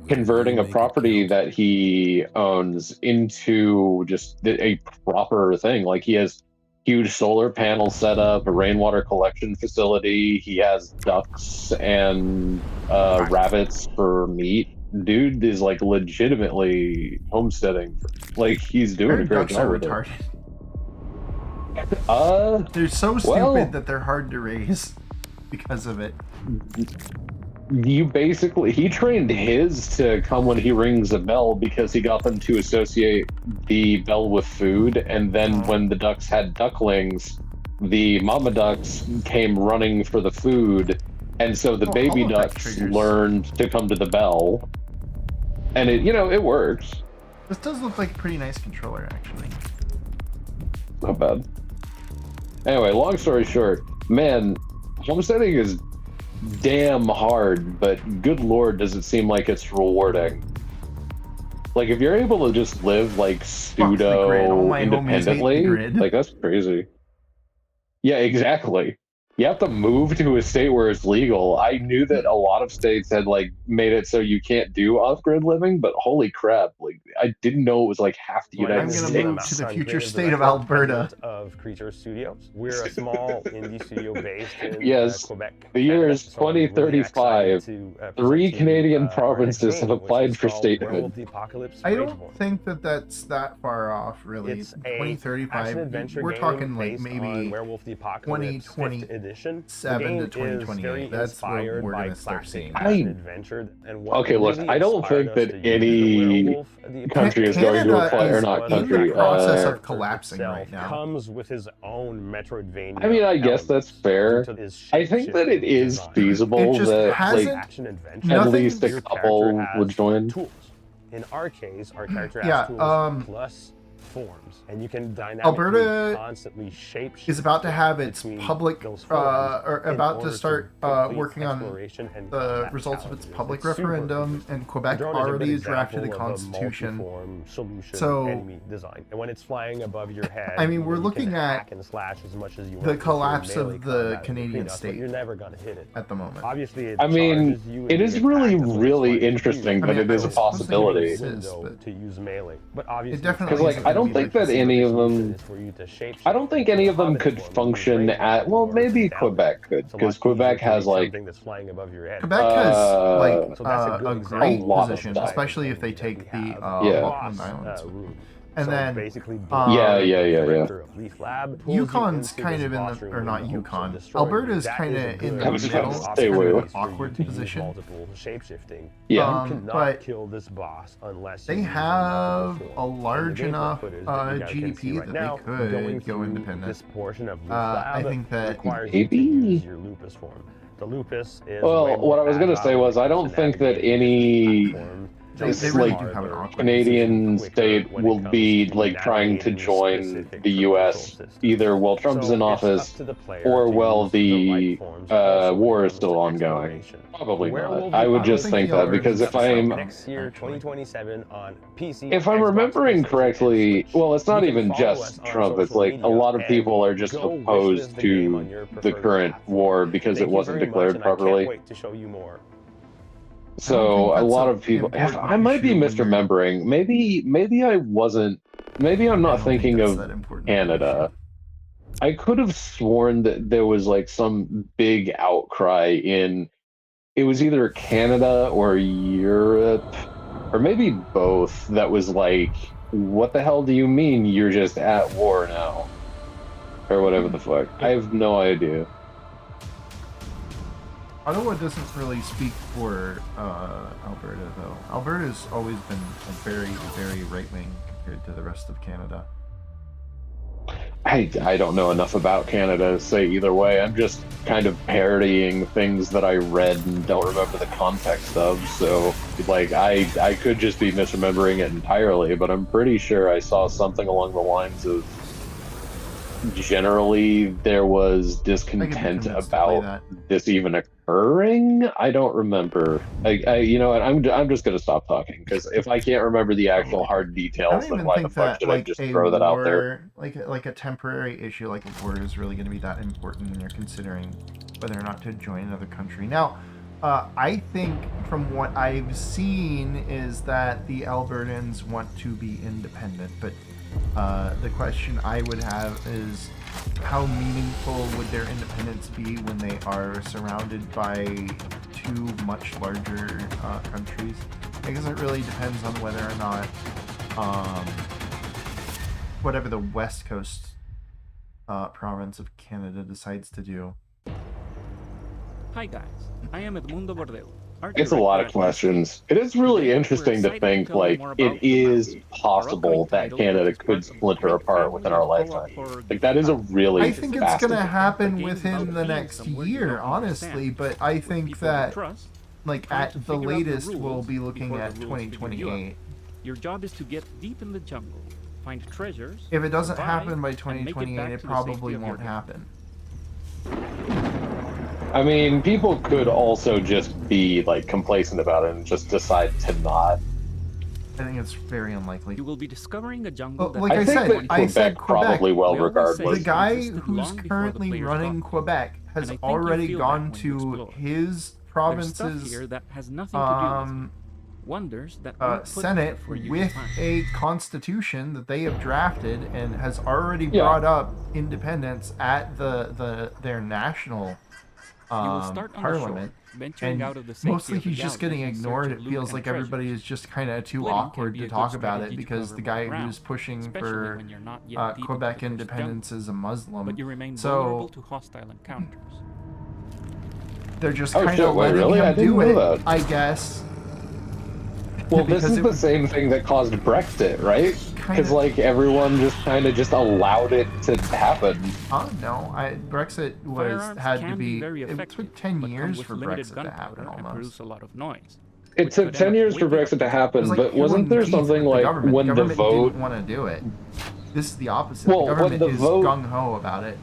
Speaker 3: converting a property that he owns into just a proper thing. Like, he has huge solar panel setup, a rainwater collection facility. He has ducks and rabbits for meat. Dude is like legitimately homesteading. Like, he's doing a great
Speaker 1: Ducks are
Speaker 3: job with it.
Speaker 1: retarded. They're so stupid
Speaker 3: well-
Speaker 1: that they're hard to raise because of it.
Speaker 3: He trained his to come when he rings a bell because he got them to associate the bell with food, and then when the ducks had ducklings, the mama ducks came running for the food, and so the baby
Speaker 1: holodeck
Speaker 3: ducks
Speaker 1: triggers.
Speaker 3: learned to come to the bell, and it works.
Speaker 1: This does look like a pretty nice controller, actually.
Speaker 3: Not bad. Anyway, long story short, man, homesteading is damn hard, but good lord, does it seem like it's rewarding. Like, if you're able to just live like
Speaker 1: grid. All
Speaker 3: pseudo
Speaker 1: my homies hate the
Speaker 3: independently,
Speaker 1: grid.
Speaker 3: like, that's crazy. Yeah, exactly. You have to move to a state where it's legal. I knew that a lot of states had like made it so you can't do off-grid living, but holy crap, like I didn't know it was like half the United States.
Speaker 1: I'm gonna move to the future state of Alberta.
Speaker 6: Of Creature Studios. We're a small indie studio based in
Speaker 3: Yes,
Speaker 6: Quebec.
Speaker 3: the year is
Speaker 6: So I'm really
Speaker 3: 2035.
Speaker 6: excited to,
Speaker 3: 3
Speaker 6: present to you,
Speaker 3: Canadian
Speaker 6: our
Speaker 3: provinces
Speaker 6: next
Speaker 3: have
Speaker 6: game, which
Speaker 3: applied
Speaker 6: is
Speaker 3: for
Speaker 6: called
Speaker 3: statehood.
Speaker 6: Werewolf the Apocalypse
Speaker 1: I don't
Speaker 6: Rageborn.
Speaker 1: think that that's that far off, really.
Speaker 6: It's a
Speaker 1: 2035.
Speaker 6: action-adventure
Speaker 1: We're
Speaker 6: game
Speaker 1: talking like
Speaker 6: based
Speaker 1: maybe
Speaker 6: on Werewolf the Apocalypse
Speaker 1: 2027
Speaker 6: edition.
Speaker 1: to 2028. That's what we're gonna start seeing.
Speaker 3: Okay, look, I don't think that any country is going to apply, or not country.
Speaker 1: In the process of collapsing right now.
Speaker 6: Comes with his own Metroidvania.
Speaker 3: I mean, I guess that's fair. I think that it is feasible that like at least a couple would join.
Speaker 6: In our case, our character
Speaker 1: Yeah,
Speaker 6: has tools plus forms, and you can dynamically
Speaker 1: Alberta
Speaker 6: constantly shape
Speaker 1: is about to have its public, or about to start working on the results of its public referendum, and Quebec already drafted a constitution. So,
Speaker 6: enemy design, and when it's flying above your head,
Speaker 1: I mean, we're
Speaker 6: you
Speaker 1: looking
Speaker 6: can
Speaker 1: at
Speaker 6: hack and slash as much as you want
Speaker 1: the
Speaker 6: with your
Speaker 1: collapse
Speaker 6: melee
Speaker 1: of the
Speaker 6: combat
Speaker 1: Canadian
Speaker 6: peanuts, but
Speaker 1: state
Speaker 6: you're never gonna hit it
Speaker 1: at the moment.
Speaker 6: Obviously, it
Speaker 3: I mean,
Speaker 6: charges you
Speaker 3: it
Speaker 6: in
Speaker 3: is
Speaker 6: the
Speaker 3: really,
Speaker 6: attack,
Speaker 3: really interesting
Speaker 1: I
Speaker 3: that
Speaker 1: mean,
Speaker 3: it is a
Speaker 1: I suppose they
Speaker 3: possibility.
Speaker 6: window to use melee, but obviously,
Speaker 1: definitely
Speaker 3: Because like, I don't think that any of them.
Speaker 6: for you to shape.
Speaker 3: I don't think any of them could function at. Well, maybe Quebec could, because Quebec has like.
Speaker 6: Something that's flying above your head.
Speaker 1: Quebec has like
Speaker 6: So that's a good
Speaker 1: a
Speaker 6: example
Speaker 1: great
Speaker 3: A lot of
Speaker 1: position,
Speaker 3: stuff.
Speaker 1: especially if they take the
Speaker 3: Yeah.
Speaker 1: Auckland Islands.
Speaker 6: room.
Speaker 1: And
Speaker 6: So
Speaker 1: then
Speaker 6: basically,
Speaker 3: Yeah.
Speaker 6: director of Leaf Lab pulls you
Speaker 1: Yukon's
Speaker 6: into
Speaker 1: kind
Speaker 6: this
Speaker 1: of in
Speaker 6: boss
Speaker 1: the,
Speaker 6: room
Speaker 1: or
Speaker 6: with
Speaker 1: not
Speaker 6: the hopes of
Speaker 1: Yukon.
Speaker 6: destroying you.
Speaker 1: Alberta's
Speaker 6: That
Speaker 1: kind
Speaker 6: is a
Speaker 1: of in
Speaker 6: good
Speaker 3: I was about to
Speaker 6: example
Speaker 3: say,
Speaker 6: of
Speaker 3: wait,
Speaker 6: an
Speaker 3: what?
Speaker 1: awkward
Speaker 6: to use
Speaker 1: position.
Speaker 6: multiple shapeshifting.
Speaker 3: Yeah.
Speaker 6: You cannot
Speaker 1: but
Speaker 6: kill this boss unless
Speaker 1: they
Speaker 6: you use
Speaker 1: have
Speaker 6: multiple
Speaker 1: a
Speaker 6: forms.
Speaker 1: large
Speaker 6: And the gameplay
Speaker 1: enough
Speaker 6: footage that you guys can see
Speaker 1: GDP
Speaker 6: right
Speaker 1: that
Speaker 6: now,
Speaker 1: they could
Speaker 6: going
Speaker 1: go
Speaker 6: through
Speaker 1: independent.
Speaker 6: This portion of Leaf
Speaker 1: I
Speaker 6: Lab
Speaker 1: think that
Speaker 6: requires you to use your lupus form. The lupus is way
Speaker 3: Well,
Speaker 6: more
Speaker 3: what I was gonna say was, I
Speaker 6: agile
Speaker 3: don't think that
Speaker 6: navigate
Speaker 3: any
Speaker 6: platform.
Speaker 1: They really do have an awkward
Speaker 3: Canadian
Speaker 6: quicker
Speaker 3: state
Speaker 6: when it
Speaker 3: will
Speaker 6: comes
Speaker 3: be
Speaker 6: to
Speaker 3: like trying to
Speaker 6: navigating
Speaker 3: join
Speaker 6: specific
Speaker 3: the
Speaker 6: control
Speaker 3: U.S.
Speaker 6: systems.
Speaker 3: either while Trump's
Speaker 6: So
Speaker 3: in
Speaker 6: it's
Speaker 3: office
Speaker 6: up to the player
Speaker 3: or
Speaker 6: to
Speaker 3: while
Speaker 6: use the
Speaker 3: the
Speaker 6: right forms also when
Speaker 3: war
Speaker 6: it
Speaker 3: is
Speaker 6: comes
Speaker 3: still
Speaker 6: to
Speaker 3: ongoing.
Speaker 6: exploration.
Speaker 3: Probably
Speaker 6: Werewolf
Speaker 3: not. I would
Speaker 6: the
Speaker 3: just
Speaker 1: think
Speaker 3: think
Speaker 1: the
Speaker 3: that
Speaker 1: Albertans
Speaker 3: because if
Speaker 1: are
Speaker 3: I'm
Speaker 6: next year, 2027, on PC.
Speaker 3: if I'm
Speaker 6: Xbox,
Speaker 3: remembering
Speaker 6: PlayStation,
Speaker 3: correctly,
Speaker 6: and Switch.
Speaker 3: well, it's not
Speaker 6: You can
Speaker 3: even
Speaker 6: follow
Speaker 3: just
Speaker 6: us on
Speaker 3: Trump. It's
Speaker 6: social
Speaker 3: like a
Speaker 6: media
Speaker 3: lot of
Speaker 6: and
Speaker 3: people are just
Speaker 6: go wishlist
Speaker 3: opposed
Speaker 6: the game on
Speaker 3: to
Speaker 6: your
Speaker 3: the
Speaker 6: preferred
Speaker 3: current
Speaker 6: platform.
Speaker 3: war because
Speaker 6: Thank
Speaker 3: it
Speaker 6: you
Speaker 3: wasn't
Speaker 6: very much,
Speaker 3: declared
Speaker 6: and I can't
Speaker 3: properly.
Speaker 6: wait to show you more.
Speaker 3: So a
Speaker 1: that's
Speaker 3: lot
Speaker 1: a
Speaker 3: of people.
Speaker 1: important
Speaker 3: I might be
Speaker 1: issue when you're-
Speaker 3: misremembering. Maybe I wasn't. Maybe I'm
Speaker 1: I
Speaker 3: not
Speaker 1: don't think
Speaker 3: thinking
Speaker 1: that's
Speaker 3: of
Speaker 1: that important.
Speaker 3: Canada. I could have sworn that there was like some big outcry in. It was either Canada or Europe, or maybe both. That was like, what the hell do you mean you're just at war now, or whatever the fuck? I have no idea.
Speaker 1: Ottawa doesn't really speak for Alberta, though. Alberta's always been very, very right-wing compared to the rest of Canada.
Speaker 3: I don't know enough about Canada to say either way. I'm just kind of parodying things that I read and don't remember the context of. So, like, I could just be misremembering it entirely, but I'm pretty sure I saw something along the lines of generally there was discontent about this even occurring. I don't remember. I you know what? I'm just gonna stop talking because if I can't remember the actual hard
Speaker 1: I
Speaker 3: details,
Speaker 1: don't
Speaker 3: then
Speaker 1: even
Speaker 3: why the
Speaker 1: think
Speaker 3: fuck
Speaker 1: that
Speaker 3: should I
Speaker 1: like
Speaker 3: just
Speaker 1: a
Speaker 3: throw that out
Speaker 1: war,
Speaker 3: there?
Speaker 1: like a temporary issue like a war is really going to be that important when you're considering whether or not to join another country. Now, I think from what I've seen is that the Albertans want to be independent, but the question I would have is how meaningful would their independence be when they are surrounded by two much larger countries? I guess it really depends on whether or not whatever the West Coast province of Canada decides to do.
Speaker 15: Hi guys, I am Edmundo Bordeu.
Speaker 3: It's a lot of questions. It is really interesting to think, like, it is possible that Canada could splinter apart within our lifetime. Like, that is a really
Speaker 1: I think it's going to happen within the next year, honestly, but I think that, like, at the latest, we'll be looking at 2028.
Speaker 15: Your job is to get deep in the jungle, find treasures.
Speaker 1: If it doesn't
Speaker 15: survive,
Speaker 1: happen by
Speaker 15: and make it
Speaker 1: 2028,
Speaker 15: back
Speaker 1: it
Speaker 15: to the
Speaker 1: probably
Speaker 15: safety of your
Speaker 1: won't happen.
Speaker 3: I mean, people could also just be, like, complacent about it and just decide to not.
Speaker 1: I think it's very unlikely.
Speaker 15: You will be discovering a jungle.
Speaker 1: Like I said, Quebec
Speaker 3: probably will regardless.
Speaker 1: The guy who's currently running Quebec has already gone to his province's Senate with a constitution that they have drafted and has already brought up independence at their national parliament. And mostly he's just getting ignored. It feels like everybody is just kind of too awkward to talk about it because the guy who's pushing for Quebec independence is a Muslim. So they're just kind of letting him do it, I guess.
Speaker 3: Well, this is the same thing that caused Brexit, right? Because like everyone just kind of just allowed it to happen.
Speaker 1: No, Brexit had to be. It took 10 years for Brexit to happen almost.
Speaker 15: A lot of noise.
Speaker 3: It took 10 years for Brexit to happen, but wasn't there something like when the vote
Speaker 1: didn't want to do it? This is the opposite. Well, the government is gung ho about it.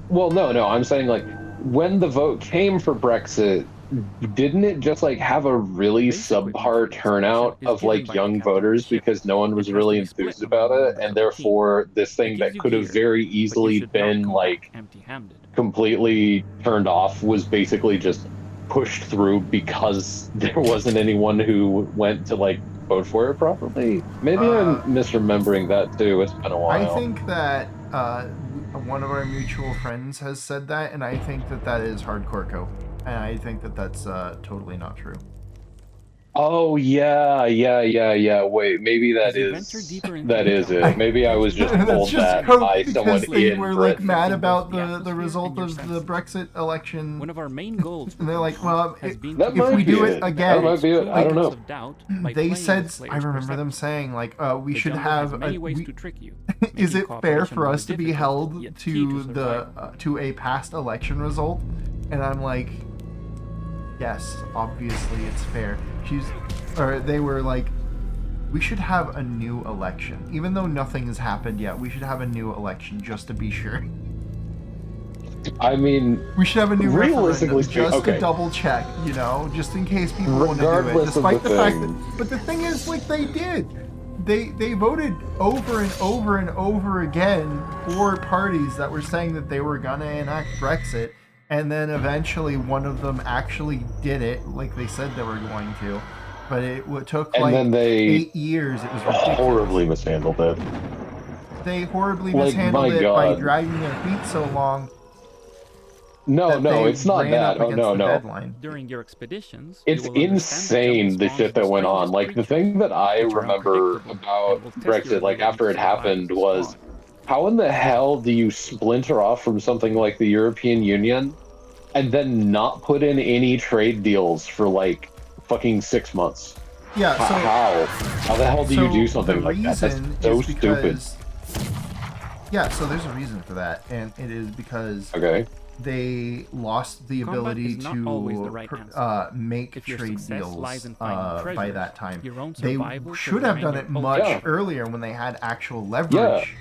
Speaker 3: Well, no, I'm saying like when the vote came for Brexit, didn't it just like have a really subpar turnout of like young voters because no one was really enthused about it, and therefore this thing that could have very easily been like completely turned off was basically just pushed through because there wasn't anyone who went to like vote for it properly? Maybe I'm misremembering that too. It's been a while.
Speaker 1: I think that one of our mutual friends has said that, and I think that is hardcore coke. And I think that that's totally not true.
Speaker 3: Oh yeah. Wait, maybe that is it. Maybe I was just told that by someone
Speaker 1: they were like mad about the result of the Brexit election.
Speaker 15: One of our main goals,
Speaker 1: and they're like, well, if
Speaker 3: we
Speaker 1: do it again,
Speaker 3: that might be it. I don't know.
Speaker 1: They said, I remember them saying like, we should have. Is it fair for us to be held to a past election result? And I'm like, yes, obviously it's fair. They were like, we should have a new election. Even though nothing has happened yet, we should have a new election just to be sure.
Speaker 3: I mean,
Speaker 1: we should have a new referendum just
Speaker 3: to
Speaker 1: double check, just in case people want to do it. Despite the fact that, but the thing is, like, they did. They voted over and over and over again for parties that were saying that they were gonna enact Brexit. And then eventually one of them actually did it, like they said they were going to. But it took like 8 years. It was ridiculous.
Speaker 3: Horribly mishandled it.
Speaker 1: They horribly mishandled it by dragging their feet so long.
Speaker 3: No, it's not that. Oh, no.
Speaker 15: During your expeditions,
Speaker 3: it's insane the shit that went on. Like the thing that I remember about Brexit, like after it happened, was how in the hell do you splinter off from something like the European Union and then not put in any trade deals for like fucking 6 months?
Speaker 1: Yeah, so
Speaker 3: how the hell do you do something like that? That's so stupid.
Speaker 1: Yeah, so there's a reason for that, and it is because they lost the ability to make trade deals by that time. They should have done it much earlier when they had actual leverage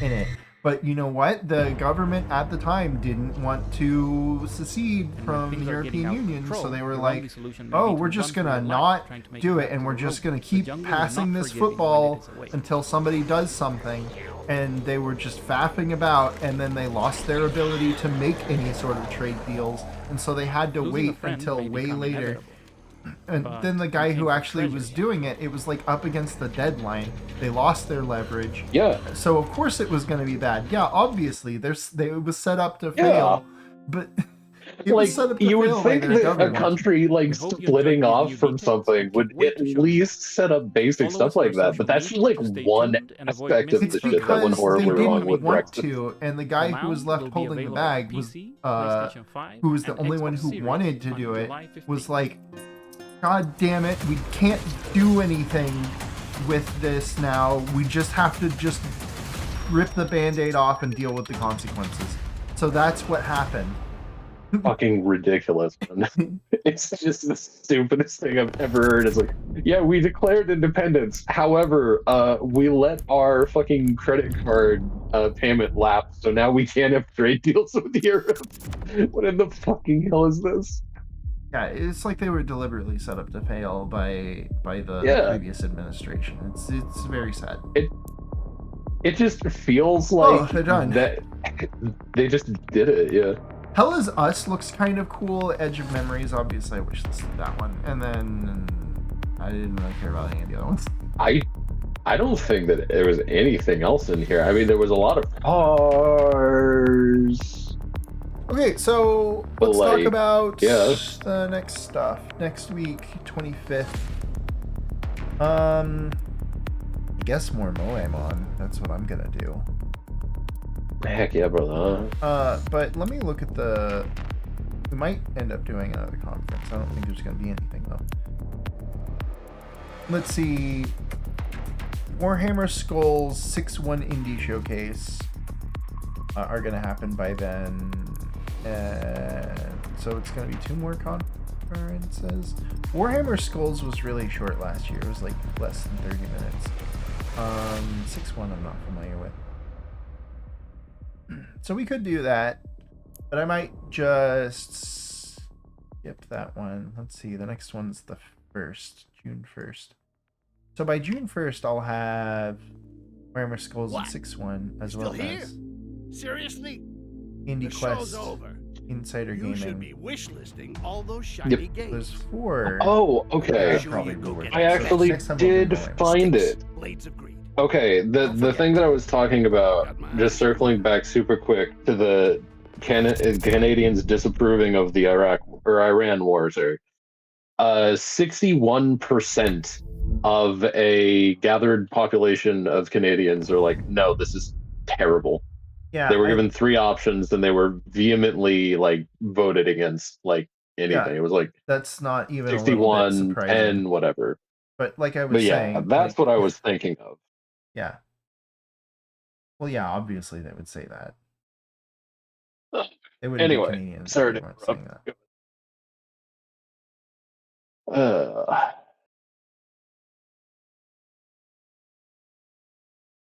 Speaker 1: in it. But you know what? The government at the time didn't want to secede from the European Union, so they were like, oh, we're just going to not do it, and we're just going to keep passing this football until somebody does something. And they were just faffing about, and then they lost their ability to make any sort of trade deals, and so they had to wait until way later. And then the guy who actually was doing it, it was like up against the deadline. They lost their leverage.
Speaker 3: Yeah.
Speaker 1: So of course it was going to be bad. Yeah, obviously it was set up to fail, but it was set up to
Speaker 3: you
Speaker 1: fail
Speaker 3: would think that
Speaker 1: government.
Speaker 3: a country like splitting off from something would at least set up basic stuff like that. But that's just like one aspect of the shit that went horribly wrong with Brexit.
Speaker 1: And the guy who was left holding the bag was, who was the only one who wanted to do it, was like, God damn it, we can't do anything with this now. We just have to just rip the Band-Aid off and deal with the consequences. So that's what happened.
Speaker 3: Fucking ridiculous, man. It's just the stupidest thing I've ever heard. It's like, yeah, we declared independence. However, we let our fucking credit card payment lapse, so now we can't have trade deals with Europe. What in the fucking hell is this?
Speaker 1: Yeah, it's like they were deliberately set up to fail by the previous administration. It's very sad.
Speaker 3: It just feels like
Speaker 1: they're done.
Speaker 3: that they just did it. Yeah.
Speaker 1: Hell is Us looks kind of cool. Edge of Memories, obviously, I wishlisted that one, and then I didn't really care about any of the other ones.
Speaker 3: I don't think that there was anything else in here. I mean, there was a lot of cars.
Speaker 1: Okay, so
Speaker 3: But,
Speaker 1: let's talk
Speaker 3: like,
Speaker 1: about
Speaker 3: yeah.
Speaker 1: the next stuff. Next week, 25th. I guess more Moemon. That's what I'm gonna do.
Speaker 3: Heck yeah, brother.
Speaker 1: But let me look at the. We might end up doing another conference. I don't think there's gonna be anything though. Let's see. Warhammer Skulls 6-1 Indie Showcase are gonna happen by then. And so it's gonna be 2 more conferences. Warhammer Skulls was really short last year. It was like less than 30 minutes. 6-1 I'm not familiar with. So we could do that, but I might just skip that one. Let's see, the next one's the 1st, June 1st. So by June 1st, I'll have Warhammer Skulls and 6-1 as well as
Speaker 16: Seriously?
Speaker 1: Indie
Speaker 16: The
Speaker 1: Quest,
Speaker 16: show's over.
Speaker 1: Insider
Speaker 16: You
Speaker 1: Gaming.
Speaker 16: should be wish listing all those shiny games.
Speaker 1: There's 4.
Speaker 3: Oh, okay. I actually did find it. Okay, the thing that I was talking about, just circling back super quick to the Canadians disapproving of the Iraq or Iran wars, 61% of a gathered population of Canadians are like, no, this is terrible.
Speaker 1: Yeah,
Speaker 3: they were given 3 options and they were vehemently like voted against like anything.
Speaker 1: Yeah,
Speaker 3: It was like
Speaker 1: that's not even
Speaker 3: 61,
Speaker 1: a little bit surprising.
Speaker 3: 10, whatever.
Speaker 1: But like I was saying,
Speaker 3: that's
Speaker 1: like,
Speaker 3: what I was thinking of.
Speaker 1: Yeah. Well, yeah, obviously they would say that. It wouldn't be
Speaker 3: Anyway,
Speaker 1: Canadians
Speaker 3: sorry
Speaker 1: that
Speaker 3: to
Speaker 1: weren't saying that.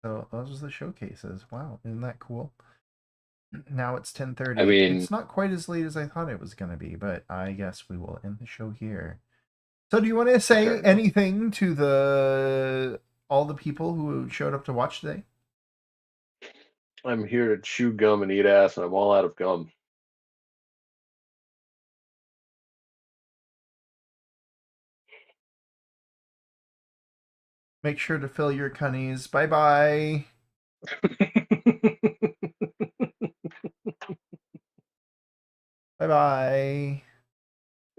Speaker 1: So those are the showcases. Wow, isn't that cool? Now it's 10:30.
Speaker 3: I mean,
Speaker 1: it's not quite as late as I thought it was going to be, but I guess we will end the show here. So do you want to say anything to all the people who showed up to watch today?
Speaker 3: I'm here to chew gum and eat ass, and I'm all out of gum.
Speaker 1: Make sure to fill your cunnies. Bye-bye. Bye-bye.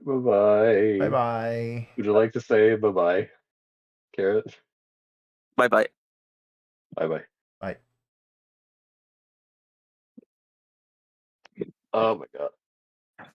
Speaker 3: Bye-bye.
Speaker 1: Bye-bye.
Speaker 3: Would you like to say bye-bye, Carrot?
Speaker 13: Bye-bye.
Speaker 3: Bye-bye.
Speaker 1: Bye.
Speaker 3: Oh my god.